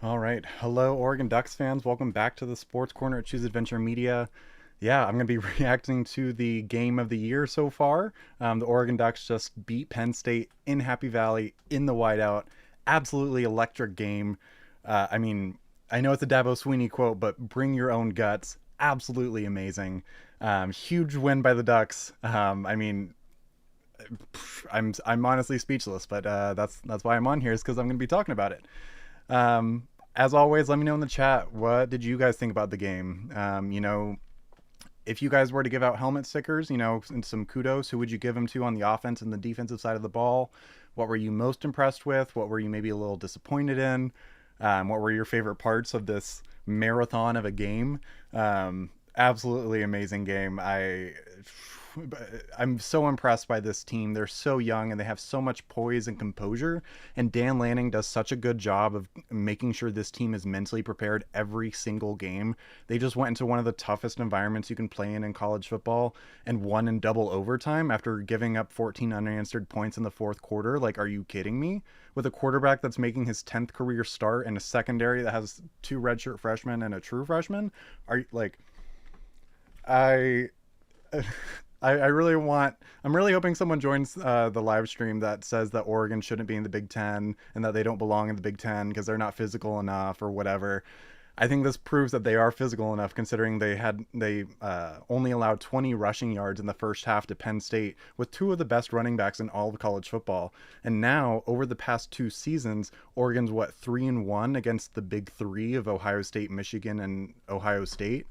All right. Hello, Oregon Ducks fans. Welcome back to the Sports Corner at Choose Adventure Media. Yeah, I'm going to be reacting to the game of the year so far. The Oregon Ducks just beat Penn State in Happy Valley in the White Out. Absolutely electric game. I mean, I know it's a Dabo Sweeney quote, but bring your own guts. Absolutely amazing. Huge win by the Ducks. I'm honestly speechless, but that's why I'm on here is because I'm going to be talking about it. As always, let me know in the chat, what did you guys think about the game? If you guys were to give out helmet stickers, and some kudos, who would you give them to on the offense and the defensive side of the ball? What were you most impressed with? What were you maybe a little disappointed in? What were your favorite parts of this marathon of a game? Absolutely amazing game. I'm so impressed by this team. They're so young and they have so much poise and composure. And Dan Lanning does such a good job of making sure this team is mentally prepared every single game. They just went into one of the toughest environments you can play in college football and won in double overtime after giving up 14 unanswered points in the fourth quarter. Like, are you kidding me? With a quarterback that's making his 10th career start and a secondary that has two redshirt freshmen and a true freshman? Are you like, I I really want. I'm really hoping someone joins the live stream that says that Oregon shouldn't be in the Big Ten and that they don't belong in the Big Ten because they're not physical enough or whatever. I think this proves that they are physical enough, considering they only allowed 20 rushing yards in the first half to Penn State with two of the best running backs in all of college football. And now, over the past two seasons, Oregon's what, 3-1 against the big three of Ohio State, Michigan, and Ohio State.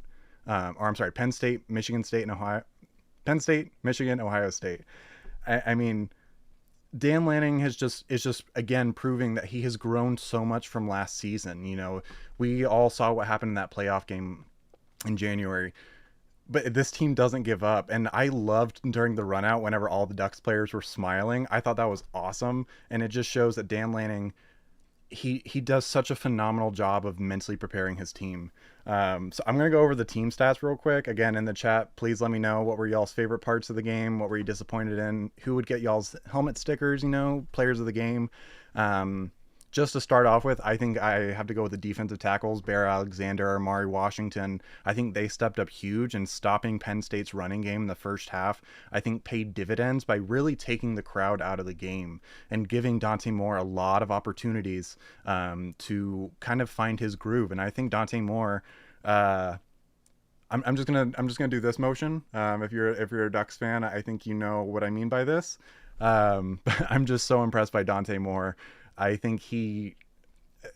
Or I'm sorry, Penn State, Michigan State, and Ohio. Penn State, Michigan, Ohio State. I mean, Dan Lanning is just again proving that he has grown so much from last season. We all saw what happened in that playoff game in January, but this team doesn't give up. And I loved during the run out whenever all the Ducks players were smiling. I thought that was awesome, and it just shows that Dan Lanning, he does such a phenomenal job of mentally preparing his team. So I'm gonna go over the team stats real quick. Again, in the chat, please let me know what were y'all's favorite parts of the game. What were you disappointed in? Who would get y'all's helmet stickers? Players of the game. Just to start off with, I think I have to go with the defensive tackles, Bear Alexander, Amari Washington. I think they stepped up huge and stopping Penn State's running game in the first half. I think paid dividends by really taking the crowd out of the game and giving Dante Moore a lot of opportunities to kind of find his groove. And I think Dante Moore. I'm just gonna do this motion. If you're a Ducks fan, I think you know what I mean by this. I'm just so impressed by Dante Moore. I think he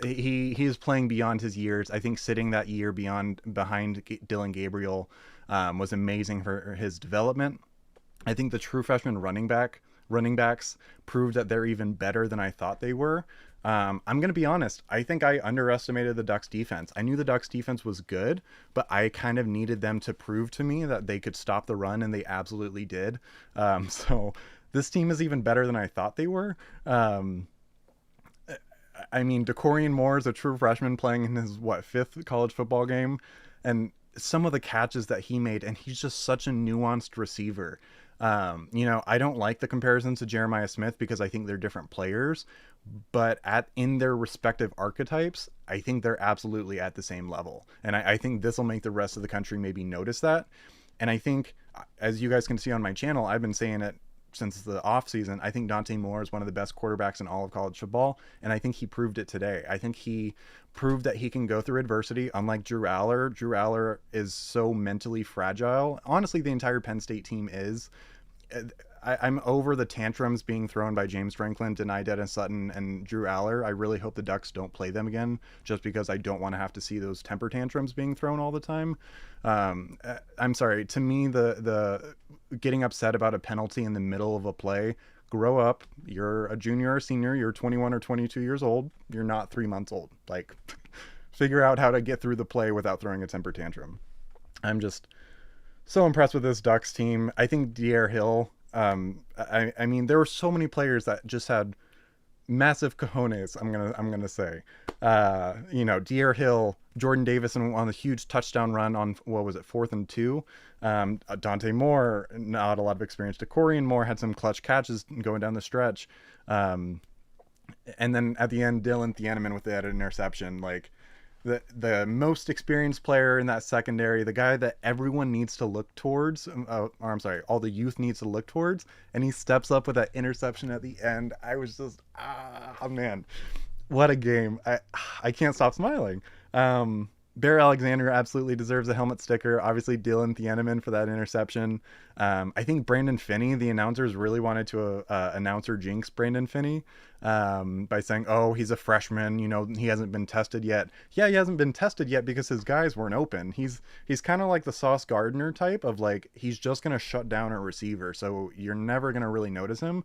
is playing beyond his years. I think sitting that year behind Dylan Gabriel was amazing for his development. I think the true freshman running backs proved that they're even better than I thought they were. I'm going to be honest. I think I underestimated the Ducks defense. I knew the Ducks defense was good, but I kind of needed them to prove to me that they could stop the run, and they absolutely did. So this team is even better than I thought they were. I mean, DeCorian Moore is a true freshman playing in his fifth college football game, and some of the catches that he made, and he's just such a nuanced receiver. I don't like the comparisons to Jeremiah Smith because I think they're different players, but in their respective archetypes, I think they're absolutely at the same level, and I think this will make the rest of the country maybe notice that. And I think, as you guys can see on my channel, I've been saying it since the offseason. I think Dante Moore is one of the best quarterbacks in all of college football, and I think he proved it today. I think he proved that he can go through adversity, unlike Drew Aller. Drew Aller is so mentally fragile. Honestly, the entire Penn State team is. I'm over the tantrums being thrown by James Franklin, Denai Dennis Sutton, and Drew Aller. I really hope the Ducks don't play them again, just because I don't want to have to see those temper tantrums being thrown all the time. I'm sorry. To me, the getting upset about a penalty in the middle of a play. Grow up. You're a junior or senior. You're 21 or 22 years old. You're not 3 months old. Like, figure out how to get through the play without throwing a temper tantrum. I'm just so impressed with this Ducks team. I think Dier Hill. I mean, there were so many players that just had massive cojones. I'm gonna say, Dier Hill, Jordan Davison on a huge touchdown run on, what was it, 4th and 2. Dante Moore, not a lot of experience. DeCorian Moore had some clutch catches going down the stretch. And then at the end, Dylan Thieneman with that interception, like the most experienced player in that secondary, the guy that everyone needs to look towards, or I'm sorry, all the youth needs to look towards, and he steps up with that interception at the end. I was just, man, what a game! I can't stop smiling. Bear Alexander absolutely deserves a helmet sticker. Obviously, Dylan Thieneman for that interception. I think Brandon Finney, the announcers really wanted to announcer jinx Brandon Finney by saying, "Oh, he's a freshman. You know, he hasn't been tested yet." Yeah, he hasn't been tested yet because his guys weren't open. He's kind of like the Sauce Gardner type of like he's just gonna shut down a receiver, so you're never gonna really notice him.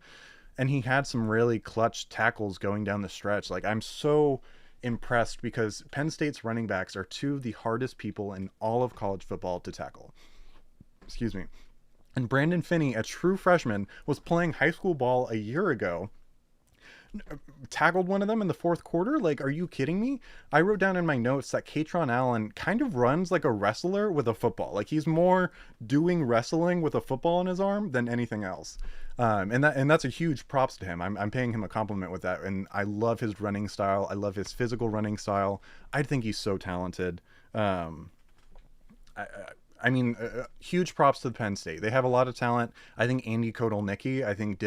And he had some really clutch tackles going down the stretch. Like I'm so impressed because Penn State's running backs are two of the hardest people in all of college football to tackle. Excuse me. And Brandon Finney, a true freshman, was playing high school ball a year ago, tackled one of them in the fourth quarter. Like, are you kidding me? I wrote down in my notes that Katron Allen kind of runs like a wrestler with a football. Like he's more doing wrestling with a football in his arm than anything else. And that's a huge props to him. I'm paying him a compliment with that. And I love his running style. I love his physical running style. I think he's so talented. I, I mean, huge props to Penn State. They have a lot of talent. I think Andy Kodolnicki, I think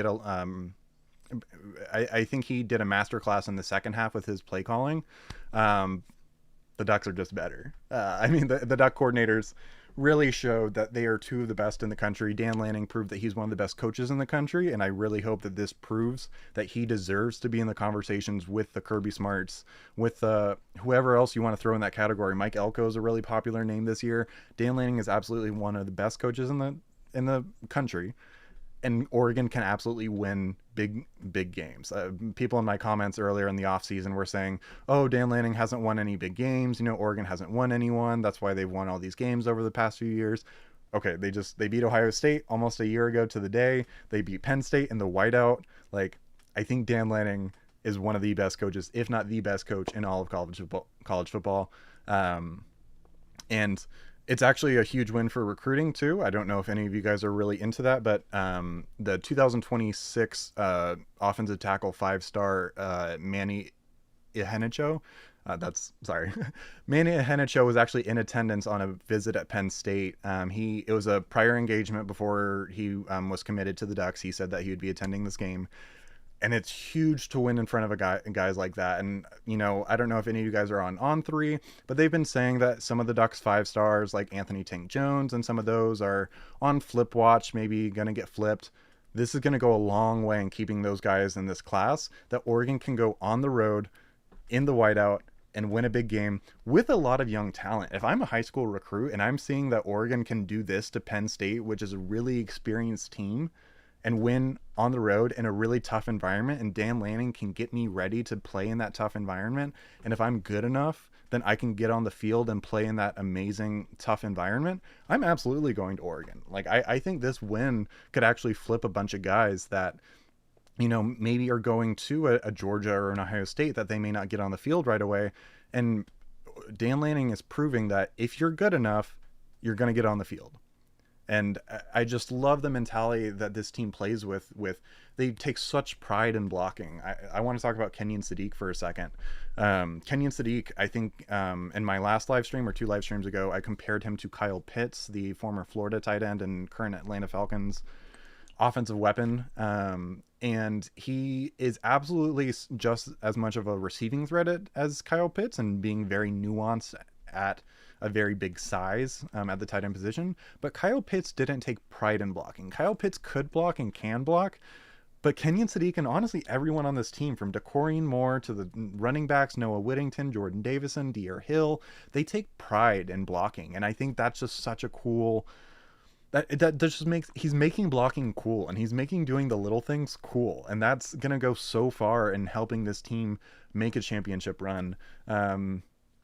he did a masterclass in the second half with his play calling. Um, the Ducks are just better. I mean, the Duck coordinators really showed that they are two of the best in the country. Dan Lanning proved that he's one of the best coaches in the country, and I really hope that this proves that he deserves to be in the conversations with the Kirby Smarts, with whoever else you want to throw in that category. Mike Elko is a really popular name this year. Dan Lanning is absolutely one of the best coaches in the country, and Oregon can absolutely win big games. People in my comments earlier in the offseason were saying, oh, Dan Lanning hasn't won any big games. You know, Oregon hasn't won anyone. That's why they've won all these games over the past few years. Okay, they beat Ohio State almost a year ago to the day. They beat Penn State in the whiteout. Like, I think Dan Lanning is one of the best coaches, if not the best coach in all of college football. And it's actually a huge win for recruiting too. I don't know if any of you guys are really into that, but the 2026 offensive tackle 5-star Manny Ihenicho, Manny Ihenicho was actually in attendance on a visit at Penn State. It was a prior engagement before he was committed to the Ducks. He said that he would be attending this game. And it's huge to win in front of guys like that. And, you know, I don't know if any of you guys are on 3, but they've been saying that some of the Ducks 5-stars, like Anthony Tank Jones and some of those, are on flip watch, maybe going to get flipped. This is going to go a long way in keeping those guys in this class, that Oregon can go on the road in the whiteout and win a big game with a lot of young talent. If I'm a high school recruit and I'm seeing that Oregon can do this to Penn State, which is a really experienced team, and win on the road in a really tough environment, and Dan Lanning can get me ready to play in that tough environment, and if I'm good enough, then I can get on the field and play in that amazing tough environment, I'm absolutely going to Oregon. Like I think this win could actually flip a bunch of guys that, you know, maybe are going to a Georgia or an Ohio State that they may not get on the field right away. And Dan Lanning is proving that if you're good enough, you're going to get on the field. And I just love the mentality that this team plays with. They take such pride in blocking. I want to talk about Kenyon Sadiq for a second. Kenyon Sadiq, I think in my last live stream or 2 live streams ago, I compared him to Kyle Pitts, the former Florida tight end and current Atlanta Falcons offensive weapon. And he is absolutely just as much of a receiving threat as Kyle Pitts, and being very nuanced at a very big size at the tight end position. But Kyle Pitts didn't take pride in blocking. Kyle Pitts could block and can block, but Kenyon Sadiq and honestly everyone on this team, from DeCorian Moore to the running backs, Noah Whittington, Jordan Davison, De'Aaron Hill, they take pride in blocking. And I think that's just such a cool... That just makes... He's making blocking cool, and he's making doing the little things cool. And that's going to go so far in helping this team make a championship run.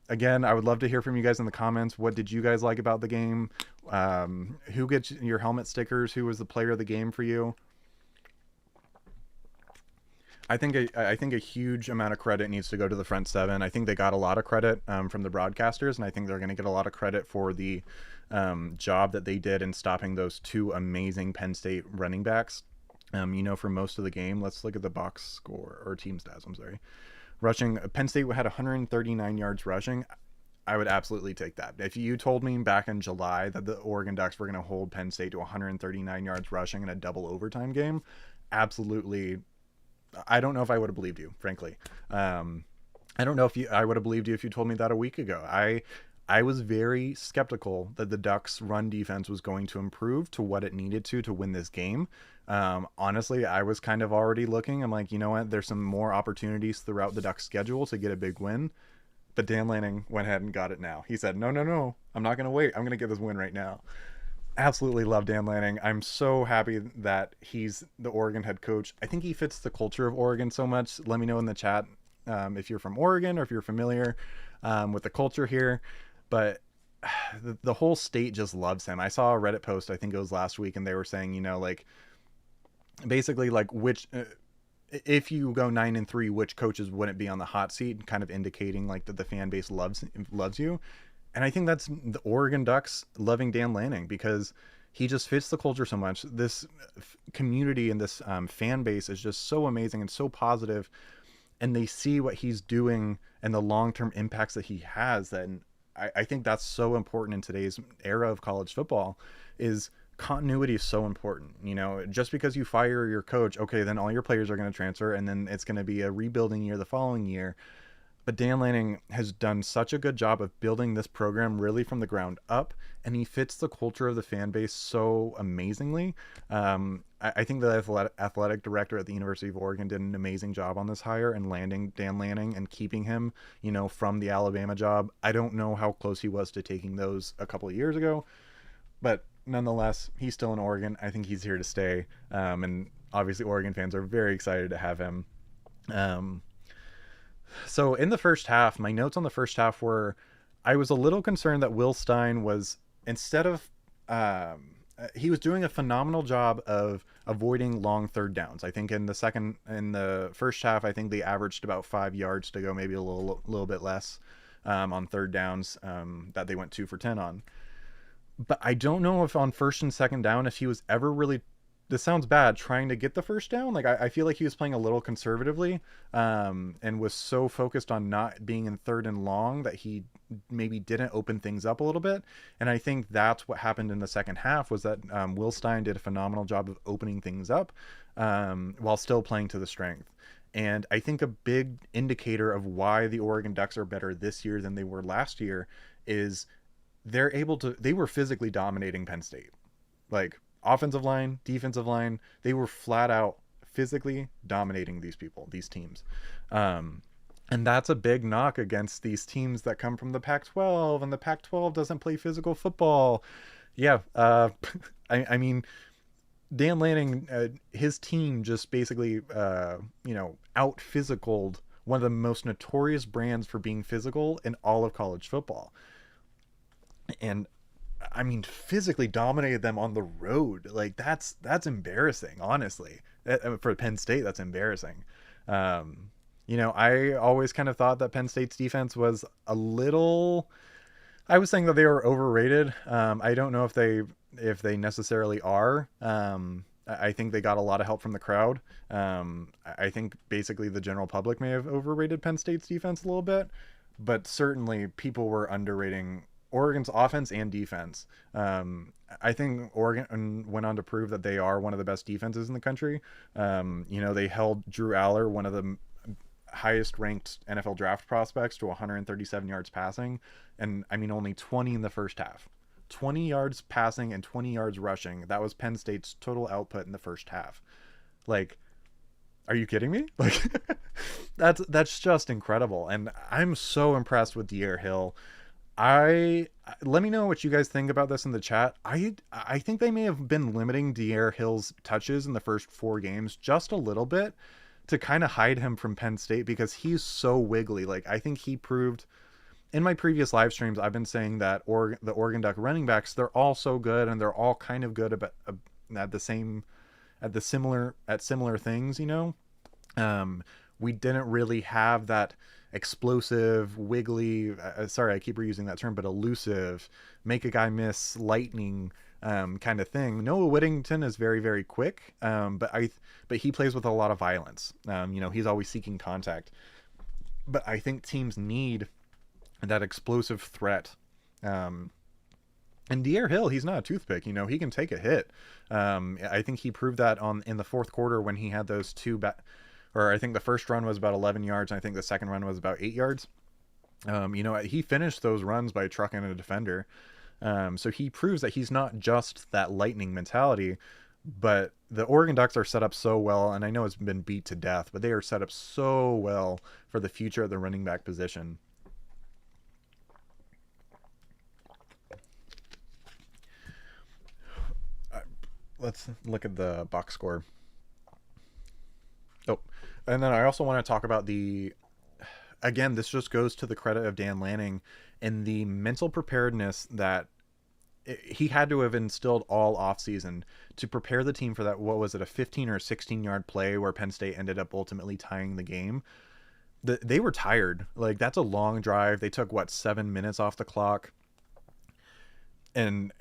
Again, I would love to hear from you guys in the comments. What did you guys like about the game? Who gets your helmet stickers? Who was the player of the game for you? I think a huge amount of credit needs to go to the front seven. I think they got a lot of credit from the broadcasters, and I think they're going to get a lot of credit for the job that they did in stopping those 2 amazing Penn State running backs. For most of the game. Let's look at the box score or team stats. I'm sorry. Rushing, Penn State had 139 yards rushing. I would absolutely take that. If you told me back in July that the Oregon Ducks were going to hold Penn State to 139 yards rushing in a double overtime game, absolutely. I don't know if I would have believed you, frankly. I don't know if I would have believed you if you told me that a week ago. I was very skeptical that the Ducks' run defense was going to improve to what it needed to win this game. Honestly, I was kind of already looking. I'm like, you know what? There's some more opportunities throughout the Ducks' schedule to get a big win. But Dan Lanning went ahead and got it now. He said, no, no, no. I'm not going to wait. I'm going to get this win right now. Absolutely love Dan Lanning. I'm so happy that he's the Oregon head coach. I think he fits the culture of Oregon so much. Let me know in the chat if you're from Oregon or if you're familiar with the culture here. But the whole state just loves him. I saw a Reddit post, I think it was last week, and they were saying, like, basically, like, which if you go 9-3, which coaches wouldn't be on the hot seat, kind of indicating like that the fan base loves you. And I think that's the Oregon Ducks loving Dan Lanning because he just fits the culture so much. This community and this fan base is just so amazing and so positive, and they see what he's doing and the long-term impacts that he has. And I think that's so important in today's era of college football. Is continuity is so important. Just because you fire your coach, okay, then all your players are going to transfer and then it's going to be a rebuilding year the following year. But Dan Lanning has done such a good job of building this program really from the ground up, and he fits the culture of the fan base so amazingly. I think the athletic director at the University of Oregon did an amazing job on this hire and landing Dan Lanning and keeping him, from the Alabama job. I don't know how close he was to taking those a couple of years ago, but nonetheless, he's still in Oregon. I think he's here to stay. And obviously Oregon fans are very excited to have him. So in the first half, my notes on the first half were, I was a little concerned that Will Stein was, instead of, he was doing a phenomenal job of avoiding long third downs. I think in the first half, I think they averaged about 5 yards to go, maybe a little bit less on third downs that they went 2 for 10 on. But I don't know if on first and second down, if he was ever really, this sounds bad, trying to get the first down. Like, I feel like he was playing a little conservatively and was so focused on not being in third and long that he maybe didn't open things up a little bit. And I think that's what happened in the second half, was that Will Stein did a phenomenal job of opening things up while still playing to the strength. And I think a big indicator of why the Oregon Ducks are better this year than they were last year is they were physically dominating Penn State. Like, offensive line, defensive line, they were flat out physically dominating these teams. And that's a big knock against these teams that come from the Pac-12, and the Pac-12 doesn't play physical football. Yeah. I mean, Dan Lanning, his team just basically, out physicaled one of the most notorious brands for being physical in all of college football. And I mean, physically dominated them on the road. Like, that's embarrassing, honestly. For Penn State, that's embarrassing. I always kind of thought that Penn State's defense was a little, I was saying that they were overrated. I don't know if they necessarily are. I think they got a lot of help from the crowd. I think basically the general public may have overrated Penn State's defense a little bit, but certainly people were underrating Oregon's offense and defense. I think Oregon went on to prove that they are one of the best defenses in the country. They held Drew Aller, one of the highest ranked NFL draft prospects, to 137 yards passing. And I mean, only 20 in the first half. 20 yards passing and 20 yards rushing. That was Penn State's total output in the first half. Like, are you kidding me? Like, that's just incredible. And I'm so impressed with De'Aaron Hill. Let me know what you guys think about this in the chat. I think they may have been limiting De'Aaron Hill's touches in the first 4 games just a little bit to kind of hide him from Penn State, because he's so wiggly. Like, I think he proved in my previous live streams, I've been saying that the Oregon Duck running backs, they're all so good and they're all kind of good at similar things. We didn't really have that explosive, wiggly, sorry, I keep reusing that term, but elusive, make a guy miss, lightning kind of thing. Noah Whittington is very, very quick, but he plays with a lot of violence. He's always seeking contact. But I think teams need that explosive threat. And De'Aaron Hill, he's not a toothpick. He can take a hit. I think he proved that in the fourth quarter when he had those or I think the first run was about 11 yards, and I think the second run was about 8 yards. He finished those runs by trucking a defender. So he proves that he's not just that lightning mentality, but the Oregon Ducks are set up so well, and I know it's been beat to death, but they are set up so well for the future at the running back position. Let's look at the box score. Oh, and then I also want to talk about again, this just goes to the credit of Dan Lanning and the mental preparedness that he had to have instilled all offseason to prepare the team for that. What was it, a 15 or 16-yard play where Penn State ended up ultimately tying the game? They were tired. Like, that's a long drive. They took, 7 minutes off the clock? And,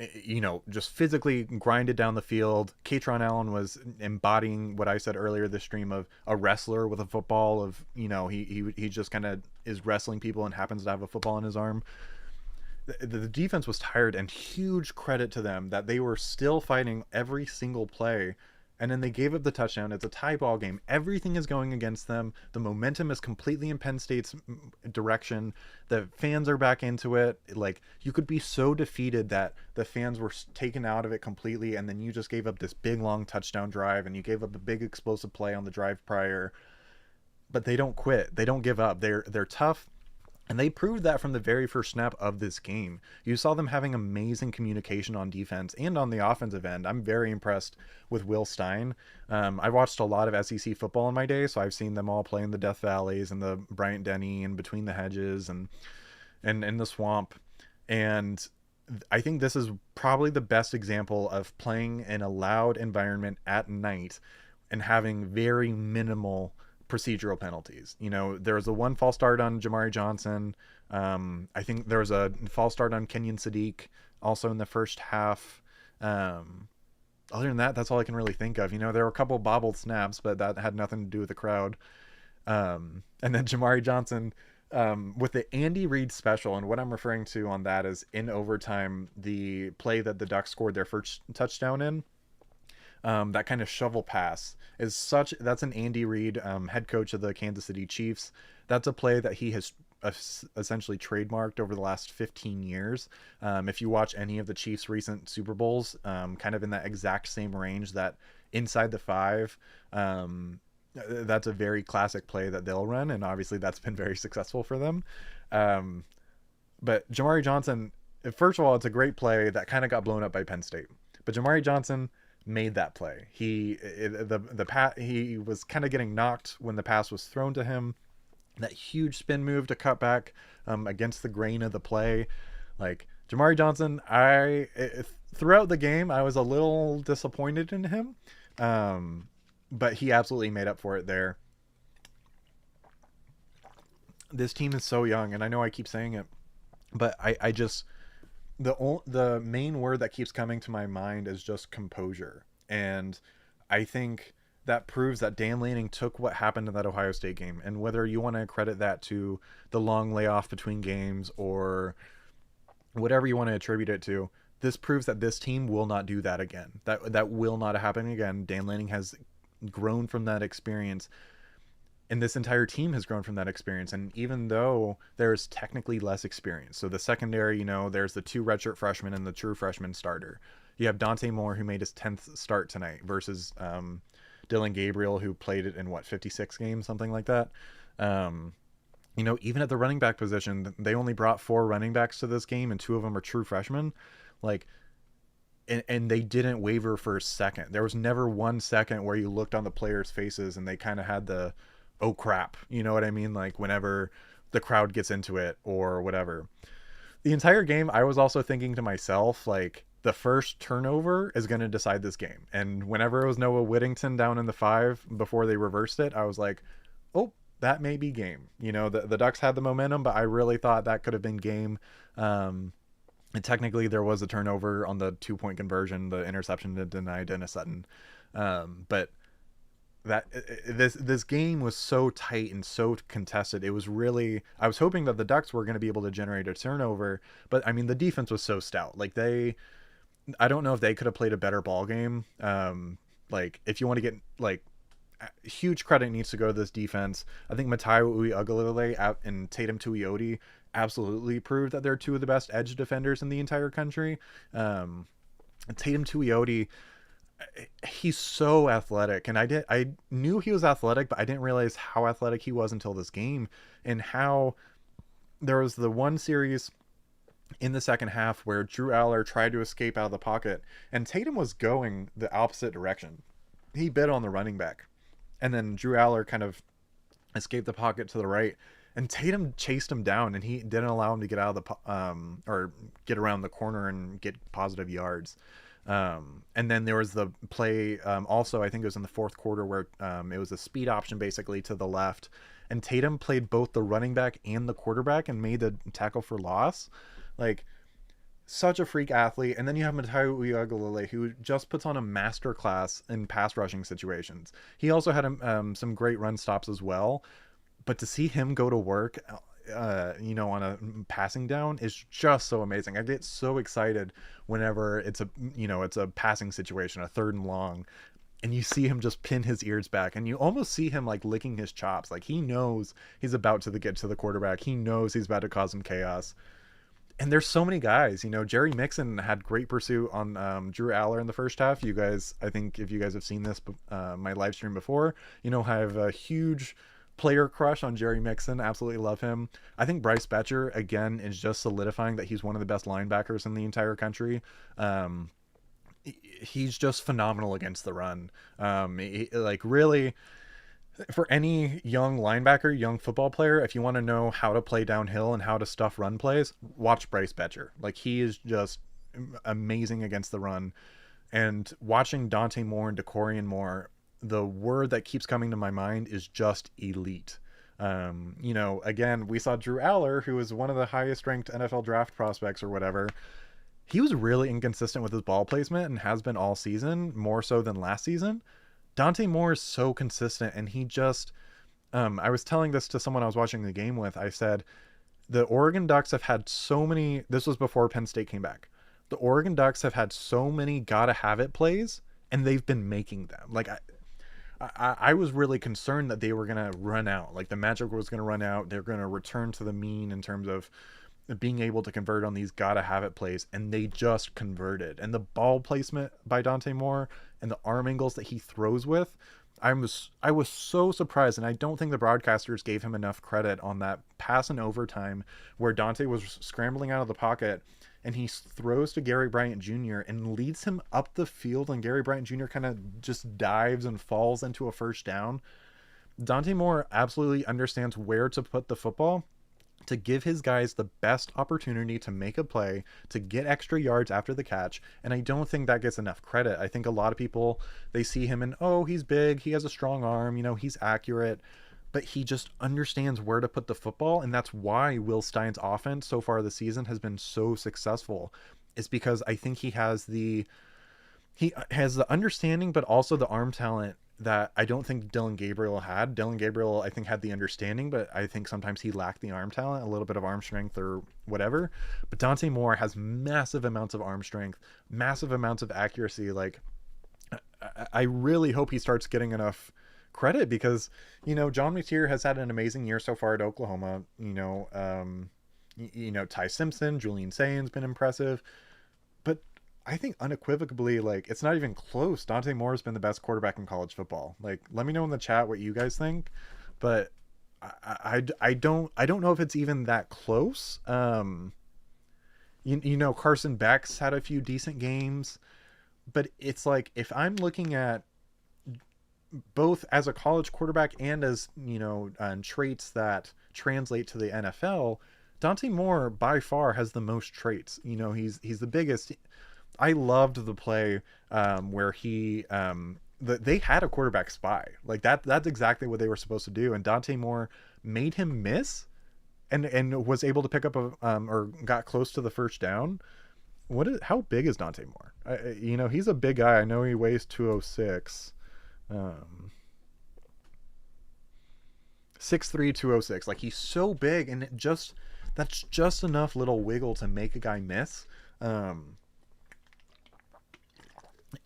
just physically grinded down the field. Katron Allen was embodying what I said earlier this stream of a wrestler with a football of, he just kind of is wrestling people and happens to have a football in his arm. The defense was tired, and huge credit to them that they were still fighting every single play. And then they gave up the touchdown. It's a tie ball game. Everything is going against them. The momentum is completely in Penn State's direction. The fans are back into it. Like, you could be so defeated that the fans were taken out of it completely, and then you just gave up this big, long touchdown drive, and you gave up a big explosive play on the drive prior. But they don't quit. They don't give up. They're tough. And they proved that from the very first snap of this game. You saw them having amazing communication on defense and on the offensive end. I'm very impressed with Will Stein. I watched a lot of SEC football in my day, so I've seen them all play in the Death Valleys and the Bryant Denny and Between the Hedges and in the Swamp. And I think this is probably the best example of playing in a loud environment at night and having very minimal procedural penalties. There was a one false start on Jamari Johnson. I think there was a false start on Kenyon Sadiq also in the first half. Other than that, that's all I can really think of. There were a couple bobbled snaps, but that had nothing to do with the crowd. And then Jamari Johnson with the Andy Reid special, and what I'm referring to on that is in overtime, the play that the Ducks scored their first touchdown in. That kind of shovel pass that's an Andy Reid, head coach of the Kansas City Chiefs. That's a play that he has essentially trademarked over the last 15 years. If you watch any of the Chiefs' recent Super Bowls, kind of in that exact same range, that inside the 5, that's a very classic play that they'll run. And obviously that's been very successful for them. But Jamari Johnson, first of all, it's a great play that kind of got blown up by Penn State. But Jamari Johnson made that play. He was kind of getting knocked when the pass was thrown to him. That huge spin move to cut back against the grain of the play. Like, Jamari Johnson, throughout the game, I was a little disappointed in him. But he absolutely made up for it there. This team is so young, and I know I keep saying it, but I just... The main word that keeps coming to my mind is just composure. And I think that proves that Dan Lanning took what happened in that Ohio State game. And whether you want to credit that to the long layoff between games or whatever you want to attribute it to, this proves that this team will not do that again. That will not happen again. Dan Lanning has grown from that experience. And this entire team has grown from that experience. And even though there's technically less experience, so the secondary, there's the 2 redshirt freshmen and the true freshman starter. You have Dante Moore, who made his 10th start tonight, versus Dylan Gabriel, who played it in 56 games, something like that. Even at the running back position, they only brought 4 running backs to this game, and 2 of them are true freshmen. And they didn't waver for a second. There was never 1 second where you looked on the players' faces and they kind of had the, oh crap, you know what I mean? Like, whenever the crowd gets into it or whatever. The entire game, I was also thinking to myself, like, the first turnover is going to decide this game. And whenever it was Noah Whittington down in the 5 before they reversed it, I was like, oh, that may be game. The Ducks had the momentum, but I really thought that could have been game. And technically, there was a turnover on the 2 point conversion, the interception that denied Dennis Sutton. But that this game was so tight and so contested. It was really, I was hoping that the Ducks were going to be able to generate a turnover, but I mean the defense was so stout. Like I don't know if they could have played a better ball game. Like if you want to get like huge credit needs to go to this defense. I think Matai Uiagalelei and Tatum Tuioti absolutely proved that they're two of the best edge defenders in the entire country. Tatum Tuioti, he's so athletic, and I knew he was athletic, but I didn't realize how athletic he was until this game, and how there was the one series in the second half where Drew Aller tried to escape out of the pocket, and Tatum was going the opposite direction. He bit on the running back, and then Drew Aller kind of escaped the pocket to the right, and Tatum chased him down, and he didn't allow him to get out of the or get around the corner and get positive yards. And then there was the play, also, I think it was in the fourth quarter, where it was a speed option basically to the left. And Tatum played both the running back and the quarterback and made the tackle for loss. Like, such a freak athlete. And then you have Matayo Uiagalelei, who just puts on a master class in pass rushing situations. He also had some great run stops as well. But to see him go to work, on a passing down is just so amazing. I get so excited whenever it's a passing situation, a 3rd and long, and you see him just pin his ears back, and you almost see him like licking his chops. Like he knows he's about to get to the quarterback. He knows he's about to cause some chaos. And there's so many guys. Jerry Mixon had great pursuit on Drew Aller in the first half. You guys, I think if you guys have seen this, my live stream before, I have a huge player crush on Jerry Mixon. Absolutely love him. I think Bryce Betcher, again, is just solidifying that he's one of the best linebackers in the entire country. He's just phenomenal against the run. Really, for any young linebacker, young football player, if you want to know how to play downhill and how to stuff run plays, watch Bryce Betcher. Like, he is just amazing against the run. And watching Dante Moore and DeCorian Moore, the word that keeps coming to my mind is just elite. Again, we saw Drew Aller, who is one of the highest ranked NFL draft prospects or whatever. He was really inconsistent with his ball placement and has been all season, more so than last season. Dante Moore is so consistent, and he just, I was telling this to someone I was watching the game with. I said, the Oregon Ducks have had so many, this was before Penn State came back. The Oregon Ducks have had so many gotta have it plays, and they've been making them. Like, I was really concerned that they were going to run out. Like, the magic was going to run out. They're going to return to the mean in terms of being able to convert on these gotta have it plays, and they just converted. And the ball placement by Dante Moore and the arm angles that he throws with, I was so surprised, and I don't think the broadcasters gave him enough credit on that pass in overtime where Dante was scrambling out of the pocket and he throws to Gary Bryant Jr. and leads him up the field, and Gary Bryant Jr. kind of just dives and falls into a first down. Dante Moore absolutely understands where to put the football to give his guys the best opportunity to make a play, to get extra yards after the catch, and I don't think that gets enough credit. I think a lot of people, they see him and, oh, he's big, he has a strong arm, he's accurate, but he just understands where to put the football, and that's why Will Stein's offense so far this season has been so successful. Is because I think he has the understanding, but also the arm talent that I don't think Dylan Gabriel had. Dylan Gabriel, I think, had the understanding, but I think sometimes he lacked the arm talent, a little bit of arm strength or whatever. But Dante Moore has massive amounts of arm strength, massive amounts of accuracy. Like, I really hope he starts getting enough credit, because John McTeer has had an amazing year so far at Oklahoma. Ty Simpson, Julian Sayan's been impressive, but I think unequivocally, like, it's not even close. Dante Moore has been the best quarterback in college football. Like, let me know in the chat what you guys think, but I don't know if it's even that close. Carson Beck's had a few decent games, but it's like, if I'm looking at both as a college quarterback and as traits that translate to the NFL, Dante Moore by far has the most traits. He's the biggest. I loved the play where they had a quarterback spy. Like, that's exactly what they were supposed to do, and Dante Moore made him miss and was able to pick up or got close to the first down. how big is Dante Moore? He's a big guy. I know he weighs 206. Um, 6'3", 206. Like, he's so big, and that's just enough little wiggle to make a guy miss. Um,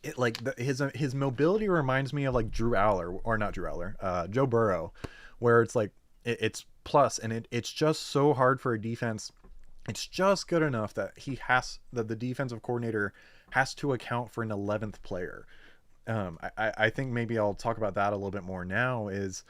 his mobility reminds me of like Drew Aller, or not Drew Aller, Joe Burrow, where it's like it's plus, and it's just so hard for a defense. It's just good enough that the defensive coordinator has to account for an 11th player. I think maybe I'll talk about that a little bit more now. Is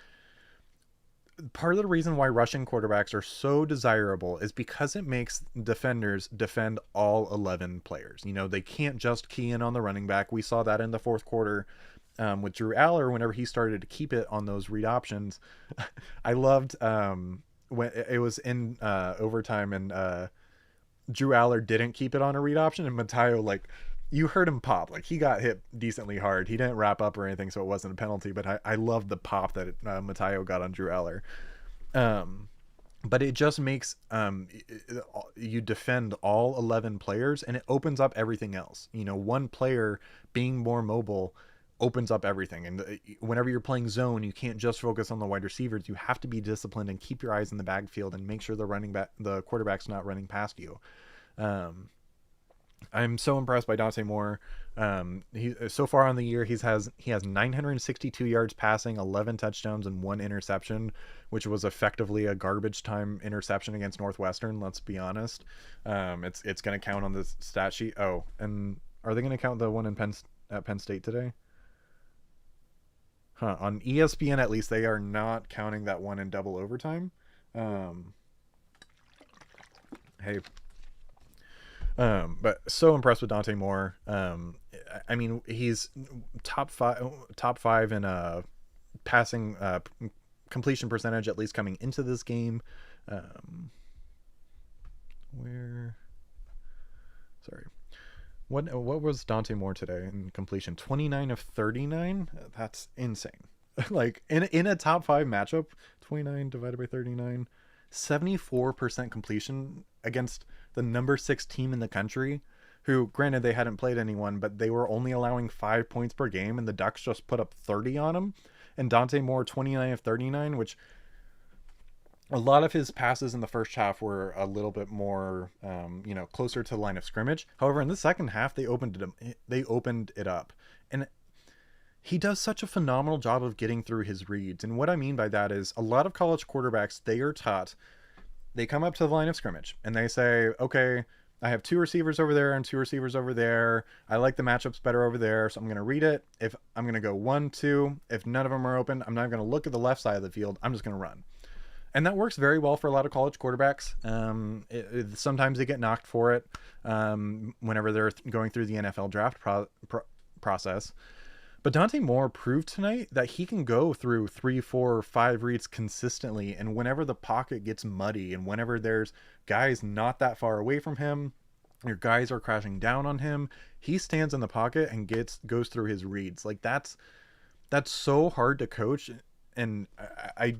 part of the reason why rushing quarterbacks are so desirable is because it makes defenders defend all 11 players. They can't just key in on the running back. We saw that in the fourth quarter with Drew Aller whenever he started to keep it on those read options. I loved when it was in overtime, and Drew Aller didn't keep it on a read option, and Matteo, like, you heard him pop. Like, he got hit decently hard. He didn't wrap up or anything, so it wasn't a penalty, but I loved the pop that Matteo got on Drew Aller. Um, but it just makes you defend all 11 players, and it opens up everything else. One player being more mobile opens up everything. And whenever you're playing zone, you can't just focus on the wide receivers. You have to be disciplined and keep your eyes in the backfield and make sure the quarterback's not running past you. Um, I'm so impressed by Dante Moore. He so far on the year he has 962 yards passing, 11 touchdowns, and 1 interception, which was effectively a garbage time interception against Northwestern. Let's be honest. It's going to count on the stat sheet. Oh, and are they going to count the one at Penn State today? Huh. On ESPN, at least, they are not counting that one in double overtime. Um, hey, but so impressed with Dante Moore. I mean, he's top five in passing completion percentage, at least coming into this game. Um, where, sorry, what was Dante Moore today in completion? 29 of 39. That's insane. Like, in a top five matchup, 29 divided by 39, 74% completion against the number 6 team in the country, who, granted, they hadn't played anyone, but they were only allowing 5 points per game, and the Ducks just put up 30 on them. And Dante Moore, 29 of 39, which a lot of his passes in the first half were a little bit more, closer to the line of scrimmage. However, in the second half, they opened it up, and he does such a phenomenal job of getting through his reads. And what I mean by that is, a lot of college quarterbacks, they are taught, they come up to the line of scrimmage and they say, okay, I have 2 receivers over there and 2 receivers over there. I like the matchups better over there, so I'm going to read it. If I'm going to go 1, 2, if none of them are open, I'm not going to look at the left side of the field. I'm just going to run. And that works very well for a lot of college quarterbacks. Sometimes they get knocked for it whenever they're going through the NFL draft process. But Dante Moore proved tonight that he can go through 3, 4, 5 reads consistently, and whenever the pocket gets muddy and whenever there's guys not that far away from him, your guys are crashing down on him, he stands in the pocket and goes through his reads. Like, that's so hard to coach. And I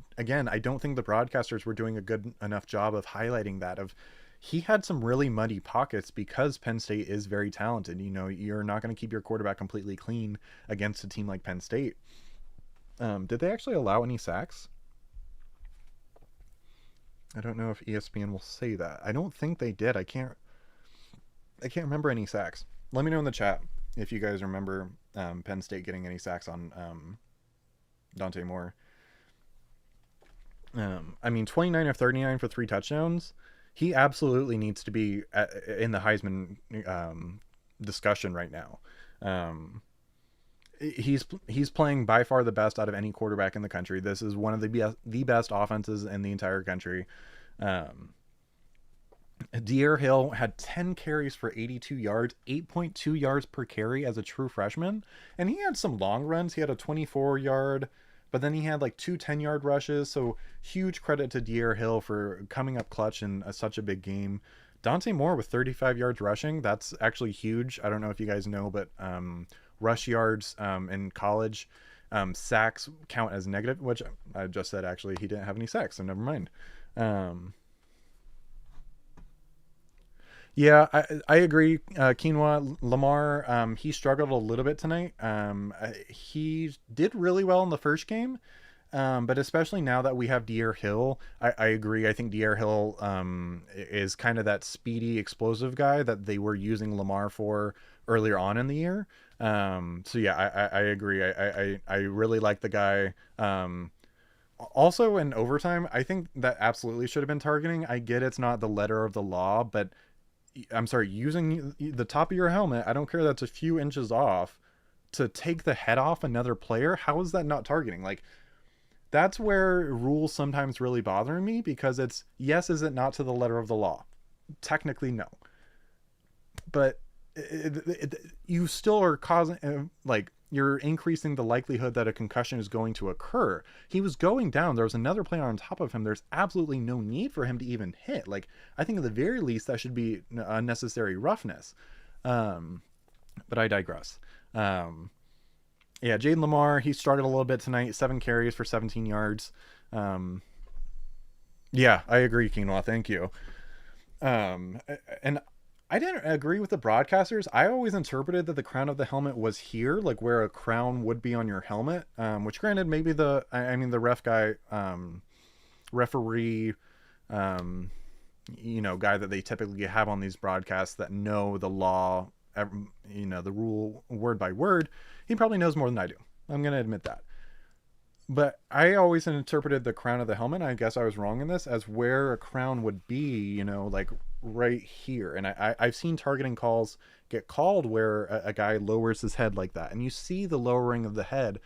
don't think the broadcasters were doing a good enough job of highlighting that. He had some really muddy pockets because Penn State is very talented. You're not going to keep your quarterback completely clean against a team like Penn State. Did they actually allow any sacks? I don't know if ESPN will say that. I don't think they did. I can't remember any sacks. Let me know in the chat if you guys remember Penn State getting any sacks on Dante Moore. 29 of 39 for 3 touchdowns. He absolutely needs to be in the Heisman discussion right now. He's playing by far the best out of any quarterback in the country. This is one of the best offenses in the entire country. De'Aaron Hill had 10 carries for 82 yards, 8.2 yards per carry as a true freshman. And he had some long runs. He had a 24-yard, but then he had like 2 10-yard rushes. So huge credit to De'Aaron Hill for coming up clutch in such a big game. Dante Moore with 35 yards rushing. That's actually huge. I don't know if you guys know, but rush yards in college, sacks count as negative, which I just said actually he didn't have any sacks, so never mind. Yeah, I agree. Quinoa Lamar, he struggled a little bit tonight. He did really well in the first game, but especially now that we have De'Aaron Hill, I agree. I think De'Aaron Hill is kind of that speedy, explosive guy that they were using Lamar for earlier on in the year. So yeah, I agree. I really like the guy. Also in overtime, I think that absolutely should have been targeting. I get it's not the letter of the law, but I'm sorry, using the top of your helmet, I don't care that's a few inches off, to take the head off another player. How is that not targeting? Like, that's where rules sometimes really bother me, because it's, yes, is it not to the letter of the law? Technically, no. But you still are causing, like, you're increasing the likelihood that a concussion is going to occur. He was going down. There was another player on top of him. There's absolutely no need for him to even hit. Like, I think at the very least that should be unnecessary roughness. Um, but I digress. Um, yeah, Jaden Lamar, he started a little bit tonight. 7 carries for 17 yards. Um, yeah, I agree, Quinoa. Thank you. And I didn't agree with the broadcasters. I always interpreted that the crown of the helmet was here, like where a crown would be on your helmet. Which, granted, maybe I mean, the ref guy, referee, um, guy that they typically have on these broadcasts that know the law, the rule word by word. He probably knows more than I do. I'm gonna admit that. But I always interpreted the crown of the helmet, I guess I was wrong in this, as where a crown would be, like right here. And I've seen targeting calls get called where a guy lowers his head like that. And you see the lowering of the head.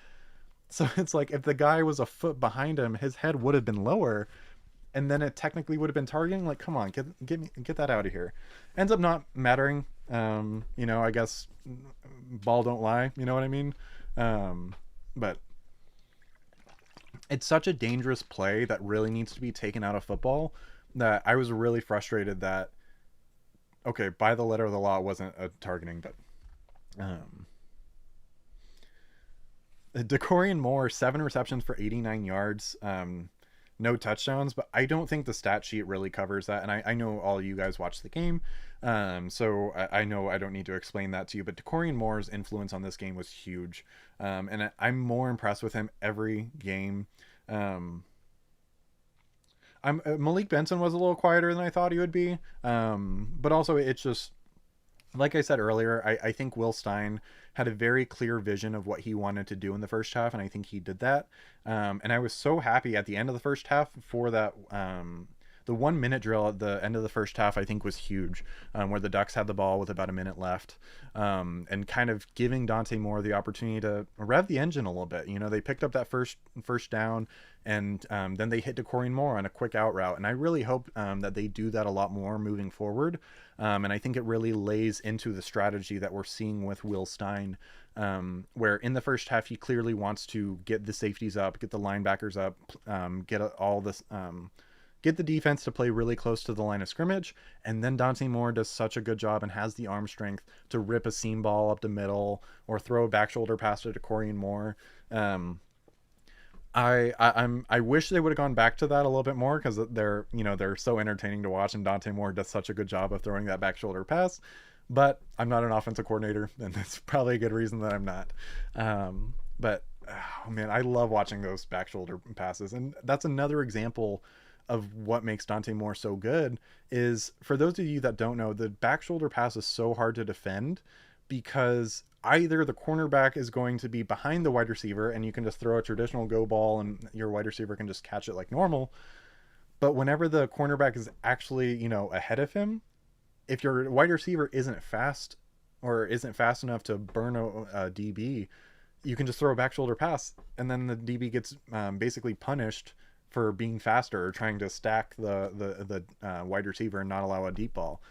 So it's like, if the guy was a foot behind him, his head would have been lower. And then it technically would have been targeting. Like, come on, get that out of here. Ends up not mattering. I guess ball don't lie. You know what I mean? But it's such a dangerous play that really needs to be taken out of football, that I was really frustrated that, okay, by the letter of the law, it wasn't a targeting, but um, Decorian Moore, 7 receptions for 89 yards, no touchdowns, but I don't think the stat sheet really covers that. And I know all you guys watch the game, so I know I don't need to explain that to you. But Decorian Moore's influence on this game was huge, and I'm more impressed with him every game. Um, Malik Benson was a little quieter than I thought he would be, but also it's just, like I said earlier, I think Will Stein had a very clear vision of what he wanted to do in the first half, and I think he did that. And I was so happy at the end of the first half for that. The 1 minute drill at the end of the first half, I think, was huge, where the Ducks had the ball with about a minute left, and kind of giving Dante Moore the opportunity to rev the engine a little bit. They picked up that first down, and then they hit Decorian Moore on a quick out route. And I really hope that they do that a lot more moving forward. And I think it really lays into the strategy that we're seeing with Will Stein, where in the first half he clearly wants to get the safeties up, get the linebackers up, get the defense to play really close to the line of scrimmage. And then Dante Moore does such a good job and has the arm strength to rip a seam ball up the middle or throw a back shoulder pass to Decorian Moore. I wish they would have gone back to that a little bit more, because they're so entertaining to watch, and Dante Moore does such a good job of throwing that back shoulder pass. But I'm not an offensive coordinator, and that's probably a good reason that I'm not. But oh man, I love watching those back shoulder passes, and that's another example of what makes Dante Moore so good. Is, for those of you that don't know, the back shoulder pass is so hard to defend, because either the cornerback is going to be behind the wide receiver and you can just throw a traditional go ball and your wide receiver can just catch it like normal. But whenever the cornerback is actually, ahead of him, if your wide receiver isn't fast or isn't fast enough to burn a DB, you can just throw a back shoulder pass, and then the DB gets basically punished for being faster or trying to stack the wide receiver and not allow a deep ball.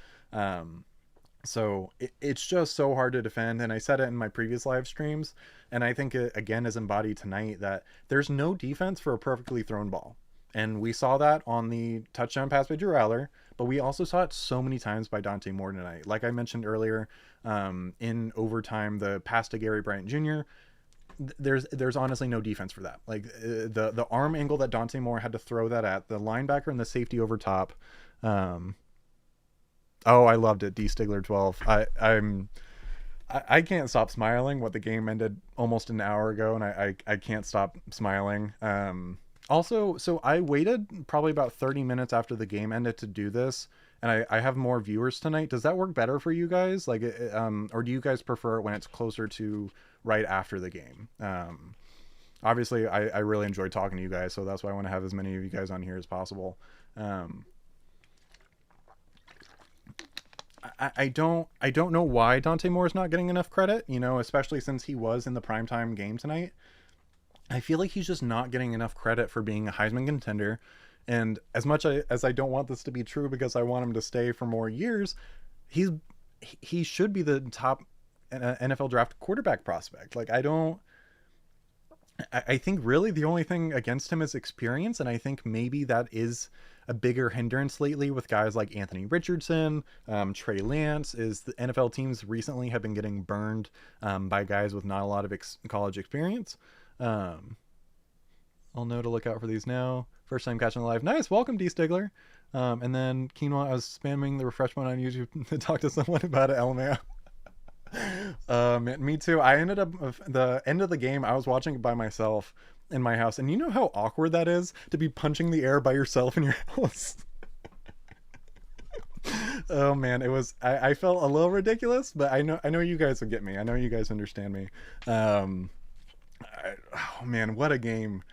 So it's just so hard to defend. And I said it in my previous live streams, and I think it again is embodied tonight, that there's no defense for a perfectly thrown ball. And we saw that on the touchdown pass by Drew Aller, but we also saw it so many times by Dante Moore tonight. Like I mentioned earlier, in overtime, the pass to Gary Bryant Jr., there's honestly no defense for that. Like the arm angle that Dante Moore had to throw that at, the linebacker and the safety over top, Oh, I loved it. D Stigler 12. I can't stop smiling. What the game ended almost an hour ago, and I can't stop smiling. Also, so I waited probably about 30 minutes after the game ended to do this, and I have more viewers tonight. Does that work better for you guys? Like, or do you guys prefer it when it's closer to right after the game? Obviously, I really enjoyed talking to you guys, so that's why I want to have as many of you guys on here as possible. Um, I don't know why Dante Moore is not getting enough credit, especially since he was in the primetime game tonight. I feel like he's just not getting enough credit for being a Heisman contender. And as much as I don't want this to be true because I want him to stay for more years, he's he should be the top NFL draft quarterback prospect. Like I think really the only thing against him is experience, and I think maybe that is a bigger hindrance lately with guys like Anthony Richardson, Trey Lance. Is the NFL teams recently have been getting burned by guys with not a lot of college experience. Um, I'll know to look out for these now. First time catching live. Nice, welcome D Stigler. And then Quinoa, I was spamming the refresh button on YouTube to talk to someone about it. LMAO. Me too. I ended up the end of the game. I was watching it by myself in my house, and you know how awkward that is to be punching the air by yourself in your house. Oh man, it was. I felt a little ridiculous, but I know you guys will get me. I know you guys understand me. Um, oh man, what a game!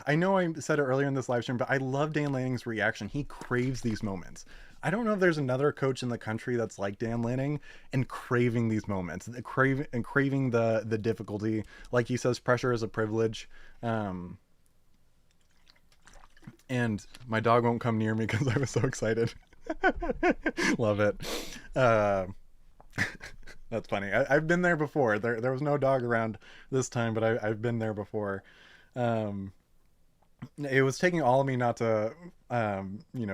I know I said it earlier in this live stream, but I love Dan Lanning's reaction. He craves these moments. I don't know if there's another coach in the country that's like Dan Lanning and craving these moments, craving the difficulty. Like he says, pressure is a privilege. Um, and my dog won't come near me because I was so excited. Love it. Uh, that's funny. I've been there before. There was no dog around this time, but I've been there before. Um, it was taking all of me not to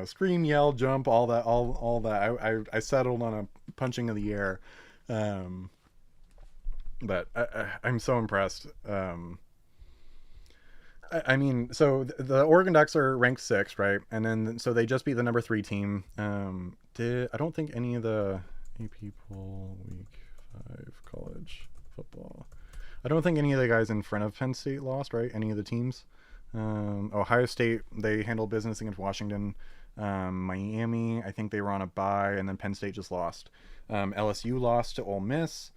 scream, yell, jump, all that. I settled on a punching in the air. um but I'm so impressed. I mean, so the Oregon Ducks are ranked sixth, right? And then so they just beat the number three team. Did I don't think any of the AP poll week 5 college football, I don't think any of the guys in front of Penn State lost, right? Any of the teams. Ohio State, they handled business against Washington. Miami, I think they were on a bye, and then Penn State just lost. LSU lost to Ole Miss,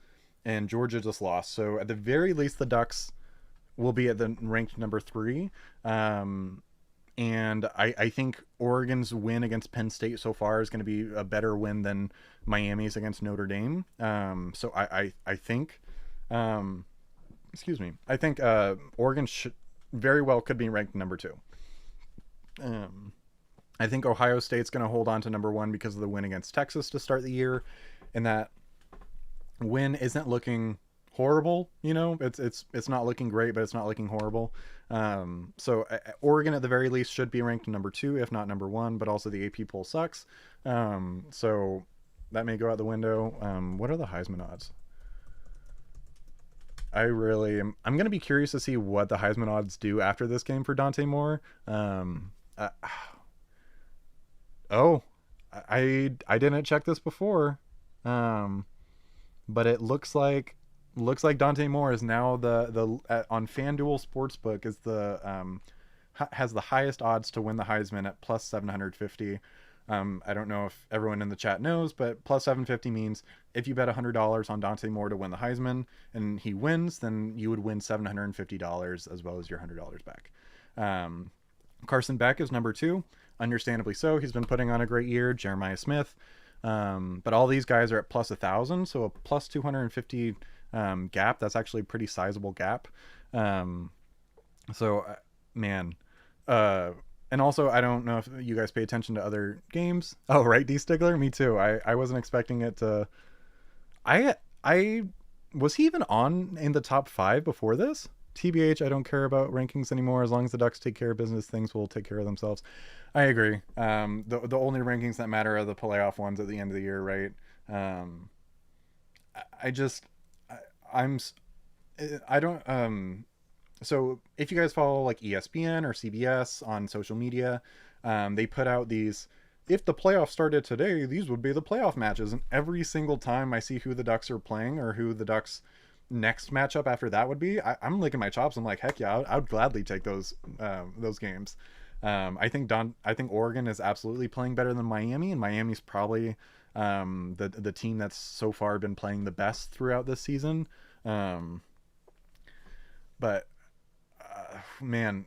and Georgia just lost. So at the very least, the Ducks will be at the ranked number 3. And I think Oregon's win against Penn State so far is going to be a better win than Miami's against Notre Dame. So I think, excuse me, I think Oregon should very well could be ranked number 2. I think Ohio State's going to hold on to number 1 because of the win against Texas to start the year, and that win isn't looking horrible. It's not looking great, but it's not looking horrible. So Oregon at the very least should be ranked number 2, if not number 1. But also the AP poll sucks, so that may go out the window. What are the Heisman odds? I'm going to be curious to see what the Heisman odds do after this game for Dante Moore. Oh, I didn't check this before, but it looks like Dante Moore is now the on FanDuel Sportsbook is the has the highest odds to win the Heisman at plus 750. I don't know if everyone in the chat knows, but plus 750 means if you bet $100 on Dante Moore to win the Heisman and he wins, then you would win $750 as well as your $100 back. Carson Beck is number 2, understandably so. He's been putting on a great year. Jeremiah Smith, but all these guys are at plus 1,000, so a plus 250 gap. That's actually a pretty sizable gap. So man, and also, I don't know if you guys pay attention to other games. Oh, right, D Stigler? Me too. I wasn't expecting it to... I was he even on in the top 5 before this? TBH, I don't care about rankings anymore. As long as the Ducks take care of business, things will take care of themselves. I agree. The only rankings that matter are the playoff ones at the end of the year, right? I just... I'm... I don't... So if you guys follow like ESPN or CBS on social media, they put out these if the playoffs started today, these would be the playoff matches. And every single time I see who the Ducks are playing or who the Ducks next matchup after that would be, I'm licking my chops. I'm like, heck yeah, I would gladly take those games. I think Oregon is absolutely playing better than Miami, and Miami's probably the team that's so far been playing the best throughout this season. Um, but man,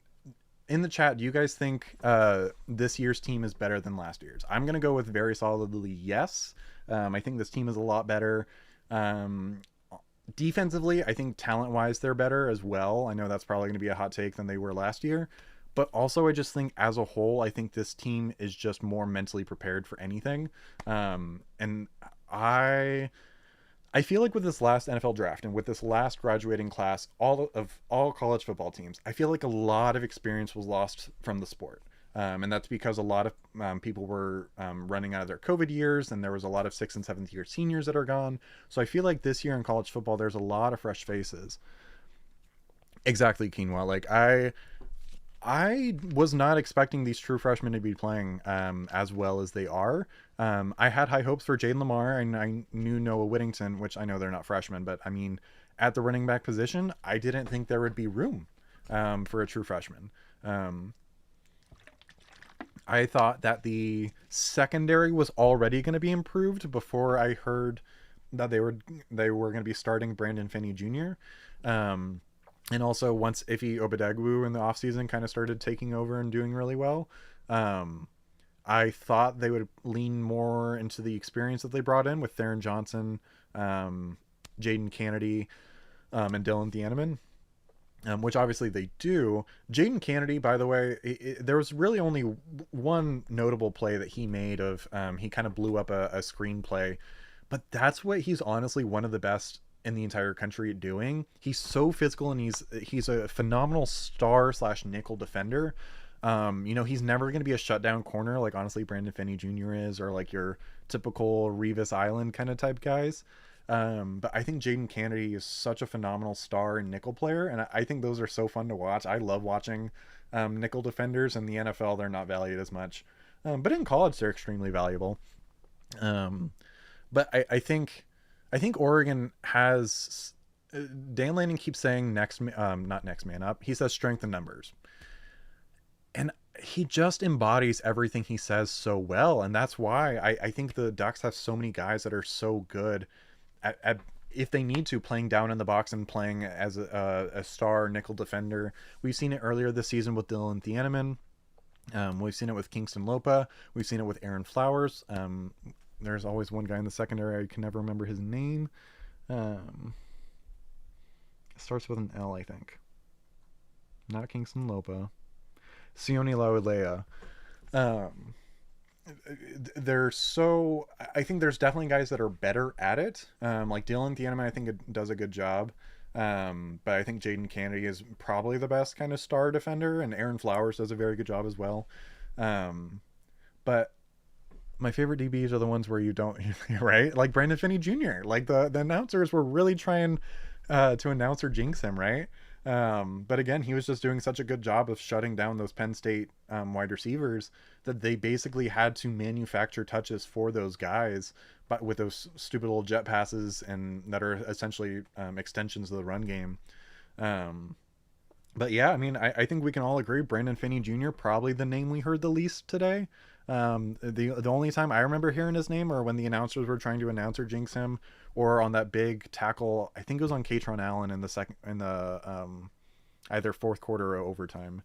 in the chat, do you guys think this year's team is better than last year's? I'm gonna go with very solidly yes. I think this team is a lot better. Um, Defensively, I think talent wise they're better as well. I know that's probably going to be a hot take than they were last year, but also I just think as a whole, I think this team is just more mentally prepared for anything. And I feel like with this last NFL draft and with this last graduating class, all college football teams, I feel like a lot of experience was lost from the sport. And that's because a lot of people were running out of their COVID years, and there was a lot of 6th and 7th year seniors that are gone. So I feel like this year in college football, there's a lot of fresh faces. Exactly, Quinoa. I was not expecting these true freshmen to be playing as well as they are. I had high hopes for Jaden Lamar, and I knew Noah Whittington, which I know they're not freshmen, but I mean, at the running back position, I didn't think there would be room for a true freshman. Um, I thought that the secondary was already going to be improved before I heard that they were going to be starting Brandon Finney Jr. Um, and also once Ife Obadegwu in the offseason kind of started taking over and doing really well, um, I thought they would lean more into the experience that they brought in with Theron Johnson, um, Jaden Kennedy, and Dylan Thieneman. Which obviously they do. Jaden Kennedy, by the way, there was really only one notable play that he made of he kind of blew up a screenplay, but that's what he's honestly one of the best in the entire country at doing. He's so physical and he's a phenomenal star slash nickel defender. He's never going to be a shutdown corner like honestly Brandon Finney Jr. is, or like your typical Revis Island kind of type guys. But I think Jaden Kennedy is such a phenomenal star and nickel player, and I think those are so fun to watch. I love watching nickel defenders. In the NFL, they're not valued as much, but in college, they're extremely valuable. Um, but I think Oregon has. Dan Lanning keeps saying not next man up. He says strength in numbers, and he just embodies everything he says so well, and that's why I think the Ducks have so many guys that are so good at if they need to playing down in the box and playing as a star nickel defender. We've seen it earlier this season with Dylan Thieneman. We've seen it with Kingston Lopa. We've seen it with Aaron Flowers. There's always one guy in the secondary. I can never remember his name. It starts with an L, I think. Not Kingston Lopa. Sione Laualea. Um, they're so. I think there's definitely guys that are better at it. Like Dylan Thieneman, I think it does a good job. But I think Jaden Kennedy is probably the best kind of star defender, and Aaron Flowers does a very good job as well. But my favorite DBs are the ones where you don't, right? Like Brandon Finney Jr. Like the announcers were really trying to announce or jinx him, right? But again, he was just doing such a good job of shutting down those Penn State wide receivers that they basically had to manufacture touches for those guys, but with those stupid little jet passes and that are essentially extensions of the run game. Um, but yeah, I mean, I think we can all agree Brandon Finney Jr. probably the name we heard the least today. The only time I remember hearing his name or when the announcers were trying to announce or jinx him, or on that big tackle, I think it was on Katron Allen in the either fourth quarter or overtime.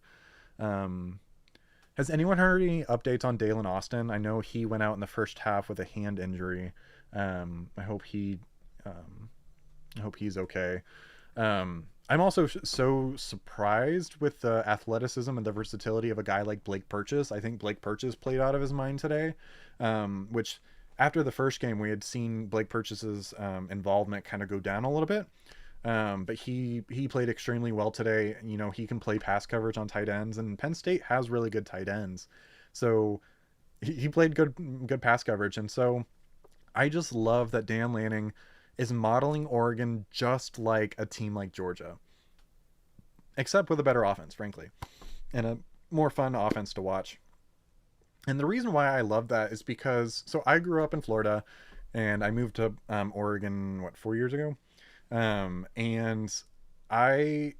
Um, has anyone heard any updates on Dalen Austin? I know he went out in the first half with a hand injury. I hope um, I hope he's okay. I'm also so surprised with the athleticism and the versatility of a guy like Blake Purchase. I think Blake Purchase played out of his mind today, which after the first game we had seen Blake Purchase's involvement kind of go down a little bit. But he played extremely well today. He can play pass coverage on tight ends, and Penn State has really good tight ends, so he played good pass coverage. And so I just love that Dan Lanning is modeling Oregon just like a team like Georgia, except with a better offense, frankly, and a more fun offense to watch. And the reason why I love that is because, so I grew up in Florida and I moved to Oregon, what, 4 years ago? And I,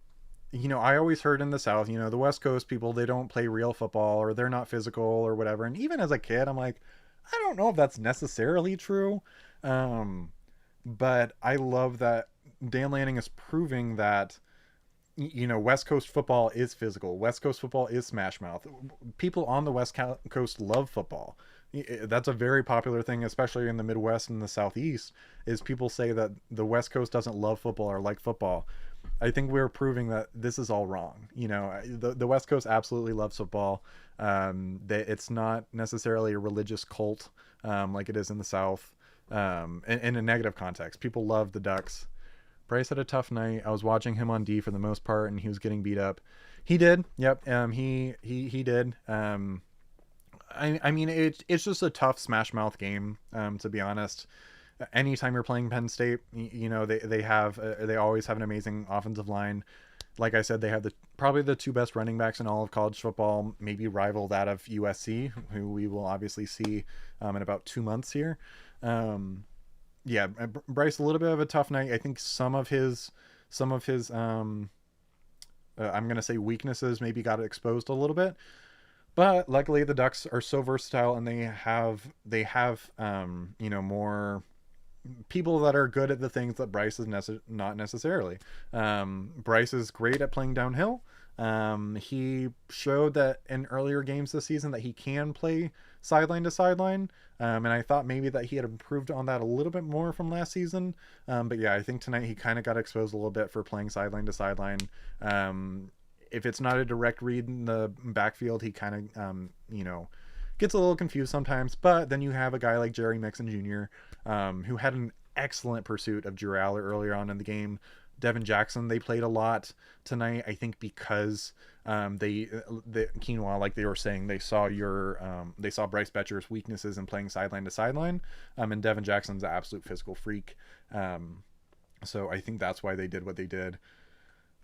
I always heard in the South, the West Coast people, they don't play real football or they're not physical or whatever. And even as a kid, I'm like, I don't know if that's necessarily true. Um, but I love that Dan Lanning is proving that West Coast football is physical. West Coast football is smash mouth. People on the Coast love football. That's a very popular thing, especially in the Midwest and the Southeast, is people say that the West Coast doesn't love football or like football. I think we're proving that this is all wrong. The West Coast absolutely loves football. That it's not necessarily a religious cult like it is in the South. In a negative context, people love the Ducks. Bryce had a tough night. I was watching him on D for the most part, and he was getting beat up. He did. Yep. He did. I mean it's just a tough smash mouth game. To be honest, anytime you're playing Penn State, they always have an amazing offensive line. Like I said, they have probably the two best running backs in all of college football, maybe rival that of USC, who we will obviously see in about 2 months here. Um, yeah, Bryce, a little bit of a tough night. I think some of his I'm gonna say weaknesses maybe got exposed a little bit, but luckily the Ducks are so versatile and they have more people that are good at the things that Bryce is not necessarily. Bryce is great at playing downhill. He showed that in earlier games this season that he can play sideline to sideline. And I thought maybe that he had improved on that a little bit more from last season. But yeah, I think tonight he kind of got exposed a little bit for playing sideline to sideline. If it's not a direct read in the backfield, he kind of, gets a little confused sometimes. But then you have a guy like Jerry Mixon Jr., who had an excellent pursuit of Drew Aller earlier on in the game. Devin Jackson, they played a lot tonight. I think because the quinoa, like they were saying, they saw Bryce Betcher's weaknesses in playing sideline to sideline, and Devin Jackson's an absolute physical freak. So I think that's why they did what they did.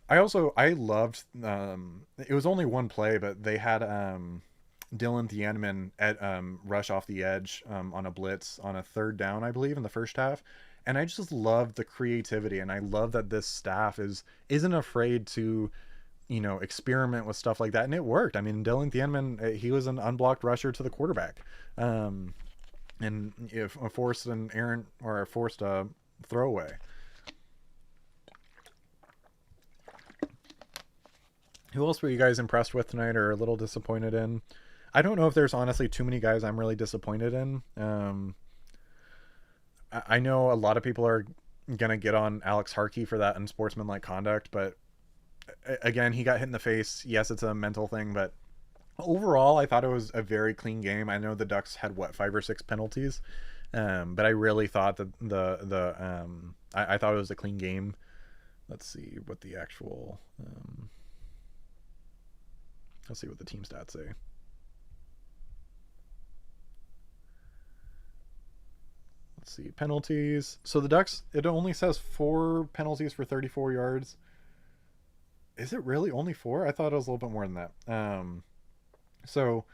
I loved. It was only one play, but they had Dylan Thieneman at rush off the edge on a blitz on a third down, I believe, in the first half. And I just love the creativity, and I love that this staff isn't afraid to experiment with stuff like that, and it worked. I mean, Dylan Thieneman, he was an unblocked rusher to the quarterback, and if forced an errant or forced a throwaway. Who else were you guys impressed with tonight or a little disappointed in? I don't know if there's honestly too many guys I'm really disappointed in. I know a lot of people are gonna get on Alex Harkey for that unsportsmanlike conduct, but again, he got hit in the face. Yes, it's a mental thing, but overall, I thought it was a very clean game. I know the Ducks had what, 5 or 6 penalties, but I really thought that I thought it was a clean game. Let's see what the actual let's see what the team stats say. Let's see, penalties. So the Ducks, it only says 4 penalties for 34 yards. Is it really only 4? I thought it was a little bit more than that. So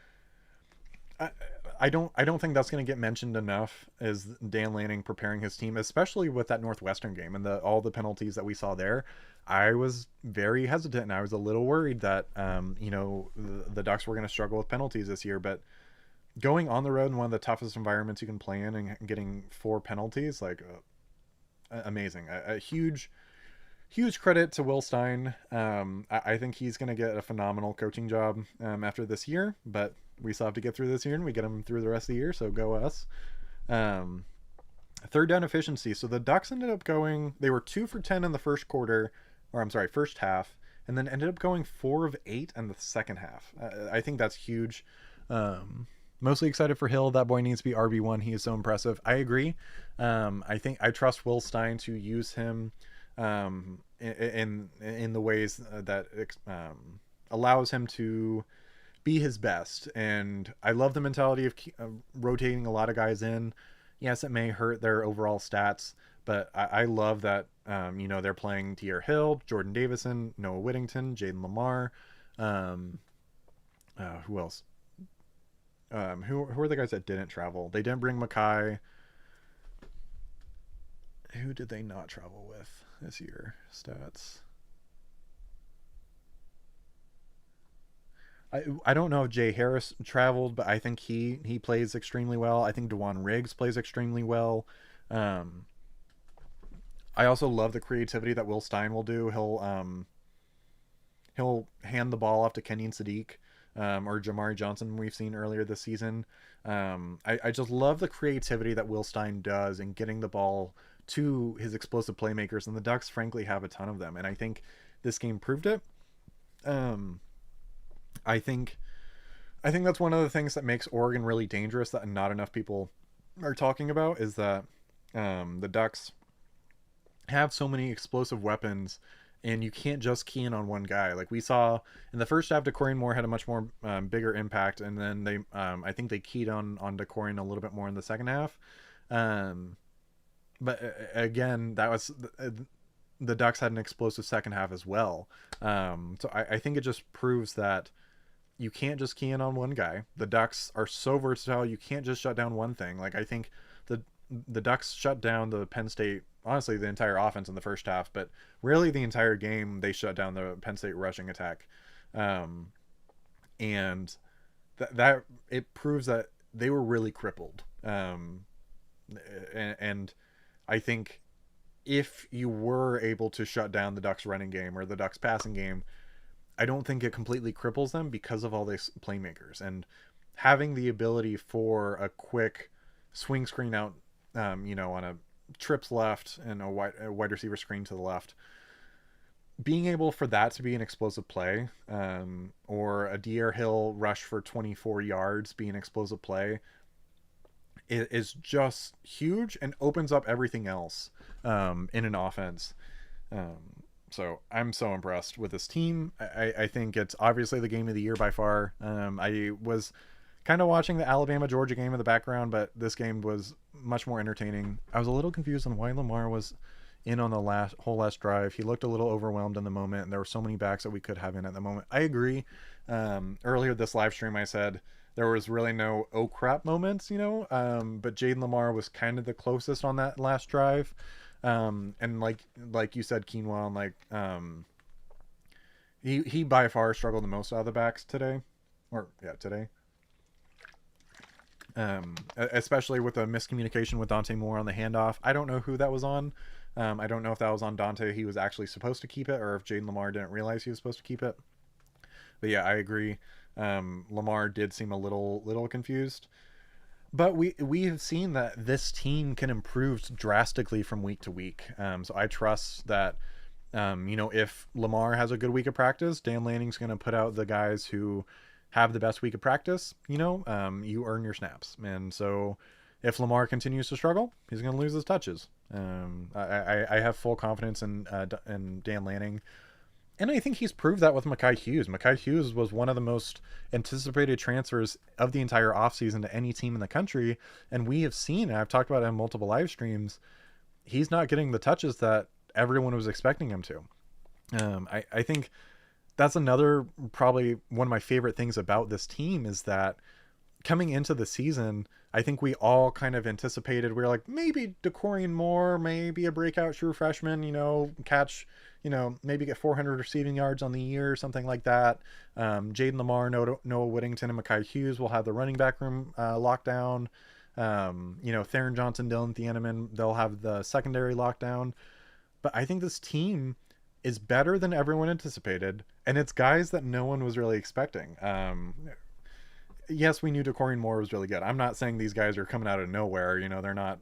I, I don't think that's going to get mentioned enough as Dan Lanning preparing his team, especially with that Northwestern game and all the penalties that we saw there. I was very hesitant and I was a little worried that the Ducks were going to struggle with penalties this year, but going on the road in one of the toughest environments you can play in and getting 4 penalties, like amazing. A huge credit to Will Stein. I think he's going to get a phenomenal coaching job after this year, but we still have to get through this year and we get him through the rest of the year, so go us. Third down efficiency. So the Ducks ended up they were 2 for 10 in the first quarter, or I'm sorry, first half, and then ended up going 4 of 8 in the second half. I think that's huge. Mostly excited for Hill. That boy needs to be RB1. He is so impressive. I agree. I think I trust Will Stein to use him in the ways that allows him to be his best. And I love the mentality of rotating a lot of guys in. Yes, it may hurt their overall stats, but I love that they're playing Tier Hill, Jordan Davison, Noah Whittington, Jaden Lamar. Who else? Who are the guys that didn't travel? They didn't bring Mackay. Who did they not travel with this year? Stats. I don't know if Jay Harris traveled, but I think he plays extremely well. I think Dewan Riggs plays extremely well. Um, I also love the creativity that Will Stein will do. He'll hand the ball off to Kenyon Sadiq, or Jamari Johnson we've seen earlier this season. I just love the creativity that Will Stein does in getting the ball to his explosive playmakers, and the Ducks frankly have a ton of them, and I think this game proved it. Um, I think I think that's one of the things that makes Oregon really dangerous that not enough people are talking about is that the Ducks have so many explosive weapons, and you can't just key in on one guy. Like we saw in the first half, DeCorian Moore had a much more bigger impact, and then I think they keyed on DeCorian a little bit more in the second half. Um, but again, that was the Ducks had an explosive second half as well. So I think it just proves that you can't just key in on one guy. The Ducks are so versatile. You can't just shut down one thing. Like I think the the Ducks shut down the Penn State, honestly, the entire offense in the first half, but really the entire game they shut down the Penn State rushing attack, um, and that it proves that they were really crippled. And I think if you were able to shut down the Ducks running game or the Ducks passing game, I don't think it completely cripples them because of all these playmakers and having the ability for a quick swing screen out, on a trips left and a wide receiver screen to the left. Being able for that to be an explosive play, or a Dier Hill rush for 24 yards be an explosive play, is just huge and opens up everything else in an offense. So I'm so impressed with this team. I think it's obviously the game of the year by far. I was kind of watching the Alabama Georgia game in the background, but this game was much more entertaining. I was a little confused on why Lamar was in on the last drive. He looked a little overwhelmed in the moment, and there were so many backs that we could have in at the moment. I agree. Earlier this live stream, I said there was really no oh crap moments, but Jaden Lamar was kind of the closest on that last drive. And like you said, Quinoa, he by far struggled the most out of the backs today, or yeah, today. Especially with the miscommunication with Dante Moore on the handoff. I don't know who that was on. I don't know if that was on Dante. He was actually supposed to keep it, or if Jaden Lamar didn't realize he was supposed to keep it. But yeah, I agree. Lamar did seem a little confused. But we have seen that this team can improve drastically from week to week. So I trust that, if Lamar has a good week of practice, Dan Lanning's going to put out the guys who have the best week of practice. You earn your snaps. And so if Lamar continues to struggle, he's going to lose his touches. I have full confidence in Dan Lanning. And I think he's proved that with Mackay Hughes. Mackay Hughes was one of the most anticipated transfers of the entire offseason to any team in the country. And we have seen, and I've talked about it in multiple live streams, he's not getting the touches that everyone was expecting him to. I think that's another, probably one of my favorite things about this team is that coming into the season, I think we all kind of anticipated, we were like, maybe DeCorian Moore, maybe a breakout true freshman, catch, maybe get 400 receiving yards on the year or something like that. Jaden Lamar, Noah Whittington, and Mackay Hughes will have the running back room locked down. Theron Johnson, Dylan Thieneman, they'll have the secondary lockdown. But I think this team is better than everyone anticipated, and it's guys that no one was really expecting. Yes, we knew DeCorian Moore was really good. I'm not saying these guys are coming out of nowhere. They're not,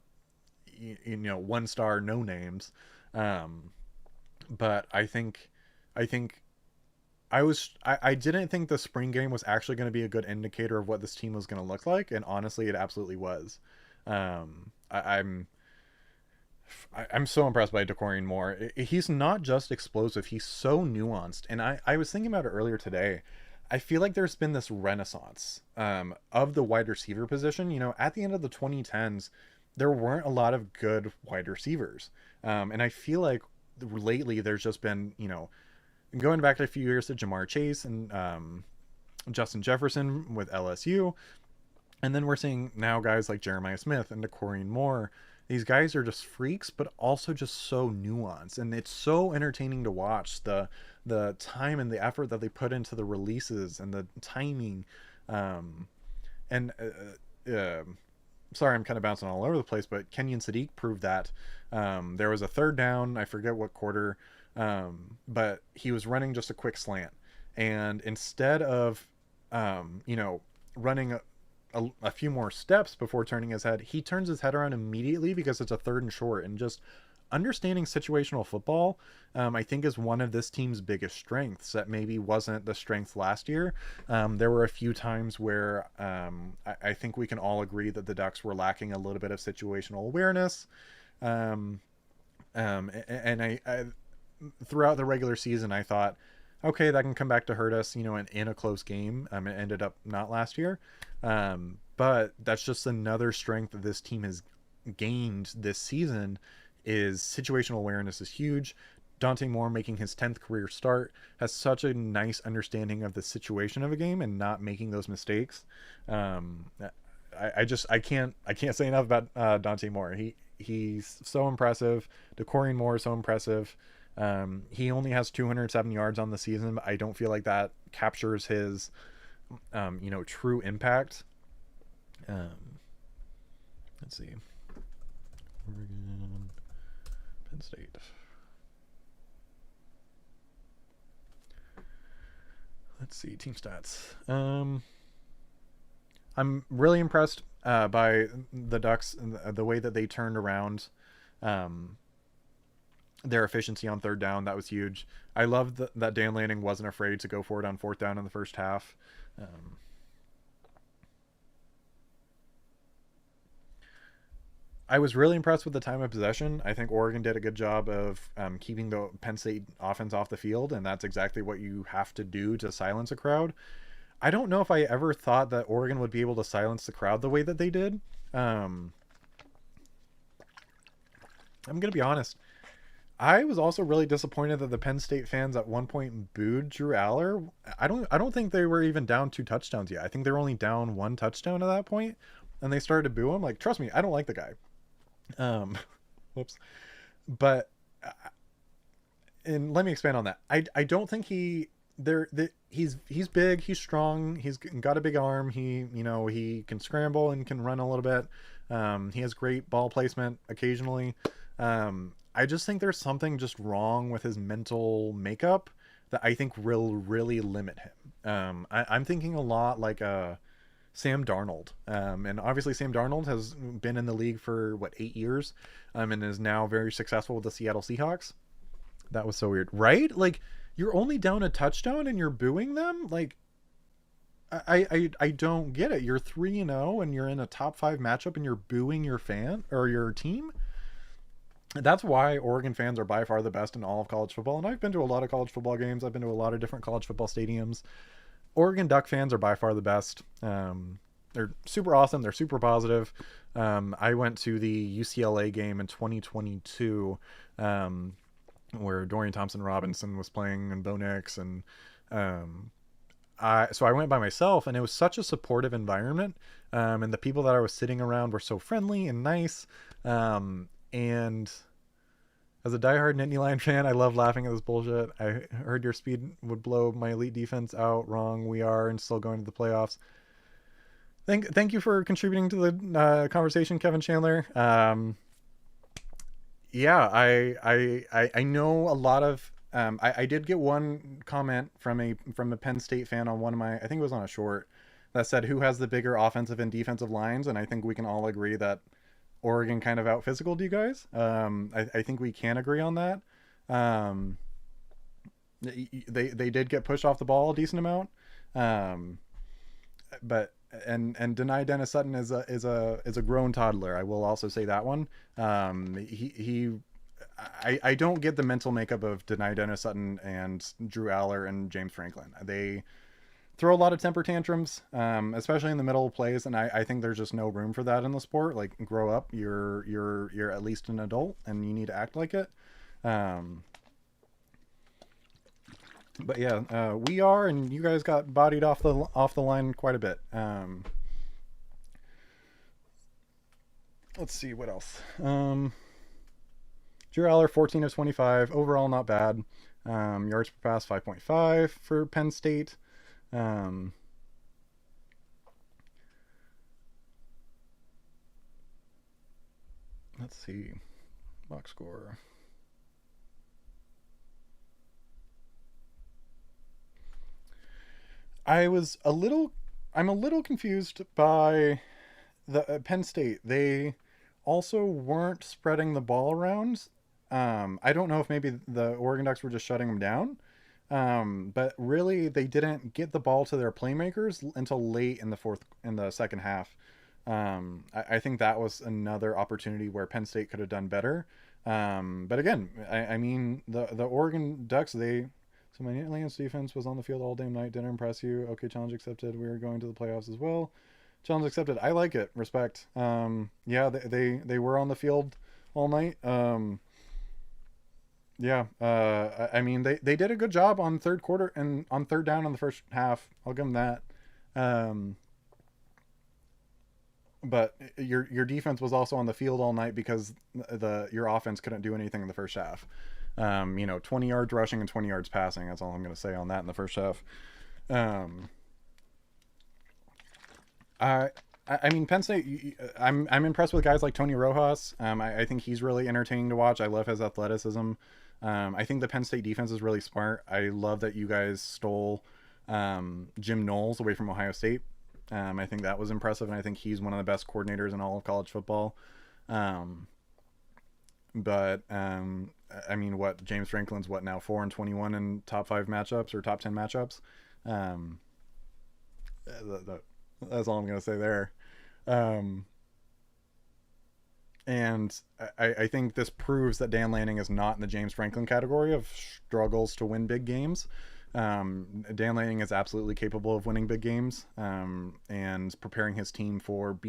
one star no names. But I think I didn't think the spring game was actually going to be a good indicator of what this team was going to look like, and honestly, it absolutely was. I'm so impressed by DeCorian Moore. He's not just explosive; he's so nuanced. And I was thinking about it earlier today. I feel like there's been this renaissance of the wide receiver position. At the end of the 2010s, there weren't a lot of good wide receivers, and I feel like lately there's just been, going back to a few years to Jamar Chase and Justin Jefferson with LSU. And then we're seeing now guys like Jeremiah Smith and Decoreen Moore. These guys are just freaks, but also just so nuanced, and it's so entertaining to watch the time and the effort that they put into the releases and the timing. Um, and Sorry, I'm kind of bouncing all over the place, but Kenyon Sadiq proved that. There was a third down, I forget what quarter, but he was running just a quick slant, and instead of running a few more steps before turning his head, he turns his head around immediately because it's a third and short. And just understanding situational football, I think, is one of this team's biggest strengths that maybe wasn't the strength last year. There were a few times where I think we can all agree that the Ducks were lacking a little bit of situational awareness. Um, and I throughout the regular season, I thought, okay, that can come back to hurt us, in a close game. It ended up not last year. But that's just another strength that this team has gained this season. Is situational awareness is huge. Dante Moore, making his 10th career start, has such a nice understanding of the situation of a game and not making those mistakes. I can't say enough about Dante Moore. He's so impressive. Decoreen Moore is so impressive. He only has 207 yards on the season, but I don't feel like that captures his true impact. Let's see. Oregon, Penn State. Let's see, team stats. I'm really impressed by the Ducks and the way that they turned around their efficiency on third down. That was huge. I love that Dan Lanning wasn't afraid to go for it on fourth down in the first half. I was really impressed with the time of possession. I think Oregon did a good job of keeping the Penn State offense off the field, and that's exactly what you have to do to silence a crowd. I don't know if I ever thought that Oregon would be able to silence the crowd the way that they did. I'm going to be honest. I was also really disappointed that the Penn State fans at one point booed Drew Aller. I don't think they were even down 2 touchdowns yet. I think they were only down 1 touchdown at that point, and they started to boo him. Like, trust me, I don't like the guy. Um, Whoops. But and let me expand on that. I don't think he's big, he's strong, he's got a big arm. He can scramble and can run a little bit. He has great ball placement occasionally. I just think there's something just wrong with his mental makeup that I think will really limit him. I'm thinking a lot like Sam Darnold. And obviously Sam Darnold has been in the league for 8 years, and is now very successful with the Seattle Seahawks. That was so weird, right? Like, you're only down a touchdown and you're booing them. Like, I don't get it. You're 3-0 and you're in a top 5 matchup and you're booing your fan or your team. That's why Oregon fans are by far the best in all of college football. And I've been to a lot of college football games. I've been to a lot of different college football stadiums. Oregon Duck fans are by far the best. They're super awesome. They're super positive. I went to the UCLA game in 2022, where Dorian Thompson-Robinson was playing and Bo Nix, and so I went by myself, and it was such a supportive environment. And the people that I was sitting around were so friendly and nice. And as a diehard Nittany Lion fan, I love laughing at this bullshit. I heard your speed would blow my elite defense out. Wrong. We are and still going to the playoffs. Thank you for contributing to the conversation, Kevin Chandler. Yeah, I know a lot of. I did get one comment from a Penn State fan on one of my. I think it was on a short that said, "Who has the bigger offensive and defensive lines?" And I think we can all agree that Oregon kind of out physical you guys. I think we can agree on that. They did get pushed off the ball a decent amount, but and Dani Dennis Sutton is a grown toddler. I will also say that one. I don't get the mental makeup of Dani Dennis Sutton and Drew Aller and James Franklin. They throw a lot of temper tantrums, especially in the middle of plays, and I think there's just no room for that in the sport. Like, grow up. You're at least an adult, and you need to act like it. But yeah, we are, and you guys got bodied off the line quite a bit. Let's see what else. Drew Aller, 14 of 25. Overall, not bad. Yards per pass, 5.5 for Penn State. Um, let's see. Box score. I was a little. I'm a little confused by the Penn State. They also weren't spreading the ball around. I don't know if maybe the Oregon Ducks were just shutting them down. But really, they didn't get the ball to their playmakers until late in the second half. I think that was another opportunity where Penn State could have done better. But again, I mean, the Oregon Ducks, they. So my Atlantis defense was on the field all damn night. Didn't impress you. Okay, challenge accepted. We are going to the playoffs as well. Challenge accepted. I like it. Respect. Yeah, they were on the field all night. Yeah, I mean they did a good job on third quarter and on third down in the first half. I'll give them that. Um, but your defense was also on the field all night because your offense couldn't do anything in the first half. 20 yards rushing and 20 yards passing. That's all I'm going to say on that in the first half. Um, I I mean, Penn State. I'm impressed with guys like Tony Rojas. I think he's really entertaining to watch. I love his athleticism. I think the Penn State defense is really smart. I love that you guys stole Jim Knowles away from Ohio State. I think that was impressive, and I think he's one of the best coordinators in all of college football. Um, but I mean, what James Franklin's what now 4-21 in top 5 matchups or top 10 matchups. Um, that's all I'm gonna say there. Um, and I think this proves that Dan Lanning is not in the James Franklin category of struggles to win big games. Dan Lanning is absolutely capable of winning big games and preparing his team for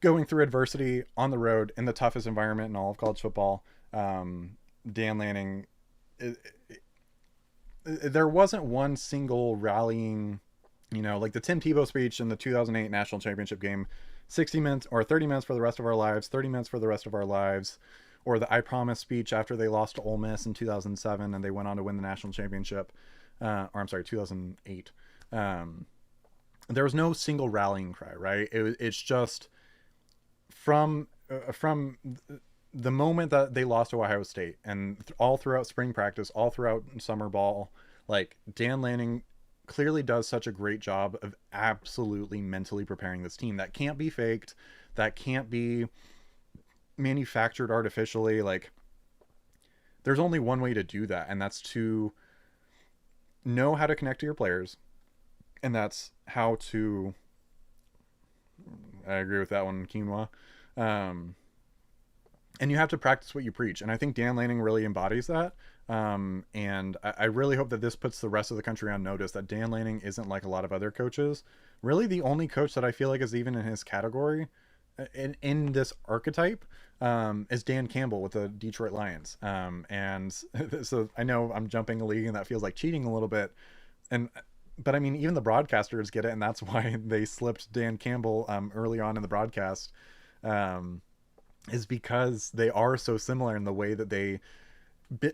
going through adversity on the road in the toughest environment in all of college football. Dan Lanning, there wasn't one single rallying, like the Tim Tebow speech in the 2008 national championship game, 60 minutes or 30 minutes for the rest of our lives, 30 minutes for the rest of our lives, or the I Promise speech after they lost to Ole Miss in 2007 and they went on to win the national championship, or I'm sorry, 2008. There was no single rallying cry, right? It's just from the moment that they lost to Ohio State and all throughout spring practice, all throughout summer ball, like Dan Lanning clearly does such a great job of absolutely mentally preparing this team that can't be faked, that can't be manufactured artificially. Like there's only one way to do that, and that's to know how to connect to your players, and that's how to. I agree with that one, quinoa. Um, and you have to practice what you preach, and I think Dan Lanning really embodies that. And I really hope that this puts the rest of the country on notice that Dan Lanning isn't like a lot of other coaches. Really, the only coach that I feel like is even in his category, in this archetype, is Dan Campbell with the Detroit Lions. And so I know I'm jumping a league, and that feels like cheating a little bit. And but I mean, even the broadcasters get it, and that's why they slipped Dan Campbell early on in the broadcast. Is because they are so similar in the way that they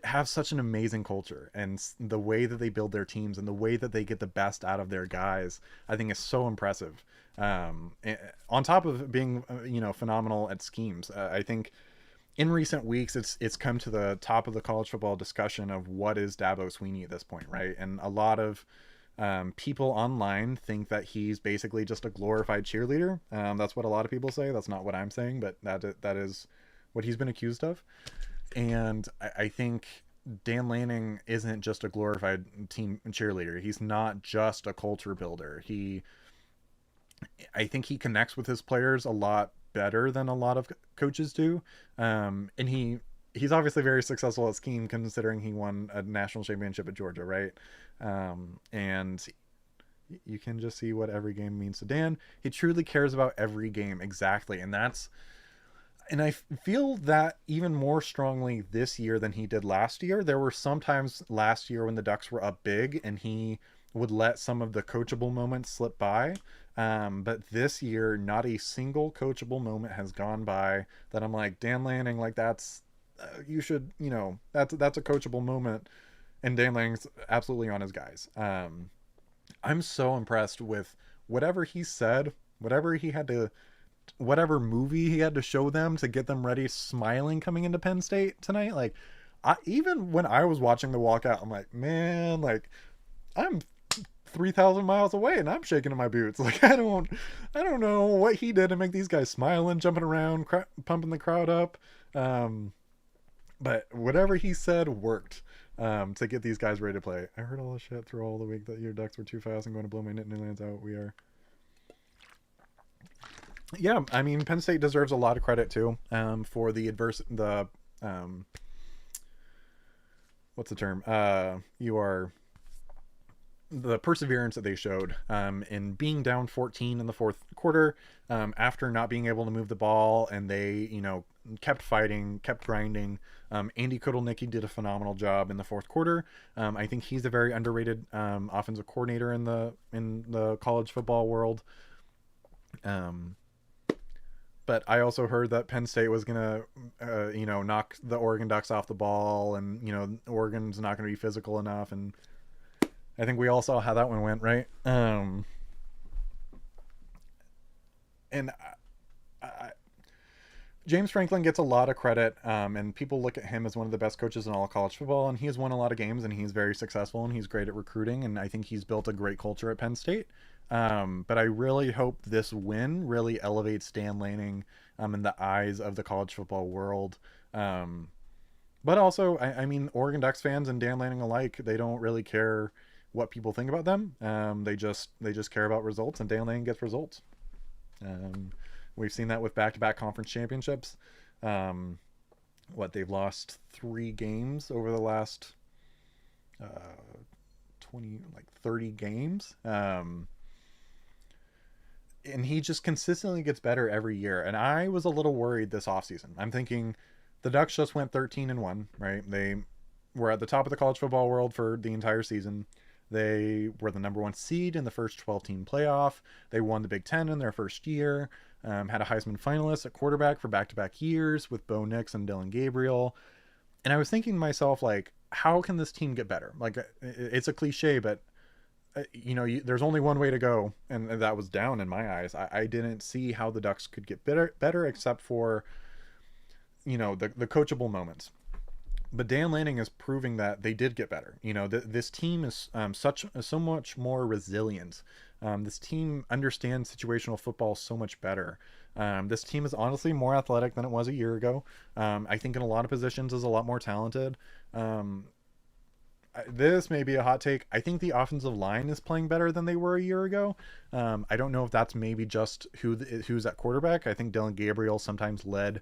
have such an amazing culture, and the way that they build their teams and the way that they get the best out of their guys, I think is so impressive. On top of being, phenomenal at schemes, I think in recent weeks it's come to the top of the college football discussion of what is Dabo Swinney at this point, right? And a lot of people online think that he's basically just a glorified cheerleader. That's what a lot of people say. That's not what I'm saying, but that is what he's been accused of. And I think Dan Lanning isn't just a glorified team cheerleader. He's not just a culture builder. I think he connects with his players a lot better than a lot of coaches do. And he's obviously very successful at scheme, considering he won a national championship at Georgia, right? And you can just see what every game means to Dan. He truly cares about every game, exactly, and I feel that even more strongly this year than he did last year. There were some times last year when the Ducks were up big and he would let some of the coachable moments slip by. But this year, not a single coachable moment has gone by that I'm like, Dan Lanning, like that's you should, that's a coachable moment, and Dan Lanning's absolutely on his guys. I'm so impressed with whatever he said, whatever he had to, whatever movie he had to show them to get them ready, smiling coming into Penn State tonight. Like, even when I was watching the walkout, I'm like, man, like I'm 3,000 miles away and I'm shaking in my boots. Like, I don't know what he did to make these guys smiling, jumping around, pumping the crowd up. But whatever he said worked, to get these guys ready to play. I heard all the shit through all the week that your Ducks were too fast and going to blow my Nittany Lands out. We are. Yeah, I mean, Penn State deserves a lot of credit too, for um, what's the term? You are the perseverance that they showed, in being down 14 in the fourth quarter, after not being able to move the ball, and they, kept fighting, kept grinding. Andy Kotelnicki did a phenomenal job in the fourth quarter. I think he's a very underrated offensive coordinator in the college football world. But I also heard that Penn State was gonna, knock the Oregon Ducks off the ball, and Oregon's not gonna be physical enough, and I think we all saw how that one went, right? And James Franklin gets a lot of credit, and people look at him as one of the best coaches in all of college football, and he's won a lot of games, and he's very successful, and he's great at recruiting, and I think he's built a great culture at Penn State. But I really hope this win really elevates Dan Lanning, in the eyes of the college football world. But also, I mean, Oregon Ducks fans and Dan Lanning alike, they don't really care what people think about them. They just care about results, and Dan Lanning gets results. We've seen that with back-to-back conference championships. They've lost 3 games over the last 30 games. And he just consistently gets better every year. And I was a little worried this offseason. I'm thinking the Ducks just went 13-1, right? They were at the top of the college football world for the entire season. They were the number 1 seed in the first 12-team playoff. They won the Big Ten in their first year. Had a Heisman finalist at quarterback for back-to-back years with Bo Nix and Dylan Gabriel. And I was thinking to myself, like, how can this team get better? Like, it's a cliche, but there's only one way to go, and that was down in my eyes. I didn't see how the Ducks could get better except for, the coachable moments. But Dan Lanning is proving that they did get better. This team is so much more resilient. This team understands situational football so much better. This team is honestly more athletic than it was a year ago. I think in a lot of positions is a lot more talented. This may be a hot take. I think the offensive line is playing better than they were a year ago. I don't know if that's maybe just who's at quarterback. I think Dylan Gabriel sometimes led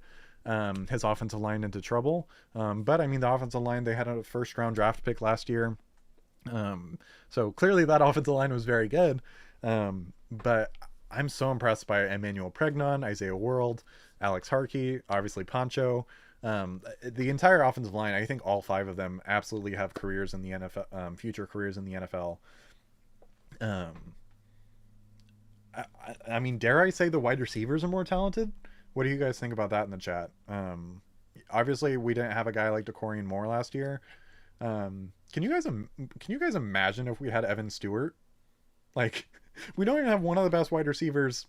his offensive line into trouble. But I mean, the offensive line, they had a first round draft pick last year. So clearly that offensive line was very good. But I'm so impressed by Emmanuel Pregnon, Isaiah World, Alex Harkey, obviously Pancho. The entire offensive line, I think all 5 of them absolutely have careers in the NFL, future careers in the NFL. I mean, dare I say the wide receivers are more talented? What do you guys think about that in the chat? Obviously, we didn't have a guy like DeCorian Moore last year. Can you guys imagine if we had Evan Stewart? Like, we don't even have one of our best wide receivers,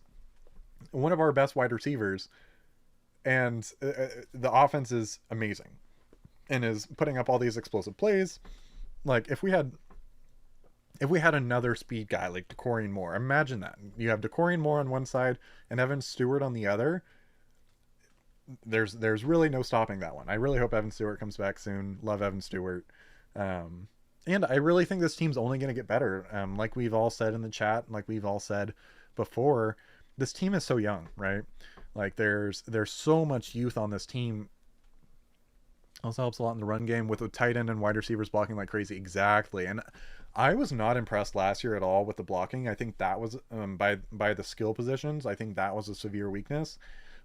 and the offense is amazing and is putting up all these explosive plays. Like, if we had another speed guy like DeCorian Moore, imagine that. You have DeCorian Moore on one side and Evan Stewart on the other. There's really no stopping that one. I really hope Evan Stewart comes back soon. Love Evan Stewart. And I really think this team's only going to get better. Like we've all said in the chat, like we've all said before, this team is so young, right? Like there's so much youth on this team. Also helps a lot in the run game with the tight end and wide receivers blocking like crazy. Exactly. And I was not impressed last year at all with the blocking. I think that was by the skill positions. I think that was a severe weakness.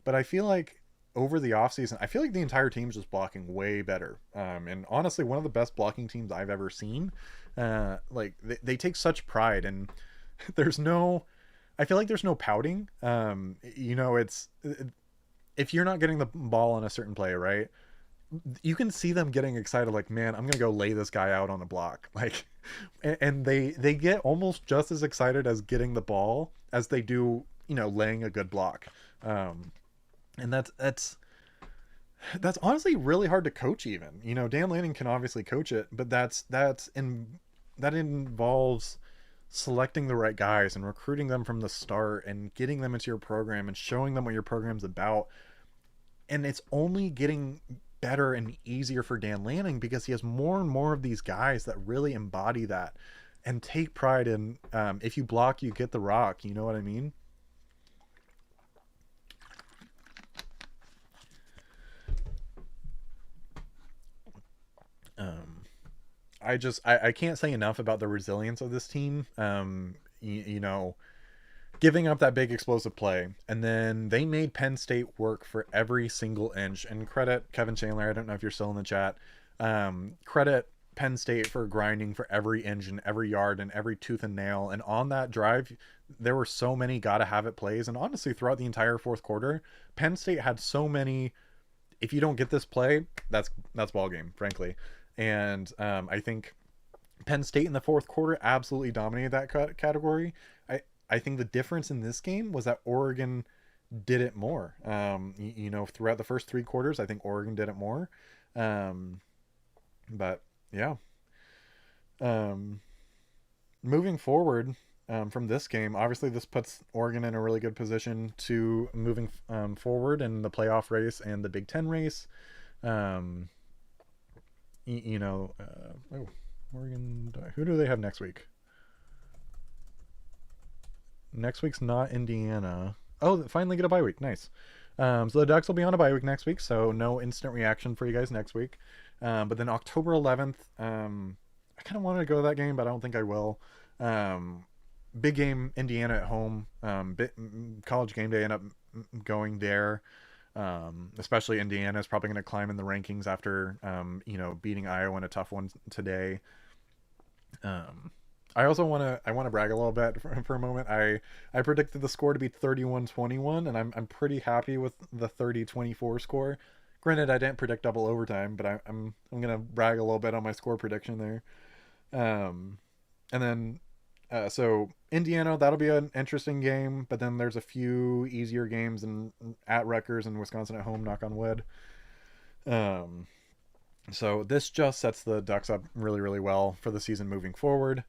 But I feel like over the offseason, I feel like the entire team's just blocking way better. And honestly, one of the best blocking teams I've ever seen. Like they take such pride, and there's no, I feel like there's no pouting. It's if you're not getting the ball on a certain play, right? You can see them getting excited, like, man, I'm gonna go lay this guy out on a block, like, and they get almost just as excited as getting the ball as they do, laying a good block. And that's honestly really hard to coach. Even, Dan Lanning can obviously coach it, but that involves selecting the right guys and recruiting them from the start and getting them into your program and showing them what your program's about. And it's only getting better and easier for Dan Lanning because he has more and more of these guys that really embody that and take pride in, if you block, you get the rock. You know what I mean? I can't say enough about the resilience of this team. Giving up that big explosive play, and then they made Penn State work for every single inch. And credit Kevin Chandler. I don't know if you're still in the chat. Credit Penn State for grinding for every inch and every yard and every tooth and nail. And on that drive, there were so many gotta have it plays. And honestly, throughout the entire fourth quarter, Penn State had so many. If you don't get this play, that's ball game, frankly. And I think Penn State in the fourth quarter absolutely dominated that category. I think the difference in this game was that Oregon did it more. Throughout the first three quarters, I think Oregon did it more. But yeah. Moving forward from this game, obviously this puts Oregon in a really good position to moving forward in the playoff race and the Big Ten race. Oregon, who do they have next week? Next week's not Indiana. Oh, finally get a bye week. Nice. So the Ducks will be on a bye week next week, so no instant reaction for you guys next week. But then October 11th, I kind of wanted to go to that game, but I don't think I will. Big game, Indiana at home. College game day, end up going there. Especially Indiana is probably going to climb in the rankings after, beating Iowa in a tough one today. I also want to brag a little bit for a moment. I predicted the score to be 31-21, and I'm pretty happy with the 30-24 score. Granted, I didn't predict double overtime, but I'm gonna brag a little bit on my score prediction there. And then so Indiana, that'll be an interesting game, but then there's a few easier games at Rutgers and Wisconsin at home, knock on wood. So this just sets the Ducks up really, really well for the season moving forward.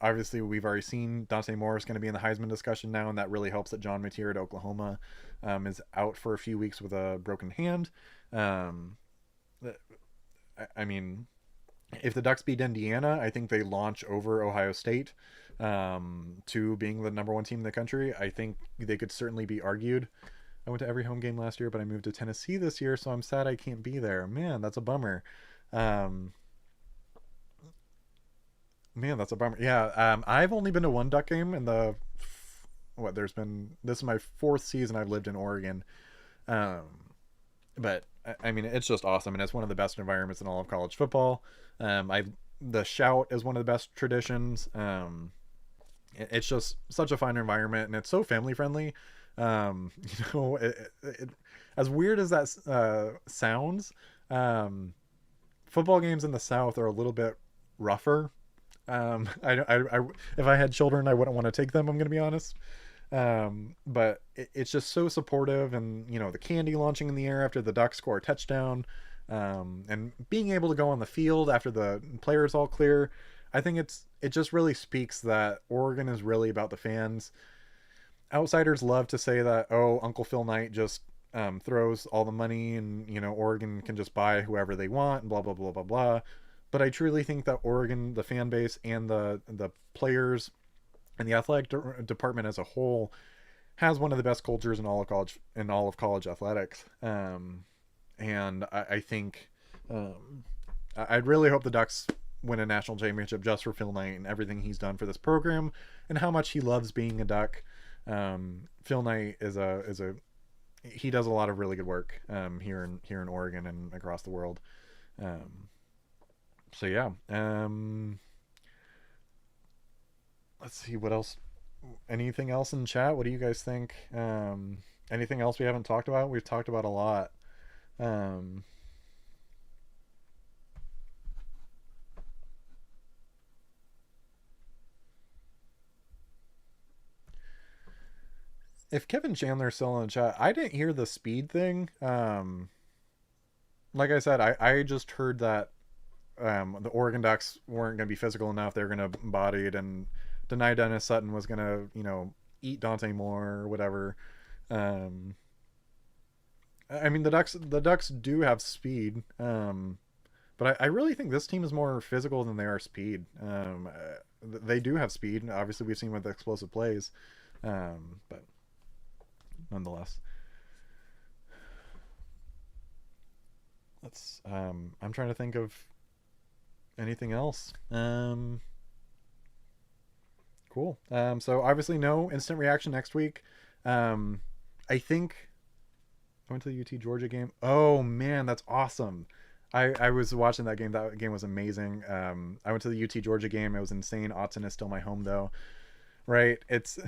Obviously, we've already seen Dante Morris going to be in the Heisman discussion now, and that really helps that John Mateer at Oklahoma is out for a few weeks with a broken hand. I mean, if the Ducks beat Indiana, I think they launch over Ohio State to being the number one team in the country. I think they could certainly be argued. I went to every home game last year, but I moved to Tennessee this year, so I'm sad I can't be there. Man, that's a bummer. That's a bummer. Yeah, I've only been to one Duck game in this is my fourth season I've lived in Oregon. But I mean, it's just awesome, and it's one of the best environments in all of college football. The shout is one of the best traditions. It's just such a fun environment, and it's so family friendly. As weird as that sounds, football games in the South are a little bit rougher. If I had children, I wouldn't want to take them, I'm going to be honest. But it's just so supportive, and the candy launching in the air after the Ducks score a touchdown, and being able to go on the field after the players all clear. I think it just really speaks that Oregon is really about the fans. Outsiders love to say that, oh, Uncle Phil Knight just throws all the money, and Oregon can just buy whoever they want, and blah blah blah blah blah. But I truly think that Oregon, the fan base, and the players, and the athletic department as a whole, has one of the best cultures in all of college athletics. And I think I'd really hope the Ducks win a national championship just for Phil Knight and everything he's done for this program, and how much he loves being a Duck. Phil Knight is a he does a lot of really good work here in Oregon and across the world. Um, so yeah, let's see what else. Anything else in chat? What do you guys think? Anything else we haven't talked about? We've talked about a lot. Um, if Kevin Chandler's still in the chat, I didn't hear the speed thing. Like I said, I just heard that the Oregon Ducks weren't going to be physical enough. They were going to body it and deny Dennis Sutton was going to, eat Dante Moore or whatever. Um, I mean, the Ducks do have speed, but I really think this team is more physical than they are speed. They do have speed. Obviously, we've seen with explosive plays, but nonetheless, let's. I'm trying to think of anything else. Cool. So obviously, no instant reaction next week. I think I went to the UT Georgia game. Oh man, that's awesome. I was watching that game. That game was amazing. I went to the UT Georgia game. It was insane. Autzen is still my home though. Right? It's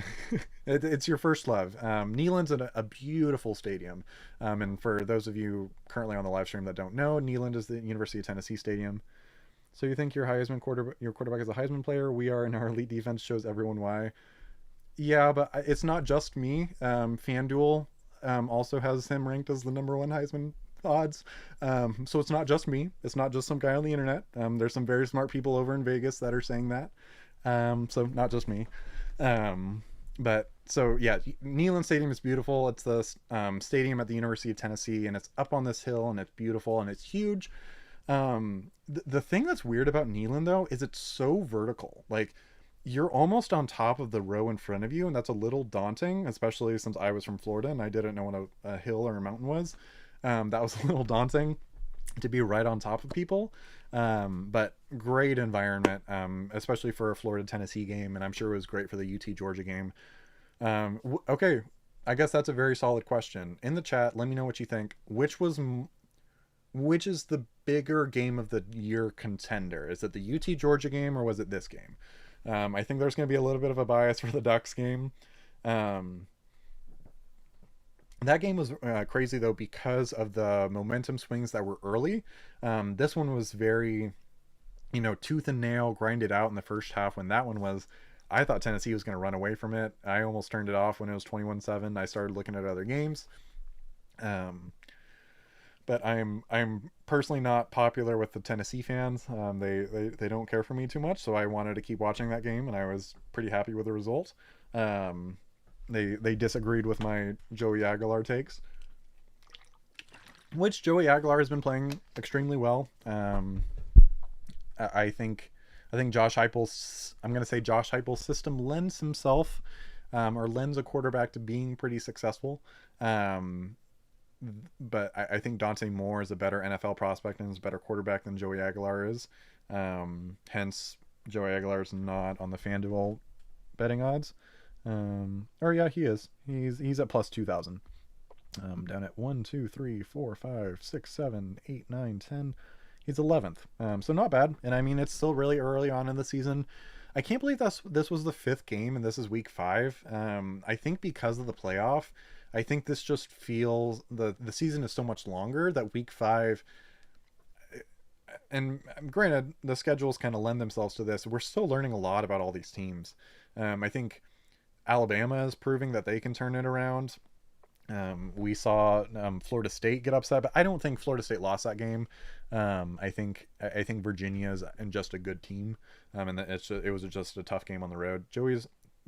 it's your first love. Neyland's a beautiful stadium. And for those of you currently on the live stream that don't know, Neyland is the University of Tennessee stadium. So you think your quarterback is a Heisman player? We are, and our elite defense shows everyone why. Yeah, but it's not just me. FanDuel also has him ranked as the number one Heisman odds. So it's not just me. It's not just some guy on the internet. There's some very smart people over in Vegas that are saying that. So not just me. But so yeah, Neyland Stadium is beautiful. It's the stadium at the University of Tennessee, and it's up on this hill, and it's beautiful, and it's huge. The thing that's weird about Neyland though is it's so vertical. Like you're almost on top of the row in front of you, and that's a little daunting, especially since I was from Florida and I didn't know what a hill or a mountain was. That was a little daunting to be right on top of people. But great environment, especially for a Florida Tennessee game, and I'm sure it was great for the UT Georgia game. Okay, I guess that's a very solid question. In the chat, let me know what you think. Which is the bigger game of the year contender? Is it the UT Georgia game or was it this game? I think there's going to be a little bit of a bias for the Ducks game. That game was crazy though because of the momentum swings that were early. This one was very, tooth and nail, grinded out in the first half. When that one was, I thought Tennessee was going to run away from it. I almost turned it off when it was 21-7. I started looking at other games. But I'm personally not popular with the Tennessee fans. They don't care for me too much, so I wanted to keep watching that game, and I was pretty happy with the result. They disagreed with my Joey Aguilar takes, which Joey Aguilar has been playing extremely well. I think Josh Heupel's, I'm going to say Josh Heupel's system lends himself or lends a quarterback to being pretty successful. But I think Dante Moore is a better NFL prospect and is a better quarterback than Joey Aguilar is. Hence, Joey Aguilar is not on the FanDuel betting odds. Or yeah, he is. He's at plus 2,000. Down at 1, 2, 3, 4, 5, 6, 7, 8, 9, 10. He's 11th. So not bad. And I mean, it's still really early on in the season. I can't believe this was the 5th game and this is week 5. I think because of the playoff, I think this just feels the season is so much longer that week 5, and granted the schedules kind of lend themselves to this. We're still learning a lot about all these teams. I think Alabama is proving that they can turn it around. We saw Florida State get upset, but I don't think Florida State lost that game. I think Virginia is just a good team, and it was just a tough game on the road.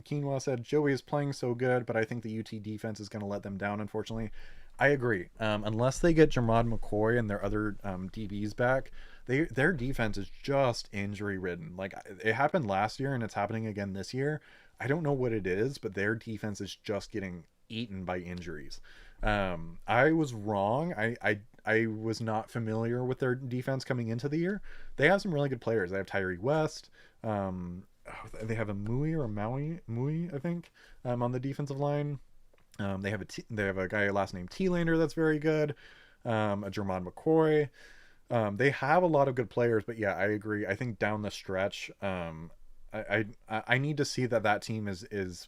Quinoa said Joey is playing so good, but I think the UT defense is going to let them down, unfortunately. I agree. Unless they get Jermod McCoy and their other DBs back, their defense is just injury ridden. Like it happened last year and it's happening again this year. I don't know what it is, but their defense is just getting eaten by injuries. I was wrong. I was not familiar with their defense coming into the year. They have some really good players. They have Tyree West. They have a Mui, I think, on the defensive line. They have a guy last name T-Lander that's very good. A Jermon McCoy. They have a lot of good players, but yeah, I agree. I think down the stretch, I need to see that team is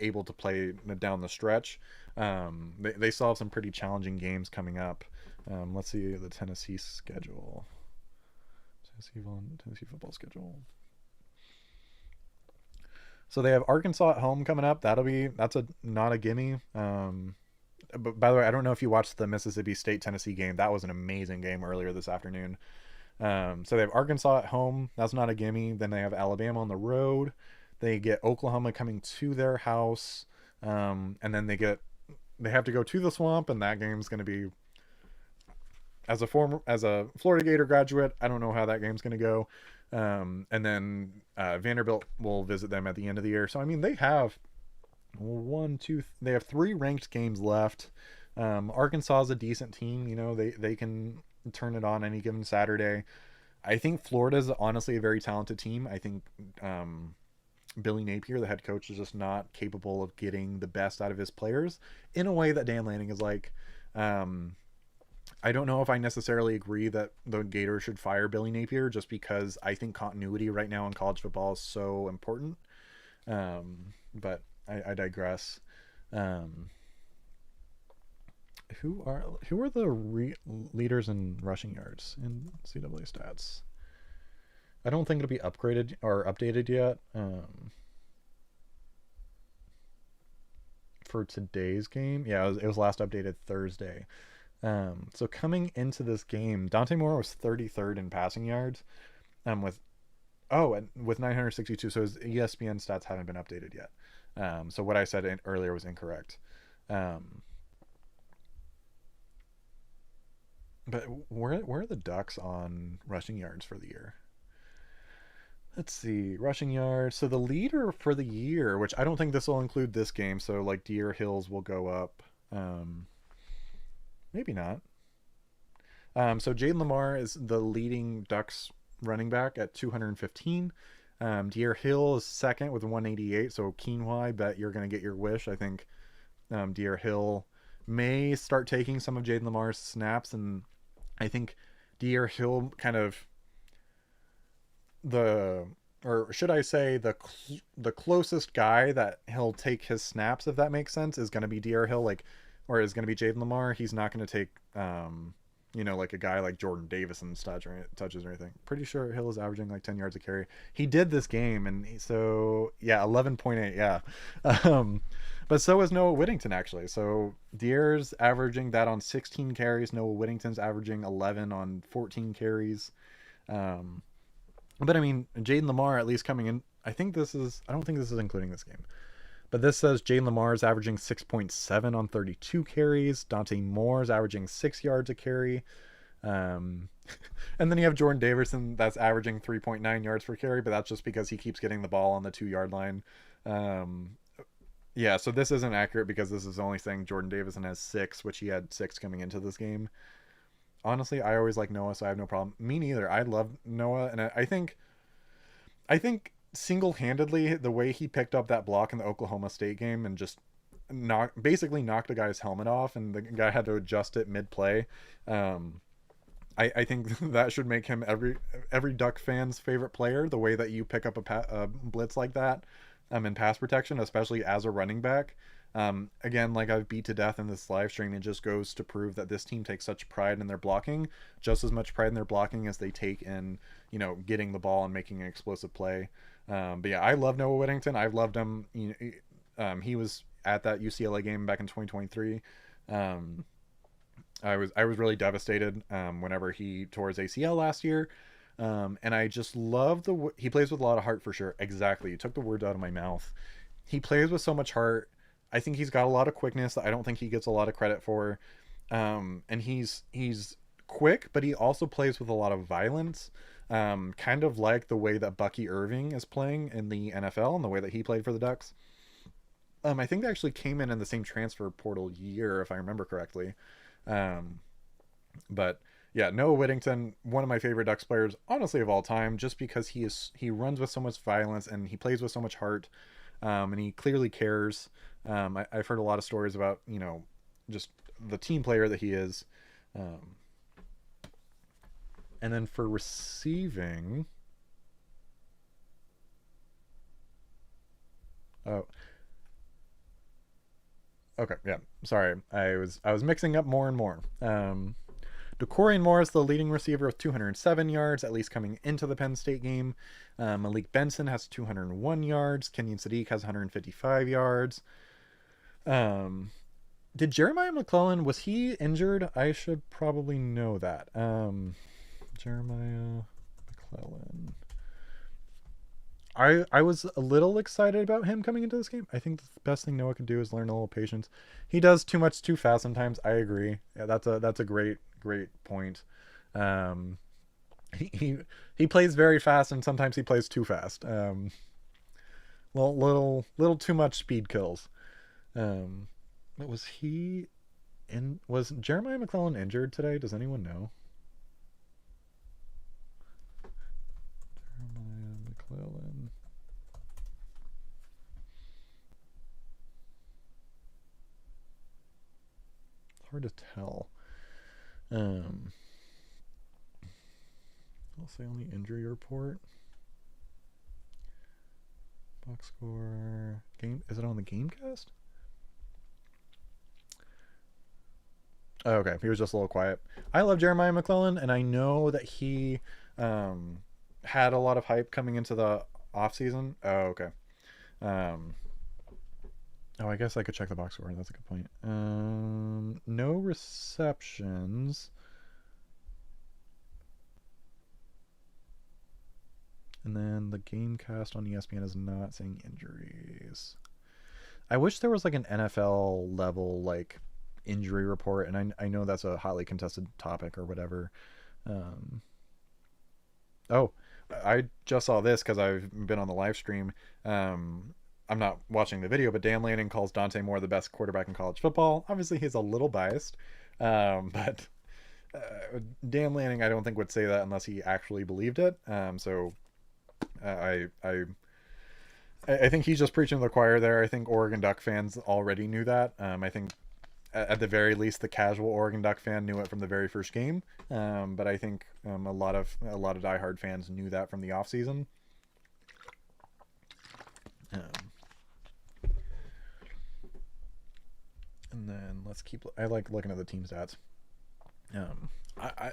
able to play down the stretch. They still have some pretty challenging games coming up. Let's see the Tennessee schedule. Tennessee football schedule. So they have Arkansas at home coming up. That's a not a gimme. But by the way, I don't know if you watched the Mississippi State Tennessee game. That was an amazing game earlier this afternoon. So they have Arkansas at home. That's not a gimme. Then they have Alabama on the road. They get Oklahoma coming to their house, and then they have to go to the Swamp, and that game's going to be as a Florida Gator graduate. I don't know how that game's going to go. And then Vanderbilt will visit them at the end of the year. So I mean, they have they have 3 ranked games left. Arkansas is a decent team. You know, they can turn it on any given Saturday. I think Florida is honestly a very talented team. I think Billy Napier, the head coach, is just not capable of getting the best out of his players in a way that Dan Lanning is like. I don't know if I necessarily agree that the Gators should fire Billy Napier, just because I think continuity right now in college football is so important. But I digress. Who are the leaders in rushing yards in CAA stats? I don't think it'll be upgraded or updated yet. For today's game, yeah, it was last updated Thursday. So coming into this game, Dante Moore was 33rd in passing yards, and with 962. So his ESPN stats haven't been updated yet. So what I said earlier was incorrect. But where are the Ducks on rushing yards for the year? Let's see, rushing yards. So the leader for the year, which I don't think this will include this game, so like Deer Hills will go up. Maybe not. So Jaden Lamar is the leading Ducks running back at 215. Deer Hill is second with 188. So Quinoa, I bet you're going to get your wish. I think Deer Hill may start taking some of Jaden Lamar's snaps, and I think Deer Hill kind of or should I say the closest guy that he'll take his snaps, if that makes sense, is going to be Deer Hill, like, or is going to be Jaden Lamar. He's not going to take like a guy like Jordan Davison's touches or anything. Pretty sure Hill is averaging like 10 yards a carry. He did this game, and so yeah, 11.8, yeah. But so is Noah Whittington, actually. So Deer's averaging that on 16 carries. Noah Whittington's averaging 11 on 14 carries. But I mean, Jaden Lamar at least coming in. I don't think this is including this game. But this says Jaden Lamar is averaging 6.7 on 32 carries. Dante Moore is averaging 6 yards a carry. And then you have Jordan Davison that's averaging 3.9 yards per carry, but that's just because he keeps getting the ball on the 2-yard line. Yeah, so this isn't accurate because this is only saying Jordan Davison has 6, which he had 6 coming into this game. Honestly, I always like Noah, so I have no problem. Me neither. I love Noah, and I think single-handedly the way he picked up that block in the Oklahoma State game and just basically knocked a guy's helmet off, and the guy had to adjust it mid-play. I think that should make him every Duck fan's favorite player, the way that you pick up a blitz like that in pass protection, especially as a running back. Again, like I've beat to death in this live stream, it just goes to prove that this team takes such pride in their blocking, just as much pride in their blocking as they take in, getting the ball and making an explosive play. But yeah, I love Noah Whittington. I've loved him. He was at that UCLA game back in 2023. I was really devastated whenever he tore his ACL last year. And I just love he plays with a lot of heart, for sure. Exactly. You took the words out of my mouth. He plays with so much heart. I think he's got a lot of quickness that I don't think he gets a lot of credit for. And he's quick, but he also plays with a lot of violence. Kind of like the way that Bucky Irving is playing in the NFL and the way that he played for the Ducks. I think they actually came in the same transfer portal year, if I remember correctly. But yeah, Noah Whittington, one of my favorite Ducks players, honestly, of all time, just because he runs with so much violence and he plays with so much heart, and he clearly cares. I've heard a lot of stories about, just the team player that he is. Um, and then for receiving, oh, okay, yeah, sorry, I was mixing up more and more. Decorian Morris, the leading receiver with 207 yards, at least coming into the Penn State game. Malik Benson has 201 yards. Kenyon Sadiq has 155 yards. Um, did Jeremiah McClellan, was he injured? I should probably know that. Jeremiah McClellan. I was a little excited about him coming into this game. I think the best thing Noah can do is learn a little patience. He does too much too fast sometimes. I agree. Yeah, that's a great point. Um, he plays very fast and sometimes he plays too fast. Little too much speed kills. Um, but was he in? Was Jeremiah McClellan injured today? Does anyone know? Jeremiah McClellan. Hard to tell. Um, I'll say on the injury report. Box score. Game. Is it on the Gamecast? Oh, okay, he was just a little quiet. I love Jeremiah McClellan, and I know that he um, had a lot of hype coming into the off season. Oh, okay. Um, oh, I guess I could check the box score. That's a good point. No receptions. And then the Gamecast on ESPN is not saying injuries. I wish there was like an NFL level like injury report, and I know that's a hotly contested topic or whatever. Um, oh, I just saw this because I've been on the live stream. I'm not watching the video, but Dan Lanning calls Dante Moore the best quarterback in college football. Obviously, he's a little biased, but Dan Lanning, I don't think would say that unless he actually believed it. So I think he's just preaching to the choir there. I think Oregon Duck fans already knew that. I think at the very least, the casual Oregon Duck fan knew it from the very first game. But I think a lot of diehard fans knew that from the offseason. And then let's keep. I like looking at the team stats.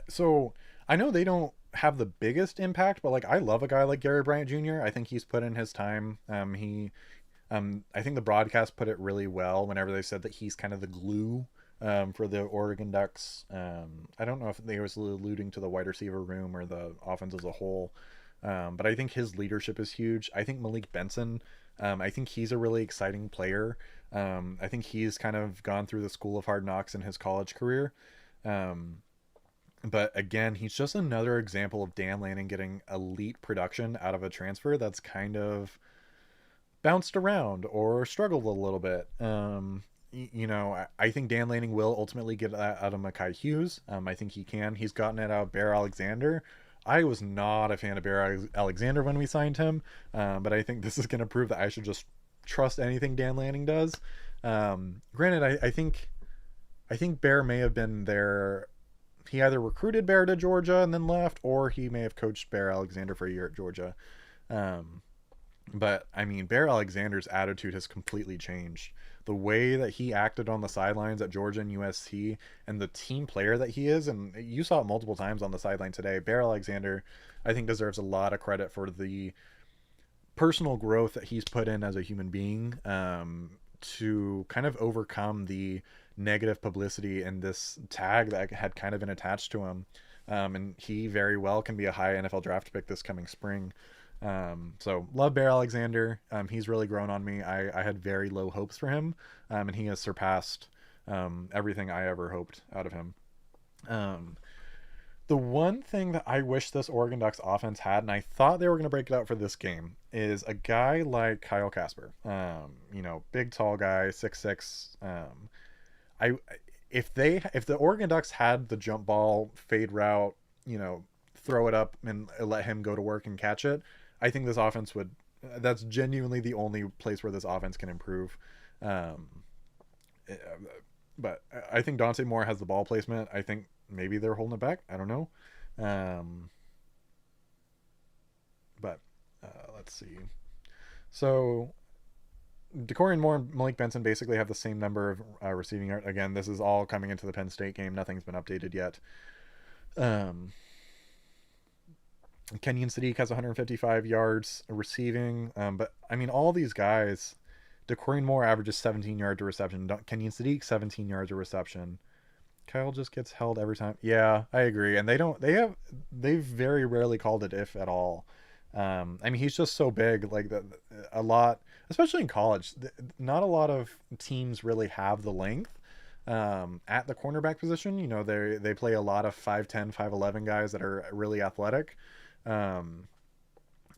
So I know they don't have the biggest impact, but like I love a guy like Gary Bryant Jr. I think he's put in his time. I think the broadcast put it really well whenever they said that he's kind of the glue for the Oregon Ducks. I don't know if they was alluding to the wide receiver room or the offense as a whole, but I think his leadership is huge. I think Malik Benson, I think he's a really exciting player. I think he's kind of gone through the school of hard knocks in his college career. But again, he's just another example of Dan Lanning getting elite production out of a transfer that's kind of bounced around or struggled a little bit. I think Dan Lanning will ultimately get that out of Mekhi Hughes. I think he can. He's gotten it out of Bear Alexander. I was not a fan of Bear Alexander when we signed him, but I think this is going to prove that I should just trust anything Dan Lanning does. Granted, I think Bear may have been there. He either recruited Bear to Georgia and then left, or he may have coached Bear Alexander for a year at Georgia. But I mean, Bear Alexander's attitude has completely changed. The way that he acted on the sidelines at Georgia and USC, and the team player that he is, and you saw it multiple times on the sideline today. Bear Alexander, I think, deserves a lot of credit for the personal growth that he's put in as a human being, to kind of overcome the negative publicity and this tag that had kind of been attached to him. And he very well can be a high NFL draft pick this coming spring. So love Bear Alexander. He's really grown on me. I had very low hopes for him, and he has surpassed everything I ever hoped out of him. The one thing that I wish this Oregon Ducks offense had, and I thought they were going to break it out for this game, is a guy like Kyle Casper. Big tall guy, 6'6". I if the Oregon Ducks had the jump ball fade route, throw it up and let him go to work and catch it, I think this offense would. That's genuinely the only place where this offense can improve. Um, uh, but I think Dante Moore has the ball placement. I think maybe they're holding it back. I don't know. Um, but let's see. So DeCorian Moore and Malik Benson basically have the same number of receiving yards. Again, this is all coming into the Penn State game. Nothing's been updated yet. Um, Kenyon Sadiq has 155 yards receiving. But I mean, all these guys, DeCorian Moore averages 17 yards a reception. Kenyon Sadiq 17 yards a reception. Kyle just gets held every time. Yeah, I agree. And they've very rarely called it if at all. I mean, he's just so big. Like a lot, especially in college, not a lot of teams really have the length at the cornerback position. You know, they play a lot of 5'10", 5'11" guys that are really athletic. Um,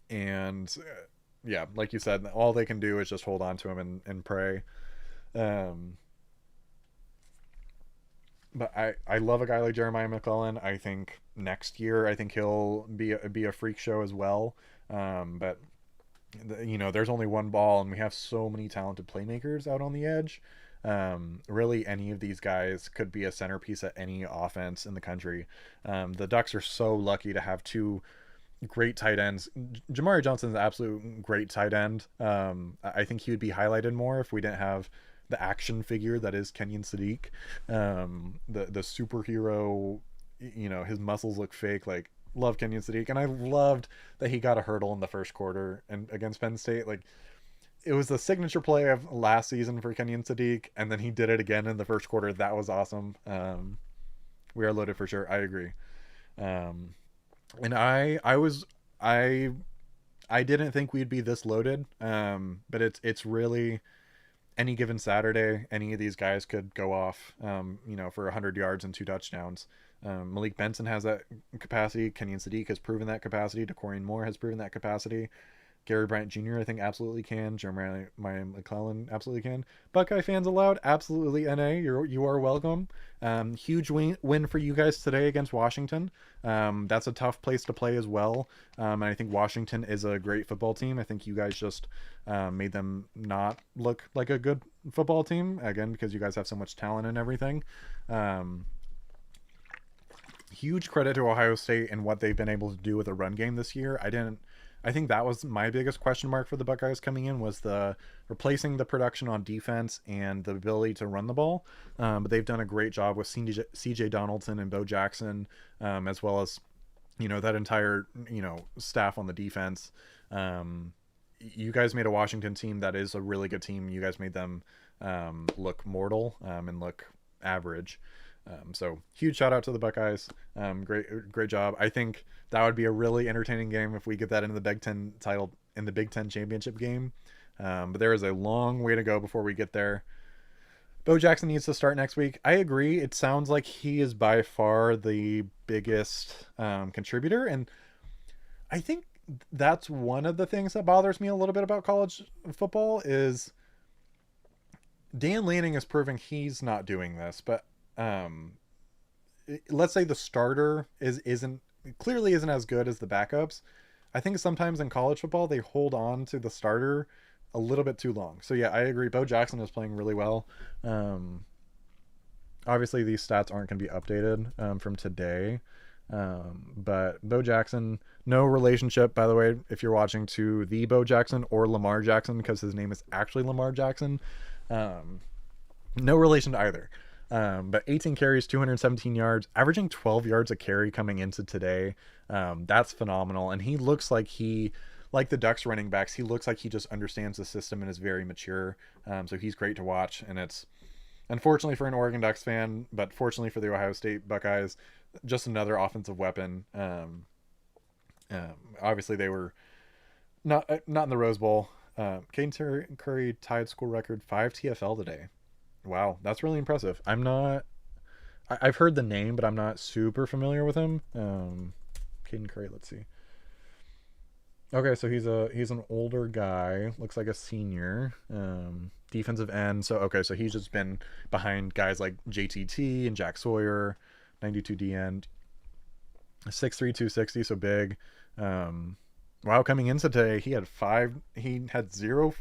and yeah, like you said, all they can do is just hold on to him and pray. Um, but I love a guy like Jeremiah McClellan. I think next year, I think he'll be a freak show as well. But you know, there's only one ball, and we have so many talented playmakers out on the edge. Really, any of these guys could be a centerpiece at any offense in the country. The Ducks are so lucky to have two great tight ends. Jamari Johnson's an absolute great tight end. I think he would be highlighted more if we didn't have the action figure that is Kenyon Sadiq. The superhero, you know, his muscles look fake. Like, love Kenyon Sadiq, and I loved that he got a hurdle in the first quarter and against Penn State. Like, it was the signature play of last season for Kenyon Sadiq, and then he did it again in the first quarter. That was awesome. We are loaded for sure. I agree. Um, and I I didn't think we'd be this loaded. But it's really any given Saturday, any of these guys could go off. You know, for 100 yards and 2 touchdowns. Malik Benson has that capacity. Kenyon Sadiq has proven that capacity. DeCorian Moore has proven that capacity. Gary Bryant Jr. I think absolutely can. Jeremiah McClellan absolutely can. Buckeye fans allowed, absolutely. NA, you are welcome. Huge win for you guys today against Washington. That's a tough place to play as well. And I think Washington is a great football team. I think you guys just made them not look like a good football team again because you guys have so much talent and everything. Huge credit to Ohio State and what they've been able to do with a run game this year. I think that was my biggest question mark for the Buckeyes coming in, was the replacing the production on defense and the ability to run the ball. But they've done a great job with CJ Donaldson and Bo Jackson, as well as, you know, that entire, you know, staff on the defense. You guys made a Washington team that is a really good team. You guys made them look mortal and look average. So huge shout out to the Buckeyes. Great job. I think that would be a really entertaining game if we get that into the Big Ten title in the Big Ten championship game. But there is a long way to go before we get there. Bo Jackson needs to start next week. I agree. It sounds like he is by far the biggest contributor, and I think that's one of the things that bothers me a little bit about college football is Dan Lanning is proving he's not doing this, but let's say the starter isn't as good as the backups. I think sometimes in college football they hold on to the starter a little bit too long. So yeah, I agree. Bo Jackson is playing really well. Obviously these stats aren't going to be updated from today. But Bo Jackson, no relationship, by the way, if you're watching, to the Bo Jackson or Lamar Jackson, because his name is actually Lamar Jackson. No relation to either. But 18 carries, 217 yards, averaging 12 yards a carry coming into today. That's phenomenal. And he looks like like the Ducks running backs, he looks like he just understands the system and is very mature. So he's great to watch. And it's, unfortunately for an Oregon Ducks fan, but fortunately for the Ohio State Buckeyes, just another offensive weapon. Obviously they were not in the Rose Bowl. Caden Curry tied school record 5 TFL today. Wow, that's really impressive. I've heard the name, but I'm not super familiar with him. Caden Curry, let's see. Okay, so he's an older guy, looks like a senior. Defensive end. So he's just been behind guys like JTT and Jack Sawyer, 92 D end. 6'3", 260, so big. Wow, coming into today, he had 0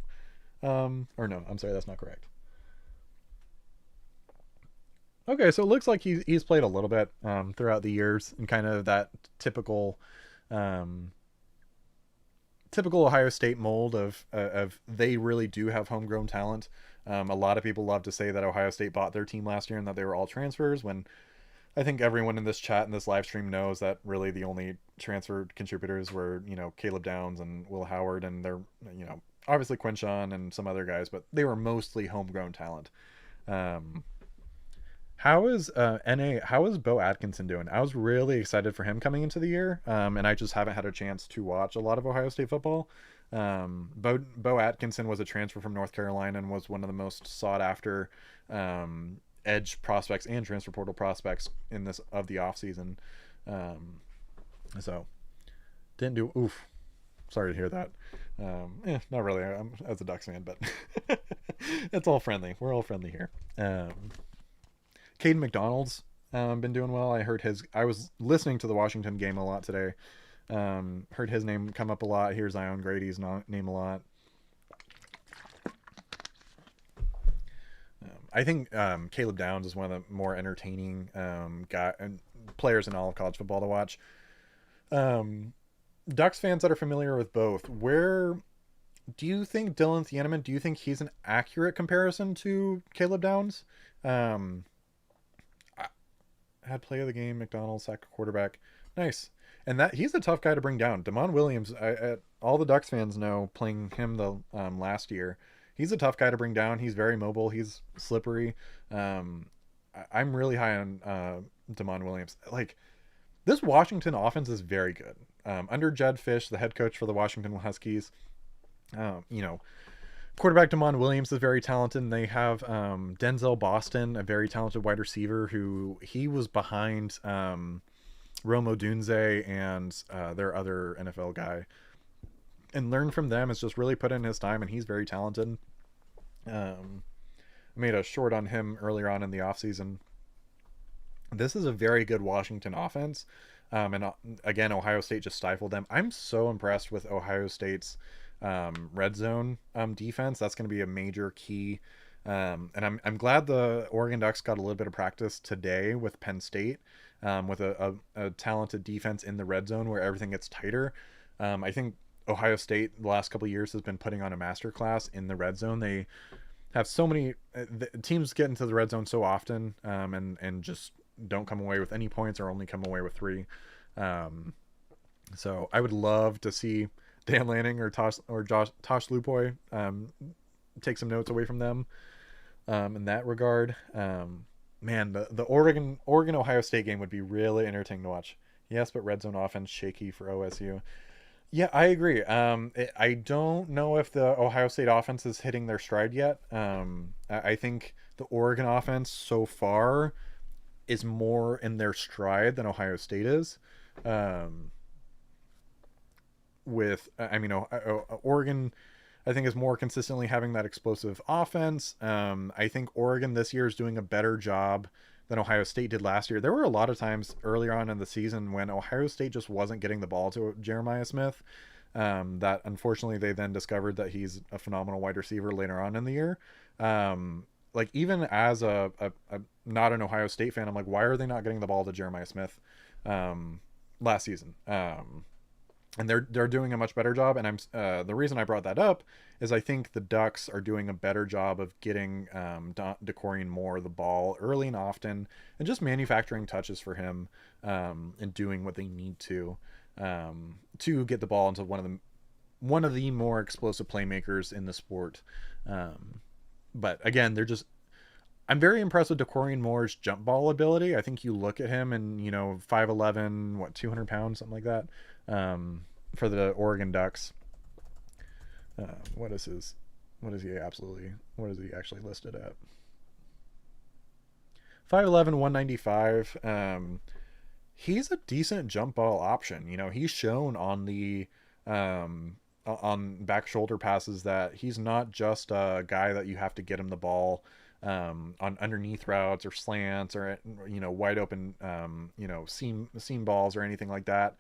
Or no, I'm sorry, that's not correct. Okay, so it looks like he's played a little bit throughout the years and kind of that typical um, typical Ohio State mold of they really do have homegrown talent. A lot of people love to say that Ohio State bought their team last year and that they were all transfers. When I think everyone in this chat and this live stream knows that really the only transferred contributors were Caleb Downs and Will Howard, and they're obviously Quinshawn and some other guys, but they were mostly homegrown talent. Um, how is NA? How is Bo Atkinson doing? I was really excited for him coming into the year, and I just haven't had a chance to watch a lot of Ohio State football. Bo Atkinson was a transfer from North Carolina and was one of the most sought after edge prospects and transfer portal prospects in this of the offseason. So didn't do. Oof. Sorry to hear that. Not really. I'm as a Ducks fan, but it's all friendly. We're all friendly here. Caden McDonald's been doing well. I was listening to the Washington game a lot today. Heard his name come up a lot. Hear Zion Grady's name a lot. I think Caleb Downs is one of the more entertaining players in all of college football to watch. Ducks fans that are familiar with both, where do you think Dylan Thieneman? Do you think he's an accurate comparison to Caleb Downs? Um, had play of the game, McDonald, sack quarterback. Nice. And that he's a tough guy to bring down. Damon Williams, all the Ducks fans know playing him the last year. He's a tough guy to bring down. He's very mobile. He's slippery. I'm really high on Damon Williams. Like, this Washington offense is very good. Under Jed Fish, the head coach for the Washington Huskies, quarterback Damon Williams is very talented. And they have Denzel Boston, a very talented wide receiver who he was behind Rome Odunze and their other NFL guy. And learn from them is just really put in his time, and he's very talented. I made a short on him earlier on in the offseason. This is a very good Washington offense. And again, Ohio State just stifled them. I'm so impressed with Ohio State's red zone defense. That's going to be a major key. And I'm glad the Oregon Ducks got a little bit of practice today with Penn State, with a talented defense in the red zone where everything gets tighter. I think Ohio State the last couple of years has been putting on a masterclass in the red zone. They have so many the teams get into the red zone so often, and just don't come away with any points or only come away with 3. So I would love to see Dan Lanning or Tosh Lupoy take some notes away from them in that regard. Man, the Oregon Ohio State game would be really entertaining to watch. Yes, but red zone offense shaky for OSU. Yeah, I agree. I don't know if the Ohio State offense is hitting their stride yet. I think the Oregon offense so far is more in their stride than Ohio State is. Oregon, I think, is more consistently having that explosive offense. I think Oregon this year is doing a better job than Ohio State did last year. There were a lot of times earlier on in the season when Ohio State just wasn't getting the ball to Jeremiah Smith. That unfortunately they then discovered that he's a phenomenal wide receiver later on in the year. Like, even as a not an Ohio State fan, I'm like, why are they not getting the ball to Jeremiah Smith last season? And they're doing a much better job. And the reason I brought that up is I think the Ducks are doing a better job of getting DeCorian Moore the ball early and often, and just manufacturing touches for him, and doing what they need to get the ball into one of the more explosive playmakers in the sport. But again, I'm very impressed with DeCorian Moore's jump ball ability. I think you look at him and 5'11", 200 pounds, something like that. For the Oregon Ducks. What is he actually listed at? 5'11", 195. He's a decent jump ball option. He's shown on the on back shoulder passes that he's not just a guy that you have to get him the ball on underneath routes or slants or wide open seam balls or anything like that.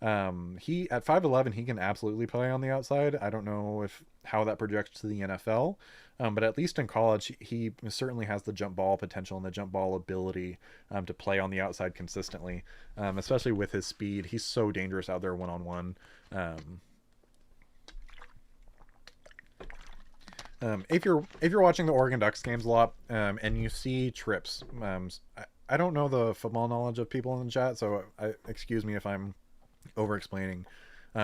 He at 5'11", he can absolutely play on the outside. I don't know if how that projects to the NFL, but at least in college, he certainly has the jump ball potential and the jump ball ability to play on the outside consistently, especially with his speed. He's so dangerous out there one on one. If you're watching the Oregon Ducks games a lot, and you see trips, I don't know the football knowledge of people in the chat, so excuse me if I'm over explaining.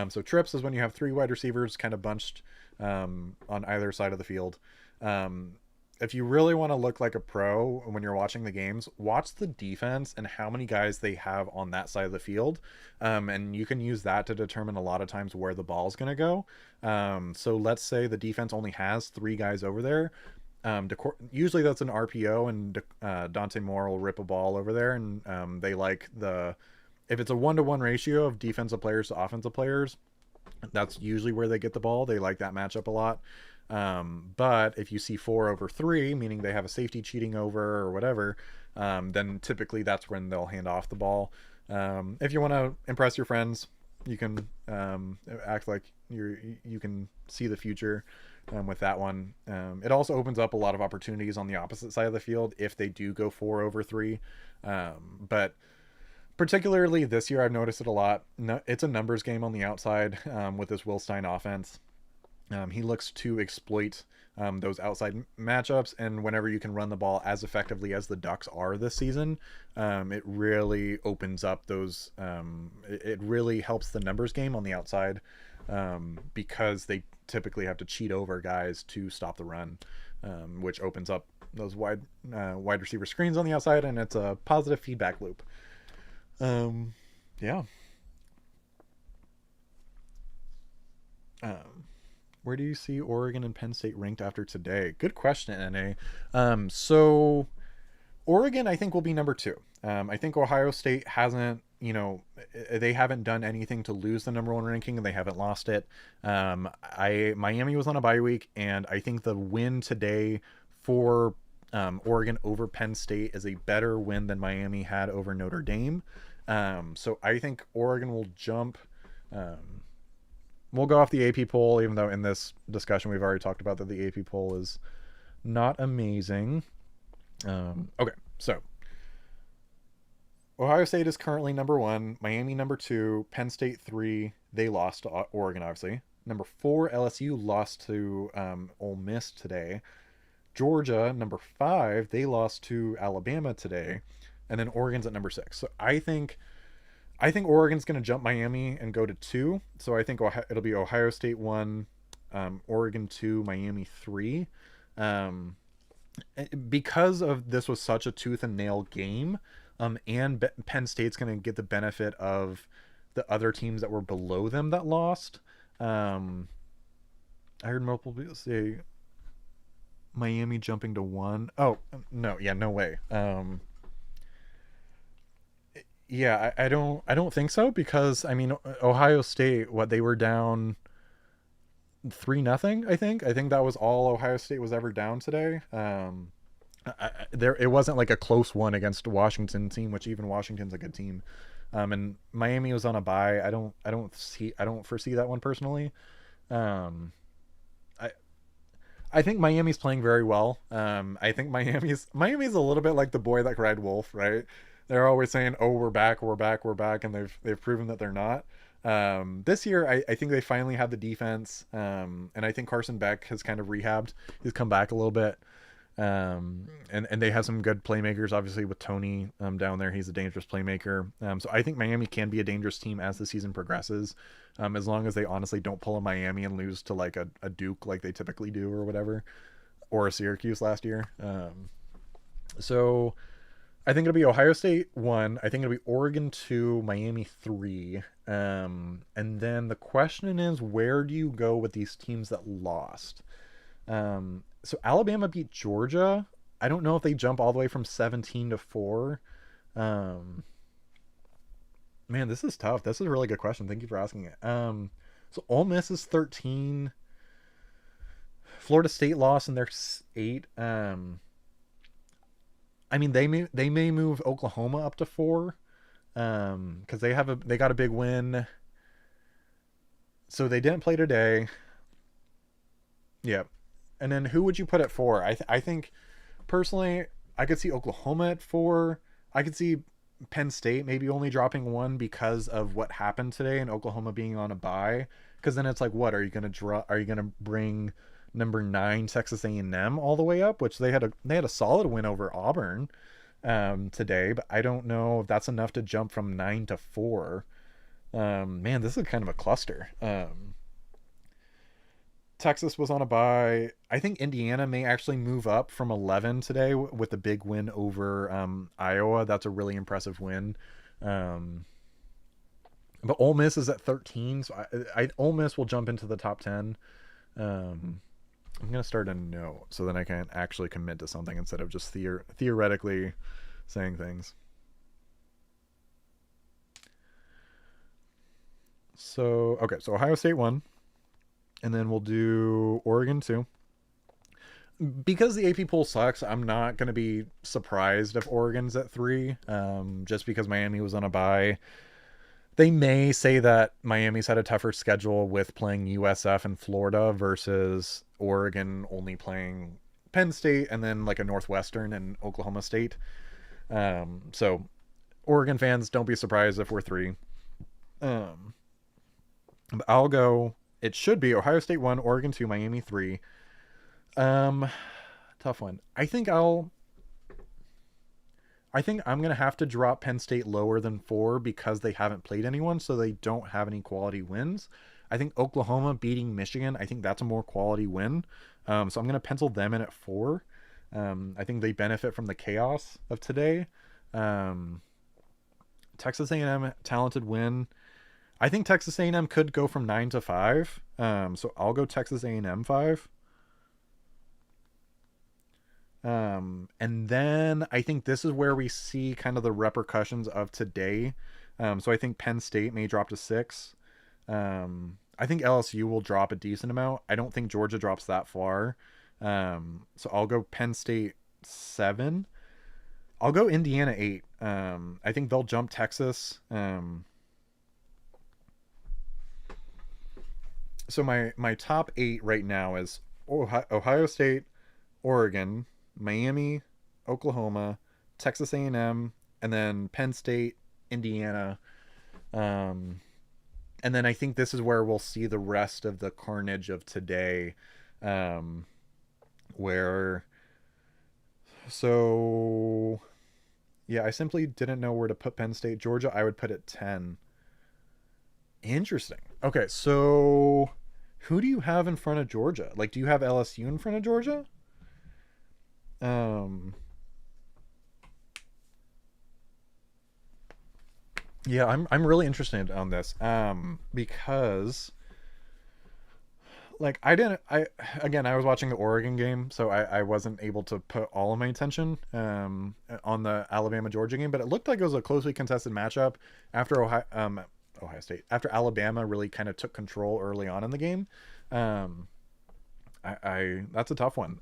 So trips is when you have three wide receivers kind of bunched on either side of the field. Um, if you really want to look like a pro when you're watching the games, watch the defense and how many guys they have on that side of the field. And you can use that to determine a lot of times where the ball's going to go. So let's say the defense only has three guys over there. Usually that's an RPO, and Dante Moore will rip a ball over there, and they like if it's a 1-to-1 ratio of defensive players to offensive players, that's usually where they get the ball. They like that matchup a lot. But if you see 4-over-3, meaning they have a safety cheating over or whatever, then typically that's when they'll hand off the ball. If you want to impress your friends, you can act like you can see the future with that one. It also opens up a lot of opportunities on the opposite side of the field if they do go 4-over-3. But particularly this year, I've noticed it a lot. It's a numbers game on the outside with this Will Stein offense. He looks to exploit those outside matchups, and whenever you can run the ball as effectively as the Ducks are this season, it really opens up those. It really helps the numbers game on the outside because they typically have to cheat over guys to stop the run, which opens up those wide receiver screens on the outside, and it's a positive feedback loop. Yeah. Where do you see Oregon and Penn State ranked after today? Good question, NA. So Oregon, I think, will be number 2. I think Ohio State hasn't, they haven't done anything to lose the number 1 ranking, and they haven't lost it. Miami was on a bye week, and I think the win today for Oregon over Penn State is a better win than Miami had over Notre Dame. So I think Oregon will jump. We'll go off the AP poll, even though in this discussion we've already talked about that the AP poll is not amazing. Okay, so Ohio State is currently number 1, Miami number 2, Penn State 3. They lost to Oregon, obviously. Number 4, LSU lost to Ole Miss today. Georgia, number 5, they lost to Alabama today. And then Oregon's at number 6. So I think Oregon's going to jump Miami and go to 2. So I think it'll be Ohio State 1, Oregon 2, Miami 3. Because of this was such a tooth and nail game, and Penn State's going to get the benefit of the other teams that were below them that lost. I heard multiple people say Miami jumping to 1. Oh, no. Yeah, no way. Yeah, I don't think so, because I mean Ohio State, they were down 3-0. I think that was all Ohio State was ever down today. It wasn't like a close one against a Washington team, which even Washington's a good team. And Miami was on a bye. I don't foresee that one personally. I think Miami's playing very well. I think Miami's a little bit like the boy that cried wolf, right? They're always saying, "Oh, we're back, and they've proven that they're not. This year, I think they finally have the defense, and I think Carson Beck has kind of rehabbed. He's come back a little bit, and they have some good playmakers. Obviously, with Tony down there, he's a dangerous playmaker. So I think Miami can be a dangerous team as the season progresses, as long as they honestly don't pull a Miami and lose to like a Duke like they typically do or whatever, or a Syracuse last year. So I think it'll be Ohio State 1. I think it'll be Oregon 2, Miami 3. And then the question is, where do you go with these teams that lost? So Alabama beat Georgia. I don't know if they jump all the way from 17 to 4. Man, this is tough. This is a really good question. Thank you for asking it. So Ole Miss is 13. Florida State lost and they're 8. I mean, they may move Oklahoma up to 4, because they got a big win So they didn't play today. Yeah. And then who would you put at 4? I think personally, I could see Oklahoma at 4. I could see Penn State maybe only dropping 1 because of what happened today and Oklahoma being on a bye. Because then it's like, what are you gonna draw? Are you gonna bring number 9 Texas A&M all the way up? Which they had a solid win over Auburn today, but I don't know if that's enough to jump from 9 to 4. Man, this is kind of a cluster. Texas was on a bye. I think Indiana may actually move up from 11 today with a big win over Iowa. That's a really impressive win. Um, but Ole Miss is at 13, so Ole Miss will jump into the top 10. I'm gonna start a note so then I can actually commit to something instead of just theoretically saying things. So okay, so Ohio State won, and then we'll do Oregon 2. Because the AP poll sucks, I'm not going to be surprised if Oregon's at 3, just because Miami was on a bye. They may say that Miami's had a tougher schedule with playing USF and Florida versus Oregon only playing Penn State and then like a Northwestern and Oklahoma State. So Oregon fans, don't be surprised if we're 3. I'll go. It should be Ohio State 1, Oregon 2, Miami 3. Tough one. I think I'm gonna have to drop Penn State lower than 4 because they haven't played anyone, so they don't have any quality wins. I think Oklahoma beating Michigan, I think that's a more quality win. So I'm gonna pencil them in at 4. I think they benefit from the chaos of today. Texas A&M talented win. I think Texas A&M could go from 9 to 5. So I'll go Texas A&M 5. And then I think this is where we see kind of the repercussions of today. So I think Penn State may drop to 6. I think LSU will drop a decent amount. I don't think Georgia drops that far. So I'll go Penn State 7. I'll go Indiana 8. I think they'll jump Texas. So my top 8 right now is Ohio State, Oregon, Miami, Oklahoma, Texas A&M, and then Penn State, Indiana. And then I think this is where we'll see the rest of the carnage of today. Where, so, yeah, I simply didn't know where to put Penn State. Georgia, I would put at 10. Interesting. Okay, so who do you have in front of Georgia? Like, do you have LSU in front of Georgia? Yeah, I'm really interested on this. Because like I again I was watching the Oregon game, so I wasn't able to put all of my attention on the Alabama Georgia game, but it looked like it was a closely contested matchup after Ohio State, after Alabama really kind of took control early on in the game. Um, I that's a tough one.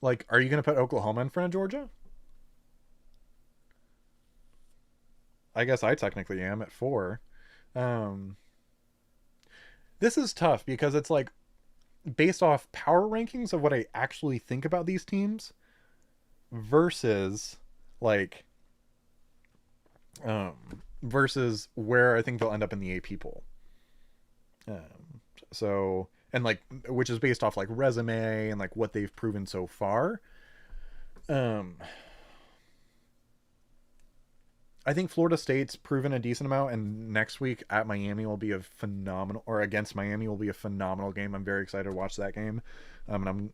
Like, are you gonna put Oklahoma in front of Georgia? I guess I technically am at 4. Um, this is tough because it's like based off power rankings of what I actually think about these teams versus like versus where I think they'll end up in the AP poll. So and like which is based off like resume and like what they've proven so far. Um, I think Florida State's proven a decent amount, and next week at Miami will be a phenomenal, or against Miami will be a phenomenal game. I'm very excited to watch that game. And I'm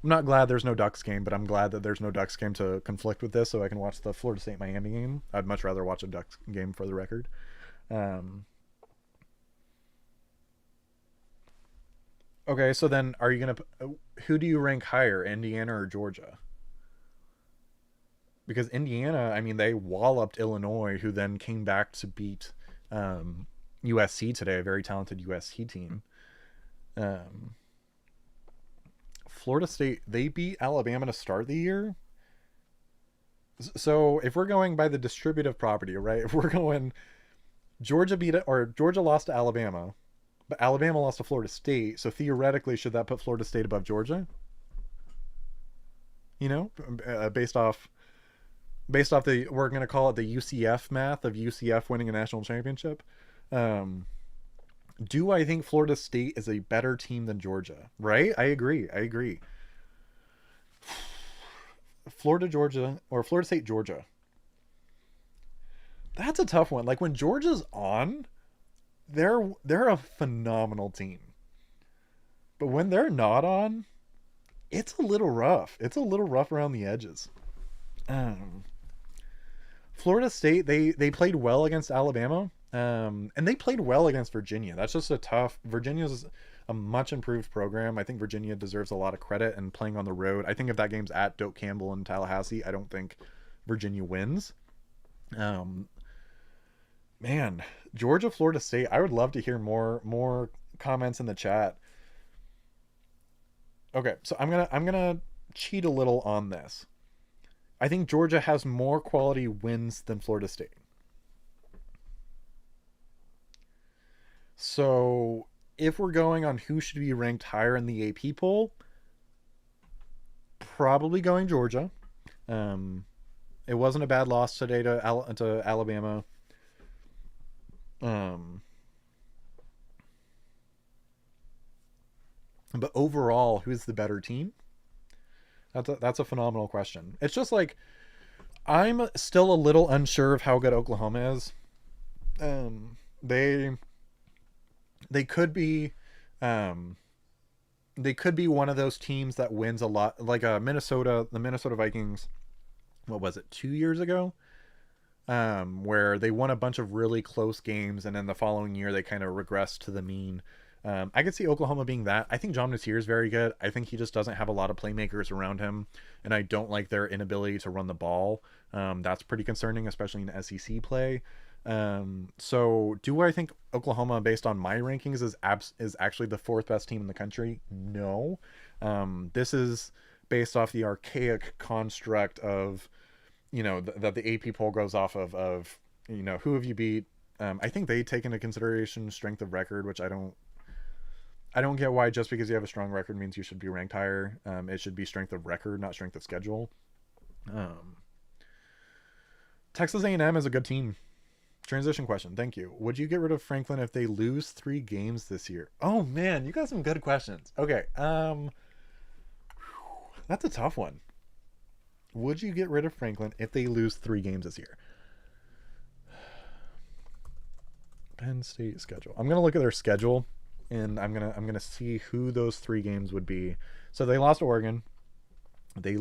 not glad there's no Ducks game, but I'm glad that there's no Ducks game to conflict with this, so I can watch the Florida State Miami game. I'd much rather watch a Ducks game for the record. Um, okay, so then are you gonna who do you rank higher, Indiana or Georgia? Because Indiana, I mean, they walloped Illinois, who then came back to beat USC today, a very talented USC team. Um, Florida State, they beat Alabama to start the year. So if we're going by the distributive property, right? If we're going Georgia lost to Alabama, but Alabama lost to Florida State. So theoretically, should that put Florida State above Georgia? You know, based off the, we're going to call it the UCF math of UCF winning a national championship. Um, do I think Florida State is a better team than Georgia? Right? I agree. I agree. Florida, Georgia, or Florida State, Georgia. That's a tough one. Like when Georgia's on, they're a phenomenal team. But when they're not on, it's a little rough. It's a little rough around the edges. Um, Florida State, they played well against Alabama, and they played well against Virginia. That's just a tough. Virginia's a much improved program. I think Virginia deserves a lot of credit and playing on the road. I think if that game's at Doak Campbell in Tallahassee, I don't think Virginia wins. Um, Man, Georgia, Florida State. I would love to hear more comments in the chat. Okay, so I'm gonna cheat a little on this. I think Georgia has more quality wins than Florida State. So if we're going on who should be ranked higher in the AP poll, probably going Georgia. Um, it wasn't a bad loss today to Alabama. Um, but overall, who's the better team? That's a phenomenal question. It's just like I'm still a little unsure of how good Oklahoma is. They they could be um they could be one of those teams that wins a lot, like the Minnesota Vikings. What was it, 2 years ago? Where they won a bunch of really close games, and then the following year they kind of regressed to the mean. I could see Oklahoma being that. I think John Nasir is very good. I think he just doesn't have a lot of playmakers around him, and I don't like their inability to run the ball. That's pretty concerning, especially in SEC play. So do I think Oklahoma, based on my rankings, is actually the fourth best team in the country? No. This is based off the archaic construct of, that the AP poll goes off of who have you beat. I think they take into consideration strength of record, which I don't get why just because you have a strong record means you should be ranked higher. It should be strength of record, not strength of schedule. Um, Texas A&M is a good team. Transition question. Thank you. Would you get rid of Franklin if they lose 3 games this year? Oh man, you got some good questions. Okay. That's a tough one. Would you get rid of Franklin if they lose 3 games this year? Penn State schedule. I'm gonna look at their schedule, and I'm gonna see who those 3 games would be. So they lost to Oregon. They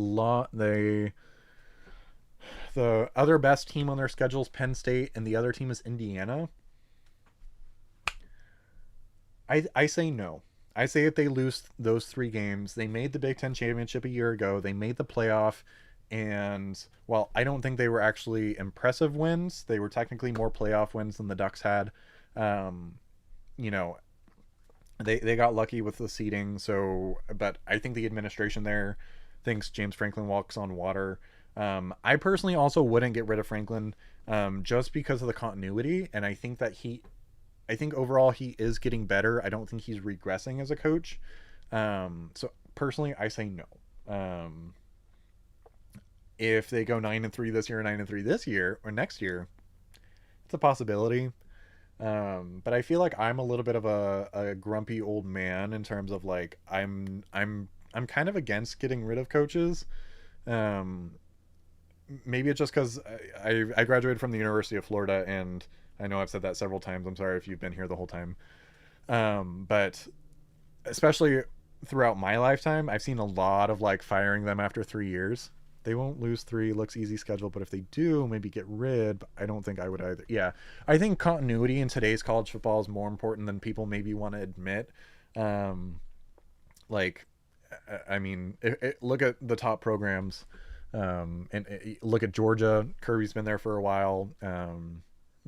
the other best team on their schedule is Penn State, and the other team is Indiana. I say no. I say if they lose those 3 games, they made the Big Ten championship a year ago. They made the playoff, and while I don't think they were actually impressive wins, they were technically more playoff wins than the Ducks had. Um, you know, they got lucky with the seeding. So, but I think the administration there thinks James Franklin walks on water. I personally also wouldn't get rid of Franklin, just because of the continuity, and I think overall he is getting better. I don't think he's regressing as a coach. So personally, I say no. Um, if they go 9-3 this year, 9-3 this year, or next year, it's a possibility. But I feel like I'm a little bit of a grumpy old man in terms of like I'm kind of against getting rid of coaches. Um, Maybe it's just because I graduated from the University of Florida, and I know I've said that several times. I'm sorry if you've been here the whole time. But especially throughout my lifetime, I've seen a lot of like firing them after 3 years. They won't lose three, looks easy schedule, but if they do, maybe get rid. But I don't think I would either. Yeah, I think continuity in today's college football is more important than people maybe want to admit. Um, like, I mean, look at the top programs. And look at Georgia. Kirby's been there for a while.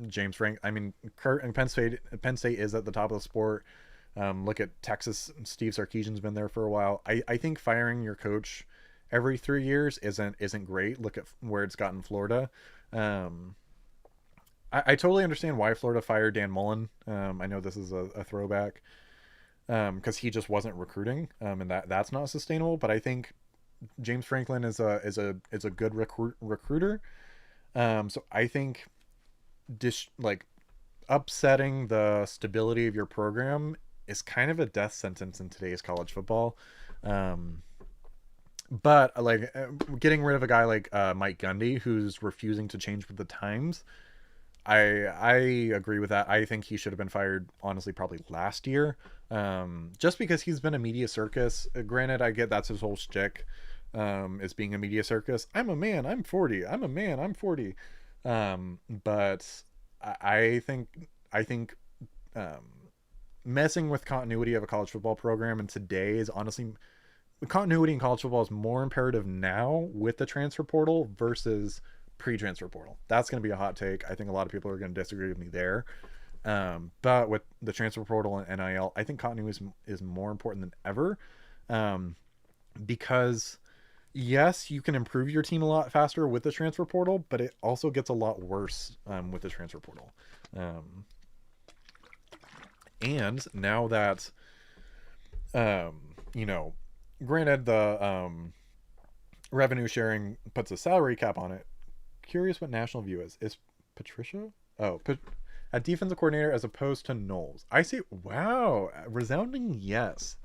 James Frank. I mean, Kurt and Penn State. Penn State is at the top of the sport. Look at Texas. Steve Sarkisian's been there for a while. I think firing your coach every 3 years isn't great. Look at where it's gotten Florida. Um, I totally understand why Florida fired Dan Mullen. I know this is a throwback because he just wasn't recruiting, and that's not sustainable. But I think James Franklin is a good recruiter. So I think like upsetting the stability of your program is kind of a death sentence in today's college football. Um, but like getting rid of a guy like Mike Gundy, who's refusing to change with the times, I agree with that. I think he should have been fired, honestly, probably last year, just because he's been a media circus. Granted, I get that's his whole shtick, is being a media circus. I'm a man. I'm 40. I'm a man. I'm 40. But I think um, messing with continuity of a college football program and today is honestly continuity in college football is more imperative now with the transfer portal versus pre-transfer portal. That's going to be a hot take. I think a lot of people are going to disagree with me there. But with the transfer portal and NIL, I think continuity is more important than ever, um, because yes, you can improve your team a lot faster with the transfer portal, but it also gets a lot worse with the transfer portal. Um, and now that, um, you know, granted the revenue sharing puts a salary cap on it. Curious what national view is. Is Patricia? Oh, a defensive coordinator as opposed to Knowles. I see. Wow, resounding yes.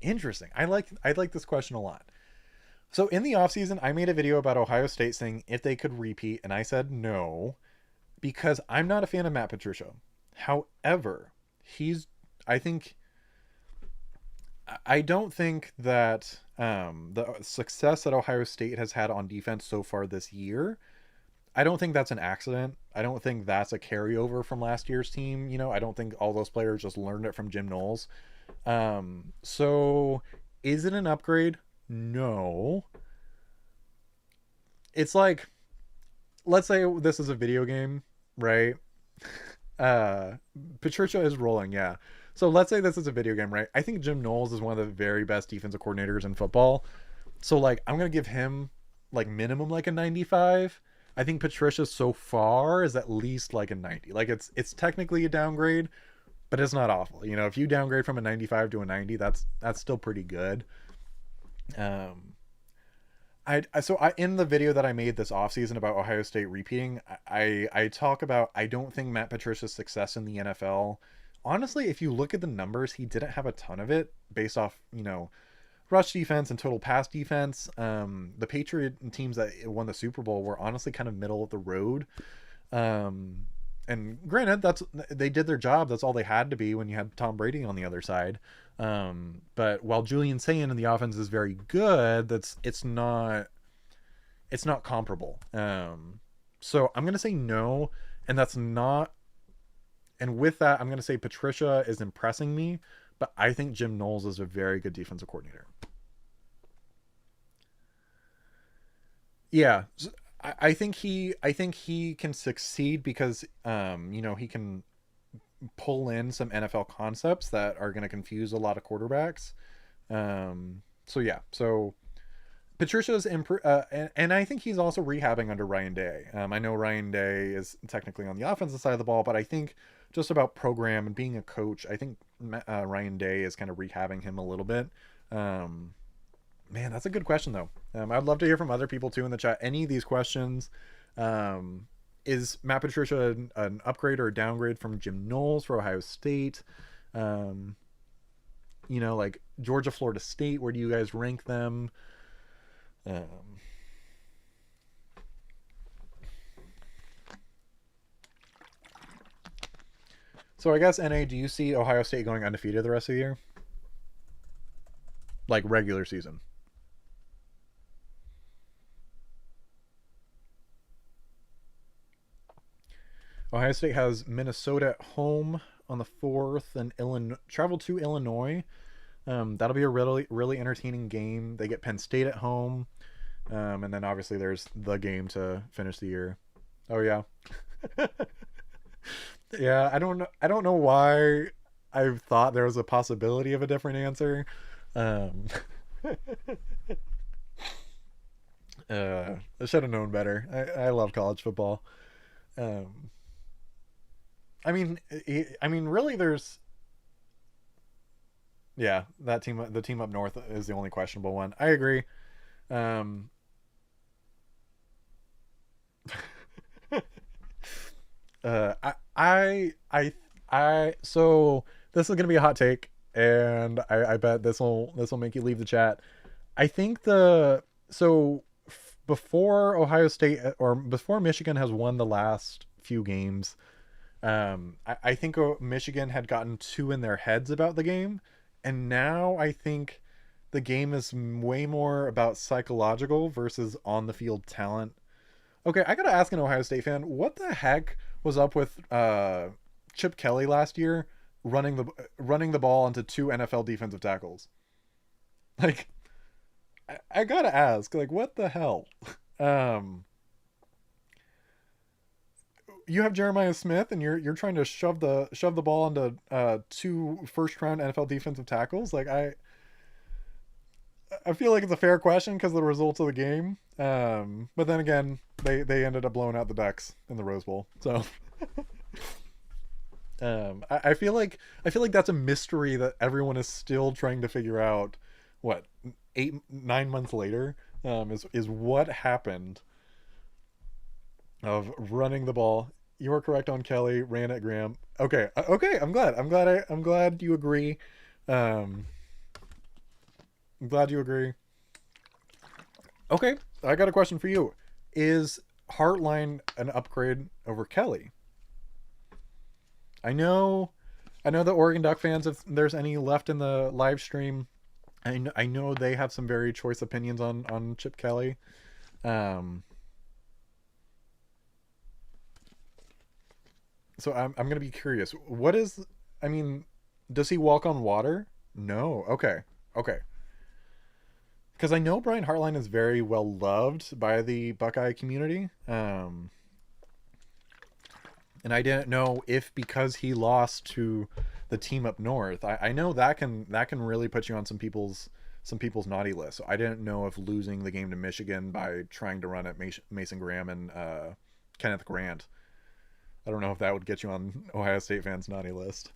Interesting. I like this question a lot. So in the offseason, I made a video about Ohio State saying if they could repeat, and I said no because I'm not a fan of Matt Patricia. However, he's I think I don't think that the success that Ohio State has had on defense so far this year, I don't think that's an accident. I don't think that's a carryover from last year's team. I don't think all those players just learned it from Jim Knowles. So is it an upgrade? No. It's like, let's say this is a video game, right? Uh, Patricia is rolling, yeah. So let's say this is a video game, right? I think Jim Knowles is one of the very best defensive coordinators in football. So like I'm gonna give him like minimum like a 95. I think Patricia so far is at least like a 90. Like it's technically a downgrade, but it's not awful. If you downgrade from a 95 to a 90, that's still pretty good. Um, I in the video that I made this offseason about Ohio State repeating, I talk about I don't think Matt Patricia's success in the NFL. Honestly, if you look at the numbers, he didn't have a ton of it based off, rush defense and total pass defense. The Patriot teams that won the Super Bowl were honestly kind of middle of the road. Um, and granted, they did their job. That's all they had to be when you had Tom Brady on the other side. But while Julian Sayin in the offense is very good, it's not comparable. So I'm gonna say no, and that's not. And with that, I'm gonna say Patricia is impressing me, but I think Jim Knowles is a very good defensive coordinator. Yeah, I think he can succeed because he can pull in some NFL concepts that are going to confuse a lot of quarterbacks. So yeah, so Patricia's and I think he's also rehabbing under Ryan Day. I know Ryan Day is technically on the offensive side of the ball, but I think just about program and being a coach, I think Ryan Day is kind of rehabbing him a little bit. Um, Man, that's a good question though. I'd love to hear from other people too in the chat. Any of these questions, um, is Matt Patricia an upgrade or a downgrade from Jim Knowles for Ohio State? Um, like Georgia, Florida State. Where do you guys rank them? Um, so I guess NA. Do you see Ohio State going undefeated the rest of the year, like regular season? Ohio State has Minnesota at home on the 4th and Illinois travel to Illinois. That'll be a really really entertaining game. They get Penn State at home, and then obviously there's the game to finish the year. Oh yeah, yeah. I don't know why I thought there was a possibility of a different answer. Um, I should have known better. I love college football. Um, Really, there's yeah, that team, the team up north, is the only questionable one. I agree. Um, uh, I, I, so this is gonna be a hot take, and I bet this will make you leave the chat. I think before Ohio State or before Michigan has won the last few games, I think Michigan had gotten too in their heads about the game, and now I think the game is way more about psychological versus on the field talent. Okay, I gotta ask an Ohio State fan, what the heck was up with Chip Kelly last year running the ball into two NFL defensive tackles? Like, I gotta ask, like, what the hell? Um, you have Jeremiah Smith, and you're trying to shove the ball into two first round NFL defensive tackles. Like, I feel like it's a fair question because of the results of the game. But then again, they ended up blowing out the Ducks in the Rose Bowl. So I feel like that's a mystery that everyone is still trying to figure out. What, 8 9 months later, is what happened of running the ball. You were correct on Kelly. Ran at Graham. Okay, okay. I'm glad you agree. Um, I'm glad you agree. Okay, I got a question for you. Is Hartline an upgrade over Kelly? I know, I know the Oregon Duck fans, if there's any left in the live stream, I know they have some very choice opinions on Chip Kelly. Um, so I'm gonna be curious. What is? I mean, does he walk on water? No. Okay. Okay. Because I know Brian Hartline is very well loved by the Buckeye community. And I didn't know if because he lost to the team up north, I know that can really put you on some people's naughty list. So I didn't know if losing the game to Michigan by trying to run at Mason Graham and Kenneth Grant, I don't know if that would get you on Ohio State fans' naughty list.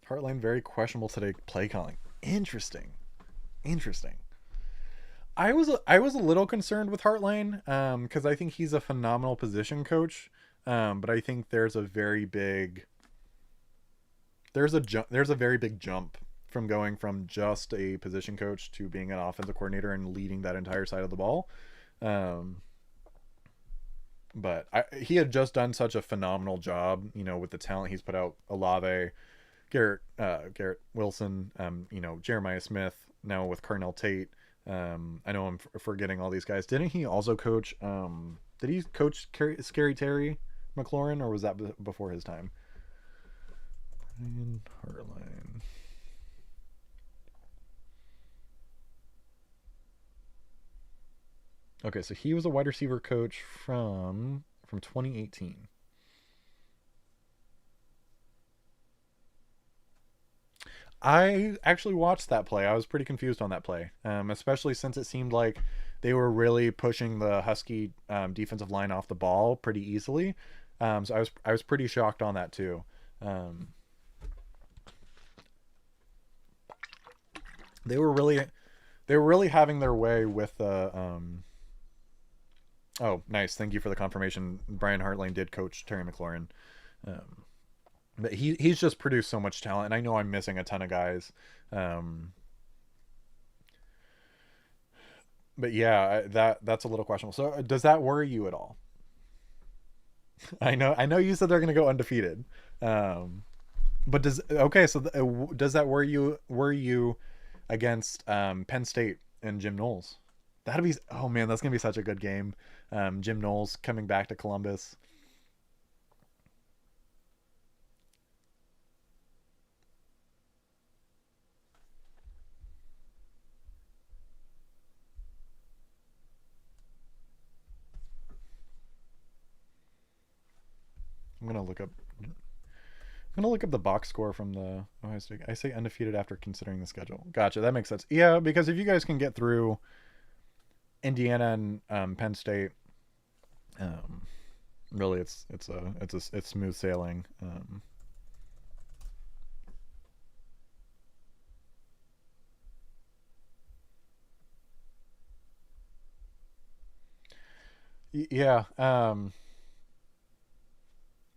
Heartline very questionable today. Play calling. Interesting. Interesting. I was a little concerned with Heartline because I think he's a phenomenal position coach, but I think there's a very big jump from going from just a position coach to being an offensive coordinator and leading that entire side of the ball. Um, but he had just done such a phenomenal job, with the talent he's put out. Olave, Garrett Wilson, Jeremiah Smith, now with Carnell Tate. I know I'm forgetting all these guys. Didn't he also coach? Did he coach Scary Terry McLaurin, or was that before his time? Brian Hartline. Okay, so he was a wide receiver coach from 2018. I actually watched that play. I was pretty confused on that play, especially since it seemed like they were really pushing the Husky defensive line off the ball pretty easily. So I was pretty shocked on that too. Um, they were really they were really having their way with the. Oh, nice! Thank you for the confirmation. Brian Hartline did coach Terry McLaurin. Um, but he's just produced so much talent, and I know I'm missing a ton of guys. Um, but yeah, that's a little questionable. So does that worry you at all? I know you said they're going to go undefeated. Um, but does that worry you against Penn State and Jim Knowles? That'd be, oh man, that's going to be such a good game. Jim Knowles coming back to Columbus. I'm gonna look up. I'm gonna look up the box score from the Ohio State. I say undefeated after considering the schedule. Gotcha, that makes sense. Yeah, because if you guys can get through Indiana and Penn State, um, Really, it's smooth sailing. Yeah.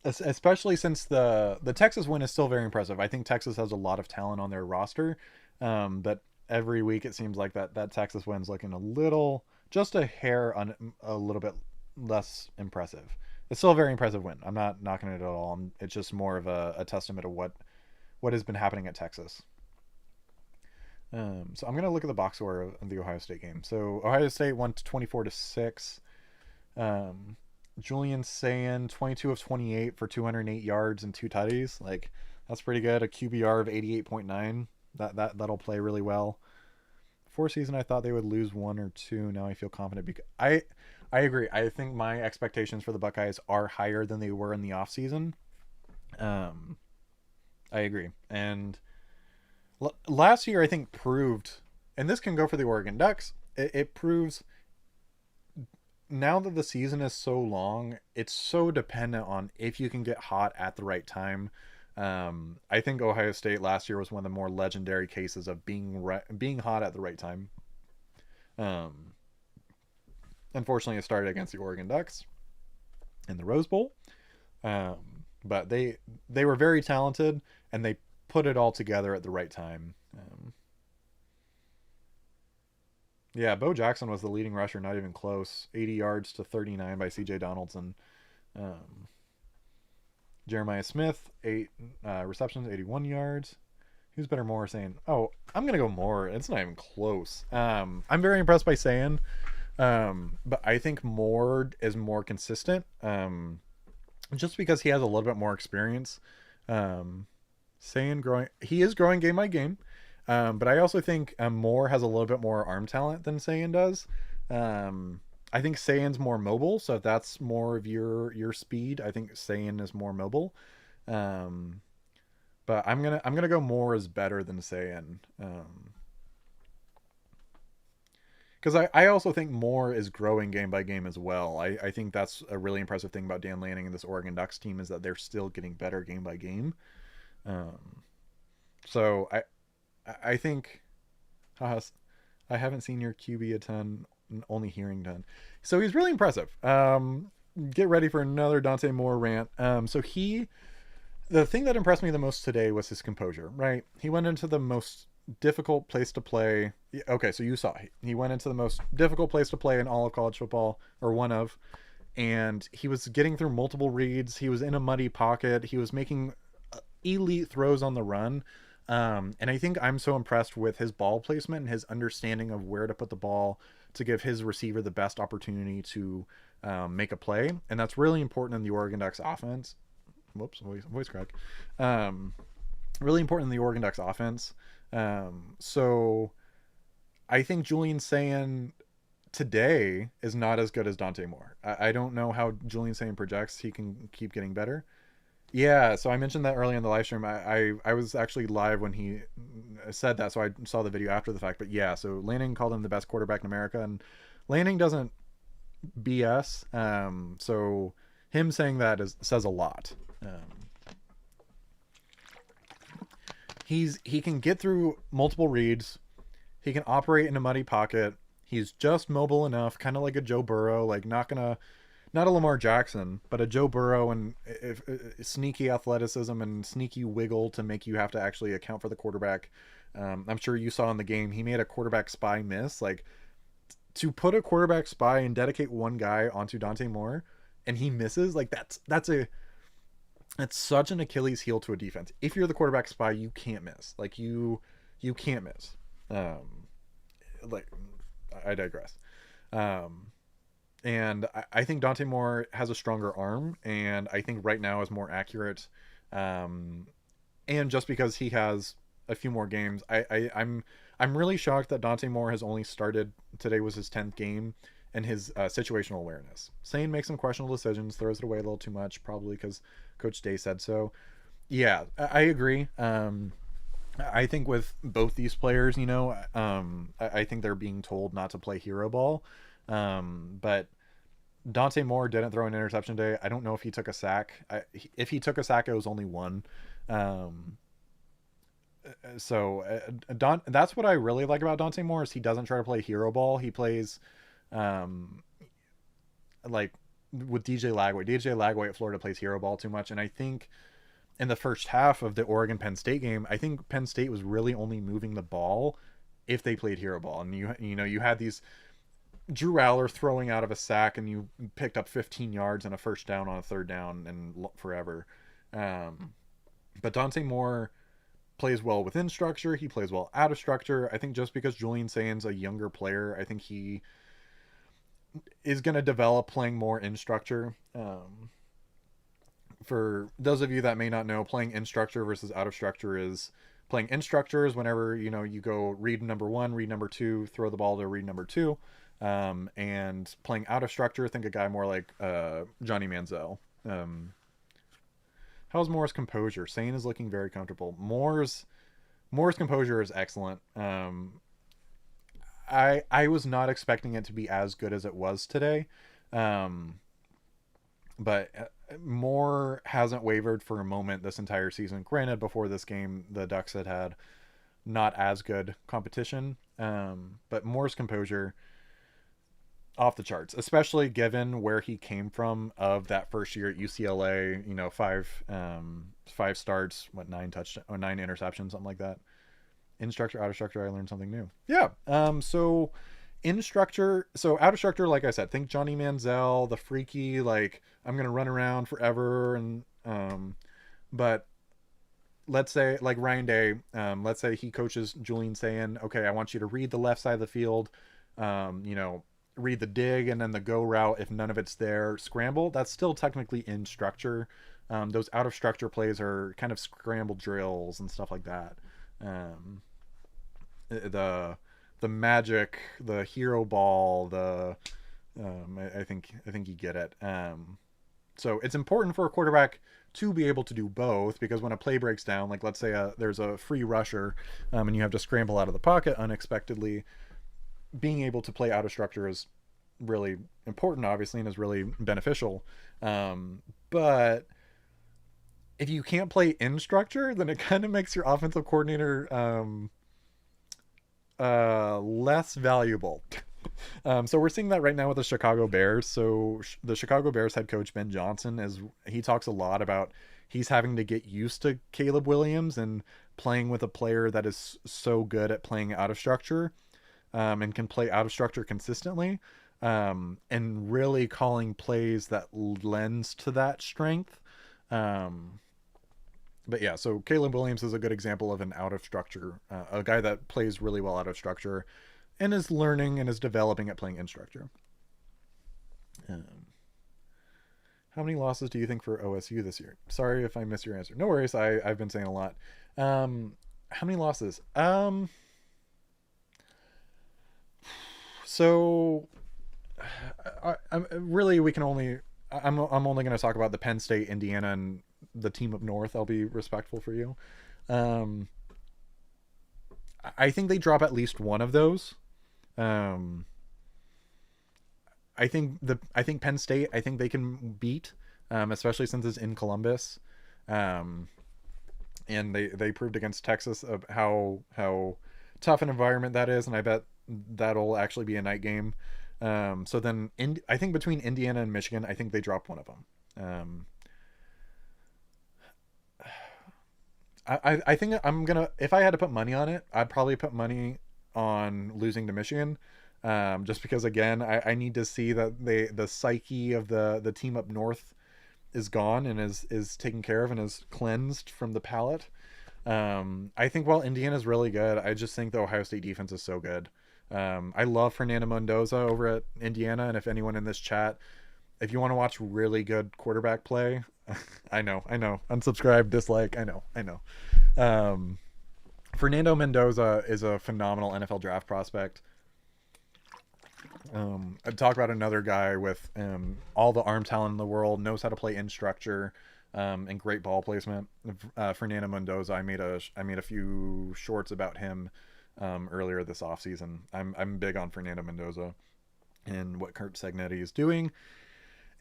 Especially since the Texas win is still very impressive. I think Texas has a lot of talent on their roster, but every week it seems like that Texas win's looking a little, just a hair on a little bit less impressive. It's still a very impressive win. I'm not knocking it at all. It's just more of a testament of what has been happening at Texas. So I'm gonna look at the box score of the Ohio State game. So Ohio State won 24-6. Um, Julian Sayin, 22 of 28 for 208 yards and two tutties. Like, that's pretty good. A QBR of 88.9. That'll play really well. Before season, I thought they would lose one or two. Now I feel confident because I agree. I think my expectations for the Buckeyes are higher than they were in the offseason. Um, I agree. And last year, I think proved, and this can go for the Oregon Ducks. It proves now that the season is so long, it's so dependent on if you can get hot at the right time. I think Ohio State last year was one of the more legendary cases of being hot at the right time. Um, Unfortunately, it started against the Oregon Ducks in the Rose Bowl, but they were very talented and they put it all together at the right time. Yeah, Bo Jackson was the leading rusher, not even close. 80 yards to 39 by C.J. Donaldson. Um, Jeremiah Smith, 8 receptions, 81 yards. Who's better, Moore saying? Oh, I'm going to go Moore. It's not even close. I'm very impressed by saying, but I think Moore is more consistent just because he has a little bit more experience. He is growing game by game. But I also think Moore has a little bit more arm talent than Sayin does. I think Sayin's more mobile, so if that's more of your speed, I think Sayin is more mobile. Um, but I'm gonna go Moore is better than Sayin. Because I also think Moore is growing game by game as well. I think that's a really impressive thing about Dan Lanning and this Oregon Ducks team is that they're still getting better game by game. Um, so I think I haven't seen your QB a ton, only hearing ton. So he's really impressive. Get ready for another Dante Moore rant. The thing that impressed me the most today was his composure, right? He went into the most difficult place to play. Okay, so you saw he went into the most difficult place to play in all of college football, or one of, and he was getting through multiple reads. He was in a muddy pocket. He was making elite throws on the run. And I think I'm so impressed with his ball placement and his understanding of where to put the ball to give his receiver the best opportunity to make a play. And that's really important in the Oregon Ducks offense. Whoops, voice crack. Really important in the Oregon Ducks offense. So I think Julian Sayin today is not as good as Dante Moore. I don't know how Julian Sayin projects he can keep getting better. Yeah, so I mentioned that early in the live stream. I was actually live when he said that, so I saw the video after the fact. But yeah, so Lanning called him the best quarterback in America, and Lanning doesn't BS. So him saying that says a lot. He can get through multiple reads. He can operate in a muddy pocket. He's just mobile enough, kind of like a Joe Burrow, like not a Lamar Jackson, but a Joe Burrow, and sneaky athleticism and sneaky wiggle to make you have to actually account for the quarterback. I'm sure you saw in the game, he made a quarterback spy miss. Like, to put a quarterback spy and dedicate one guy onto Dante Moore, and he misses, like that's such an Achilles heel to a defense. If you're the quarterback spy, you can't miss. Like you can't miss. Like I digress. And I think Dante Moore has a stronger arm, and I think right now is more accurate. And just because he has a few more games, I'm really shocked that Dante Moore has only started. Today was his 10th game, and his situational awareness. Sayin makes some questionable decisions, throws it away a little too much, probably because Coach Day said so. Yeah, I agree. I think with both these players, I think they're being told not to play hero ball. But Dante Moore didn't throw an interception today. I don't know if he took a sack. If he took a sack, it was only one. Um, that's what I really like about Dante Moore is he doesn't try to play hero ball. He plays um, like with DJ Lagway. DJ Lagway at Florida plays hero ball too much, and I think in the first half of the Oregon Penn State game, I think Penn State was really only moving the ball if they played hero ball. And you had these Drew Aller throwing out of a sack, and you picked up 15 yards and a first down on a third down and forever. Um, but Dante Moore plays well within structure. He plays well out of structure. I think just because Julian Sain's a younger player, I think he is going to develop playing more in structure. For those of you that may not know, playing in structure versus out of structure is playing in structure is whenever you go read number one, read number two, throw the ball to read number two. And playing out of structure, think a guy more like Johnny Manziel. How's Moore's composure? Sane is looking very comfortable. Moore's composure is excellent. I was not expecting it to be as good as it was today. But Moore hasn't wavered for a moment this entire season. Granted, before this game, the Ducks had not as good competition. But Moore's composure off the charts, especially given where he came from of that first year at UCLA. Five starts, nine interceptions, something like that. In structure, out of structure, I learned something new. Yeah. So in structure, so out of structure, like I said, think Johnny Manziel, the freaky, like I'm gonna run around forever, and but let's say like Ryan Day, let's say he coaches Julian saying, okay, I want you to read the left side of the field, read the dig and then the go route. If none of it's there, scramble. That's still technically in structure. Those out of structure plays are kind of scramble drills and stuff like that. The magic, the hero ball, I think you get it. So it's important for a quarterback to be able to do both, because when a play breaks down, like let's say there's a free rusher, and you have to scramble out of the pocket unexpectedly, being able to play out of structure is really important, obviously, and is really beneficial. But if you can't play in structure, then it kind of makes your offensive coordinator less valuable. So we're seeing that right now with the Chicago Bears. So the Chicago Bears head coach Ben Johnson, he talks a lot about he's having to get used to Caleb Williams and playing with a player that is so good at playing out of structure, and can play out of structure consistently, and really calling plays that lends to that strength. But yeah, so Caleb Williams is a good example of an out of structure, a guy that plays really well out of structure and is learning and is developing at playing in structure. How many losses do you think for OSU this year? Sorry if I missed your answer. No worries. I've been saying a lot. How many losses? So really we can only I'm only going to talk about the Penn State, Indiana, and the team up north. I'll be respectful for you. I think they drop at least one of those. I think Penn State, I think they can beat, especially since it's in Columbus. And they proved against Texas of how tough an environment that is, and I bet that'll actually be a night game. So then I think between Indiana and Michigan, I think they drop one of them. I think I'm gonna, if I had to put money on it, I'd probably put money on losing to Michigan, just because again I need to see that the psyche of the team up north is gone and is taken care of and is cleansed from the palate. I think while Indiana's really good, I just think the Ohio State defense is so good. I love Fernando Mendoza over at Indiana, and if anyone in this chat, if you want to watch really good quarterback play, I know, unsubscribe, dislike, I know. Fernando Mendoza is a phenomenal NFL draft prospect. I'd talk about another guy with all the arm talent in the world, knows how to play in structure, and great ball placement. Fernando Mendoza, I made a few shorts about him earlier this offseason. I'm big on Fernando Mendoza and what Kurt Segnetti is doing.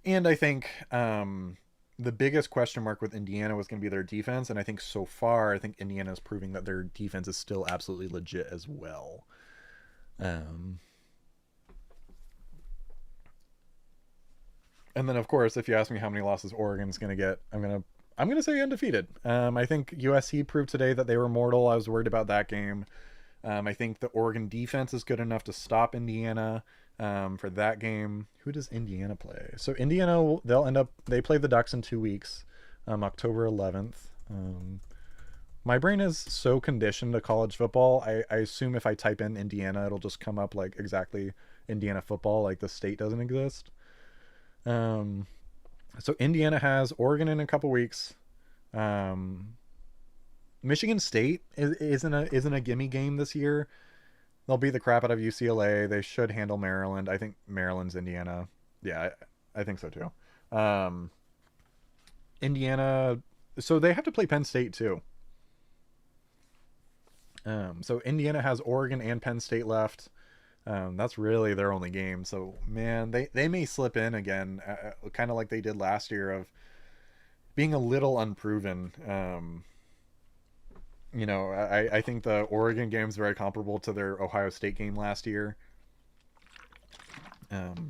And I think the biggest question mark with Indiana was going to be their defense. And I think so far, I think Indiana is proving that their defense is still absolutely legit as well. Um, and then, of course, if you ask me how many losses Oregon's going to get, I'm gonna say undefeated. I think USC proved today that they were mortal. I was worried about that game. I think the Oregon defense is good enough to stop Indiana for that game. Who does Indiana play? So Indiana, they play the Ducks in 2 weeks, October 11th. My brain is so conditioned to college football. I assume if I type in Indiana, it'll just come up like exactly Indiana football, like the state doesn't exist. Um, so Indiana has Oregon in a couple weeks. Um, Michigan State isn't a gimme game this year. They'll beat the crap out of UCLA. They should handle Maryland. I think Maryland's Indiana. Yeah, I think so too. Um, Indiana. So they have to play Penn State too. So Indiana has Oregon and Penn State left. That's really their only game. So man, they may slip in again, kind of like they did last year of being a little unproven. I think the Oregon game is very comparable to their Ohio State game last year. Um,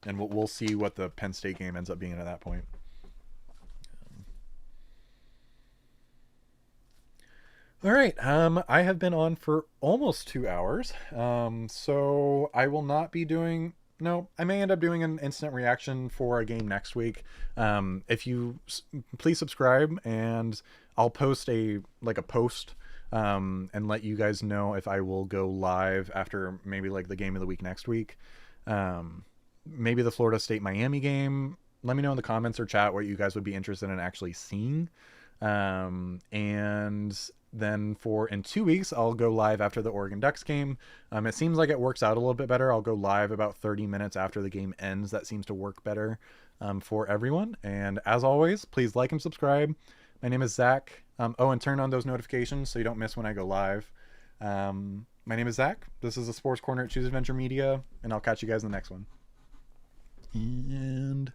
and we'll see what the Penn State game ends up being at that point. All right. I have been on for almost 2 hours. So I will not be doing. No, I may end up doing an instant reaction for a game next week. If you please subscribe, and I'll post a post, and let you guys know if I will go live after maybe like the game of the week next week. Maybe the Florida State Miami game. Let me know in the comments or chat what you guys would be interested in actually seeing. And then for in 2 weeks, I'll go live after the Oregon Ducks game. It seems like it works out a little bit better. I'll go live about 30 minutes after the game ends. That seems to work better for everyone. And as always, please like and subscribe. My name is Zach. And turn on those notifications so you don't miss when I go live. My name is Zach. This is the Sports Corner at Choose Adventure Media, and I'll catch you guys in the next one. And